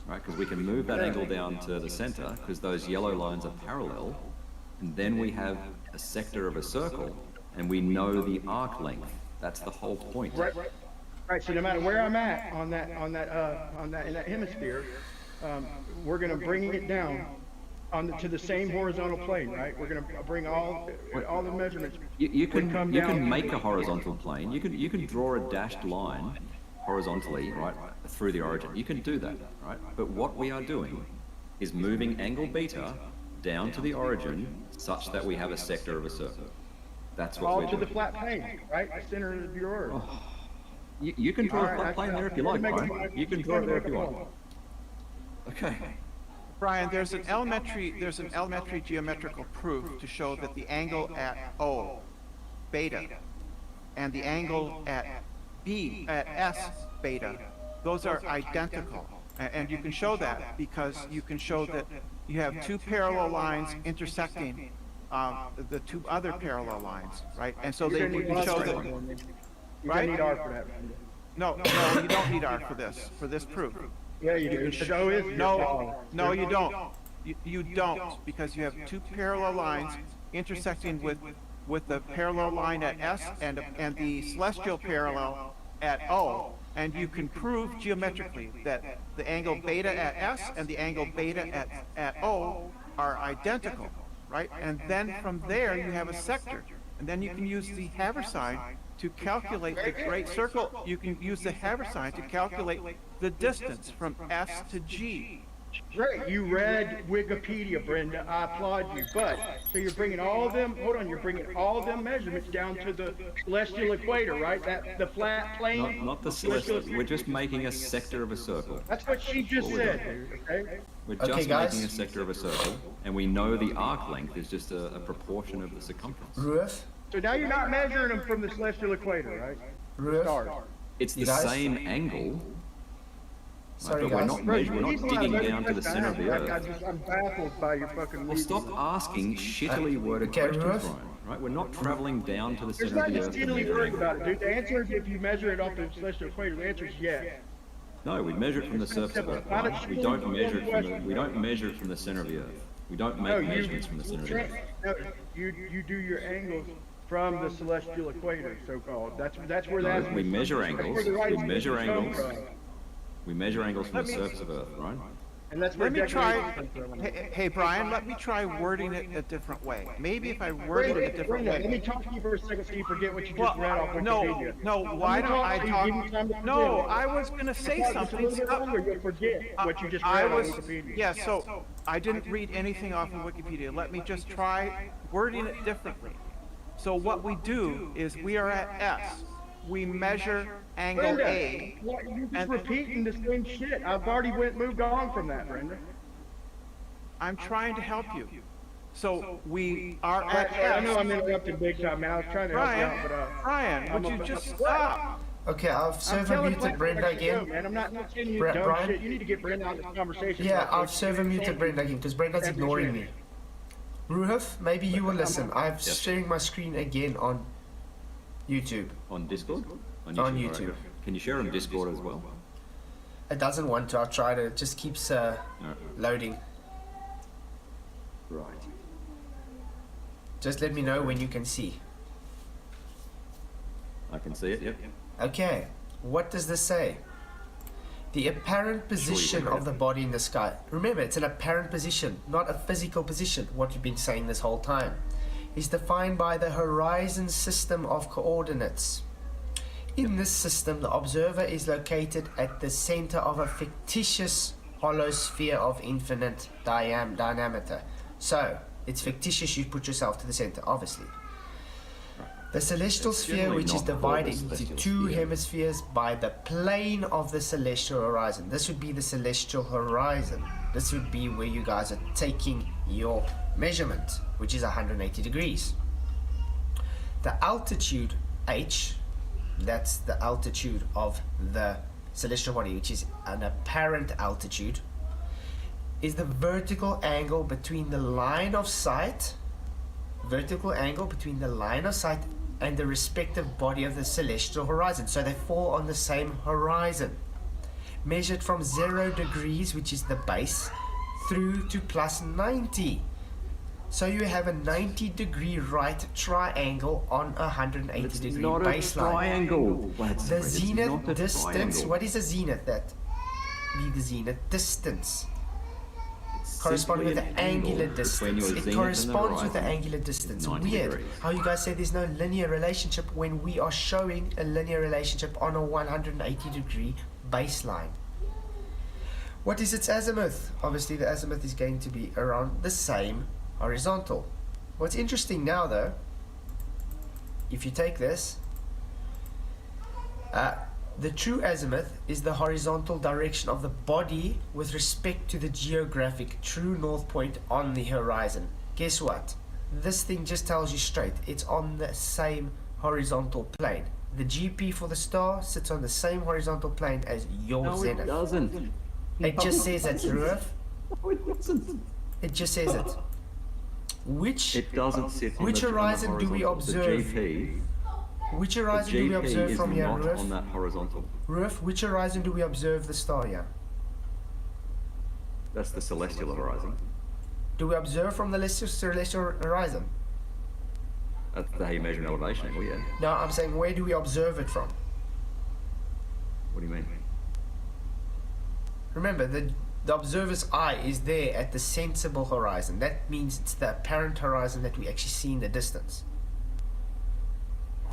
right? Because we can move that angle down to the center because those yellow lines are parallel, and then we have a sector of a circle, and we know the arc length. That's the whole point. Right. So no matter where I'm at in that hemisphere, we're gonna bring it down to the same horizontal plane, right? We're gonna bring all the measurements. You can make a horizontal plane. You can draw a dashed line horizontally, right, through the origin. You can do that, right? But what we are doing is moving angle beta down to the origin such that we have a sector of a circle. That's what All we're to the doing. flat plane, right? The center of your Earth. You can draw a Alright, flat plane there if you like, Brian. You can draw it there if you want. Okay. Brian, there's an elementary geometrical proof to show that the angle at O, beta, and the angle at S, beta, those are identical. And you can show that because you can show that you have two parallel lines intersecting the two other parallel lines, right? And so you can show that, right? You need R for that. No, you don't need R for this proof. Yeah, you do. So is No, you don't. You don't, because you have two parallel lines intersecting with the parallel line at S and the celestial parallel at O, and you can prove geometrically that the angle beta at S and the angle beta at O are identical, right? And then from there you have a sector, and then you can use the Haversine to calculate the great circle. You can use the Haversine to calculate the distance from S to G. Great, you read Wikipedia, Brenda. I applaud you. But so you're bringing all of them. Hold on, you're bringing all of them measurements down to the celestial equator, right? The flat plane. Not the celestial. We're just making a sector of a circle. That's what she just said, dude. Okay. We're just making a sector of a circle, and we know the arc length is just a proportion of the circumference. Ruth? So now you're not measuring them from the celestial equator, right? Ruth? Stars. It's the same angle. Sorry, but we're guys. not measuring, we're not digging down to the center of the earth. I'm baffled by your fucking. Well, stop asking shittily worded questions, Brian. Right? We're not traveling down to the There's center of not the just earth. diddly words about it, dude. The answer is if you measure it off the celestial equator, the answer is yes. No, we measure it from the surface of Earth. Right? We don't measure it from the center of the earth. We don't make measurements from the center of the earth. No, you do your angles from the celestial equator, so-called. That's where No, that's. we measure angles. We measure angles. From. We measure angles from the surface of Earth, right? And that's where Let me try. decorations come from. Hey, Brian, let me try wording it a different way. Maybe if I word it a different Let me way. talk to you for a second so you forget what you Well, just read off Wikipedia. no, why don't I talk? No, I was gonna say Just a something. little bit longer, you'll forget what you just read on Wikipedia. Yeah, so I didn't read anything off of Wikipedia. Let me just try wording it differently. So what we do is we are at S. We measure angle Brenda, A. you're just and- repeating the same shit. I've already moved on from that, Brenda. I'm trying to help you. So we are All at right, I know I'm S. interrupting big time, man. I was trying to help you out, but Brian, would you just stop? Okay, I've I'm server telling muted you Brenda what I should do, again. man. I'm not saying you Brian? dumb shit. You need to get Brenda out of this conversation. Yeah, real quick. I've server muted Brenda again because Brenda's ignoring me. Ruhif, maybe you will listen. I'm Yes. sharing my screen again on YouTube. On Discord? On all YouTube. right. Can you share on Discord as well? It doesn't want to. I've tried it. It just keeps loading. Right. Just let me know when you can see. I can see it, yep. Okay, what does this say? The apparent position of the body in the sky. Remember, it's an apparent position, not a physical position, what we've been saying this whole time. Is defined by the horizon system of coordinates. In this system, the observer is located at the center of a fictitious hollow sphere of infinite diameter. So, it's fictitious, you put yourself to the center, obviously. The celestial It's sphere, generally which is not called divided the into celestial two sphere. hemispheres by the plane of the celestial horizon. This would be the celestial horizon. This would be where you guys are taking your measurement, which is 180 degrees. The altitude h, that's the altitude of the celestial body, which is an apparent altitude, is the vertical angle between the line of sight, and the respective body of the celestial horizon. So they fall on the same horizon. Measured from 0 degrees, which is the base, through to plus 90. So you have a 90-degree right triangle on a 180-degree Not a baseline. triangle. The zenith distance, what is the zenith? That be the zenith distance. Corresponding with the angular distance. It corresponds with the angular distance. 90 Weird degrees. how you guys say there's no linear relationship when we are showing a linear relationship on a 180-degree baseline. What is its azimuth? Obviously the azimuth is going to be around the same horizontal. What's interesting now though, if you take this, the true azimuth is the horizontal direction of the body with respect to the geographic true north point on the horizon. Guess what? This thing just tells you straight, it's on the same horizontal plane. The GP for the star sits on the same horizontal plane as your No, zenith. it doesn't. It just says it, Ruif. No, it doesn't. It just says it. Which It doesn't sit on Which the, horizon on the do we horizontal. observe? The GP, horizon the do we GP observe is from here, not Ruif? on that horizontal. Ruif, which horizon do we observe the star here? That's the celestial horizon. Do we observe from the celestial horizon? That's how you measure an elevation angle, yeah. No, I'm saying where do we observe it from? What do you mean? Remember, the observer's eye is there at the sensible horizon. That means it's the apparent horizon that we actually see in the distance.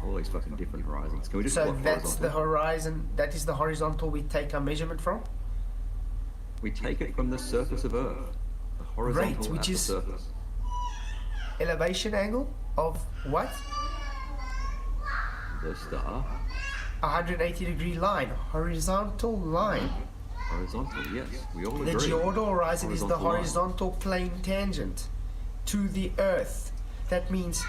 All these fucking different horizons. Can we just So plot that's the horizontal? horizon, that is the horizontal we take our measurement from? We take it from the surface of Earth. The horizontal which at the is- surface. Elevation angle of what? The star. 180-degree line, horizontal line. Horizontal, yes. We all The agree. geodal horizon is the Horizontal line. horizontal plane tangent to the Earth. That means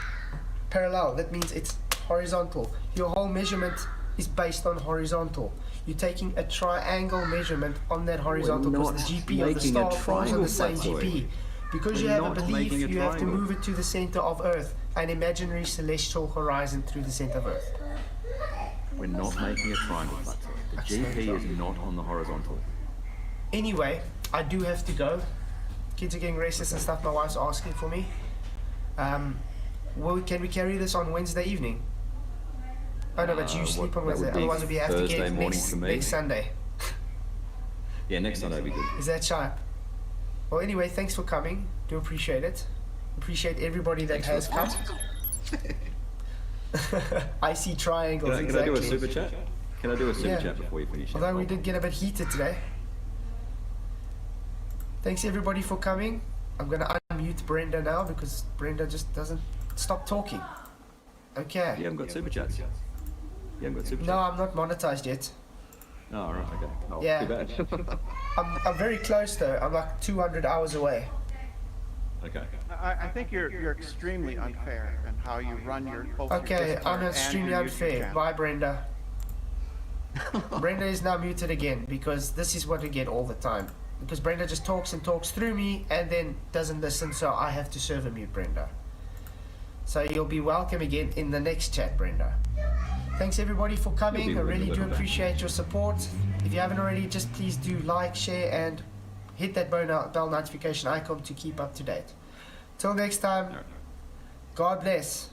parallel. That means it's horizontal. Your whole measurement is based on horizontal. You're taking a triangle measurement on that horizontal because not the GP of the making star a falls on the same triangle, GP. Because you We're have a not belief, making a you have to triangle. move it to the center of Earth, an imaginary celestial horizon through the center of Earth. We're not making a triangle plateau. The GP is not on the horizontal. Anyway, I do have to go. Kids are getting restless and stuff. My wife's asking for me. Well, can we carry this on Wednesday evening? Oh no, but you sleep on that would Wednesday. be Otherwise, we have to Thursday get it morning next, for me. next Sunday. Yeah, next Sunday would be good. Is that shy? Well, anyway, thanks for coming. Do appreciate it. Appreciate everybody that has come. I see triangles. Can I do a super chat? Can I do a super chat before you finish? Although we did get a bit heated today. Thanks everybody for coming. I'm gonna unmute Brenda now because Brenda just doesn't stop talking. Okay. You haven't got super chats. You haven't got super No, chats. I'm not monetized yet. Oh, right, okay. Oh, Yeah. too bad. I'm very close though. I'm like 200 hours away. Okay. I think you're extremely unfair in how you run your both your Okay, Discord I'm and extremely your YouTube unfair. channel. Bye, Brenda. Brenda is now muted again because this is what we get all the time. Because Brenda just talks and talks through me and then doesn't listen, so I have to server mute Brenda. So you'll be welcome again in the next chat, Brenda. Thanks everybody for coming. I really do appreciate your support. If you haven't already, just please do like, share, and hit that bell notification icon to keep up to date. Till next time, God bless.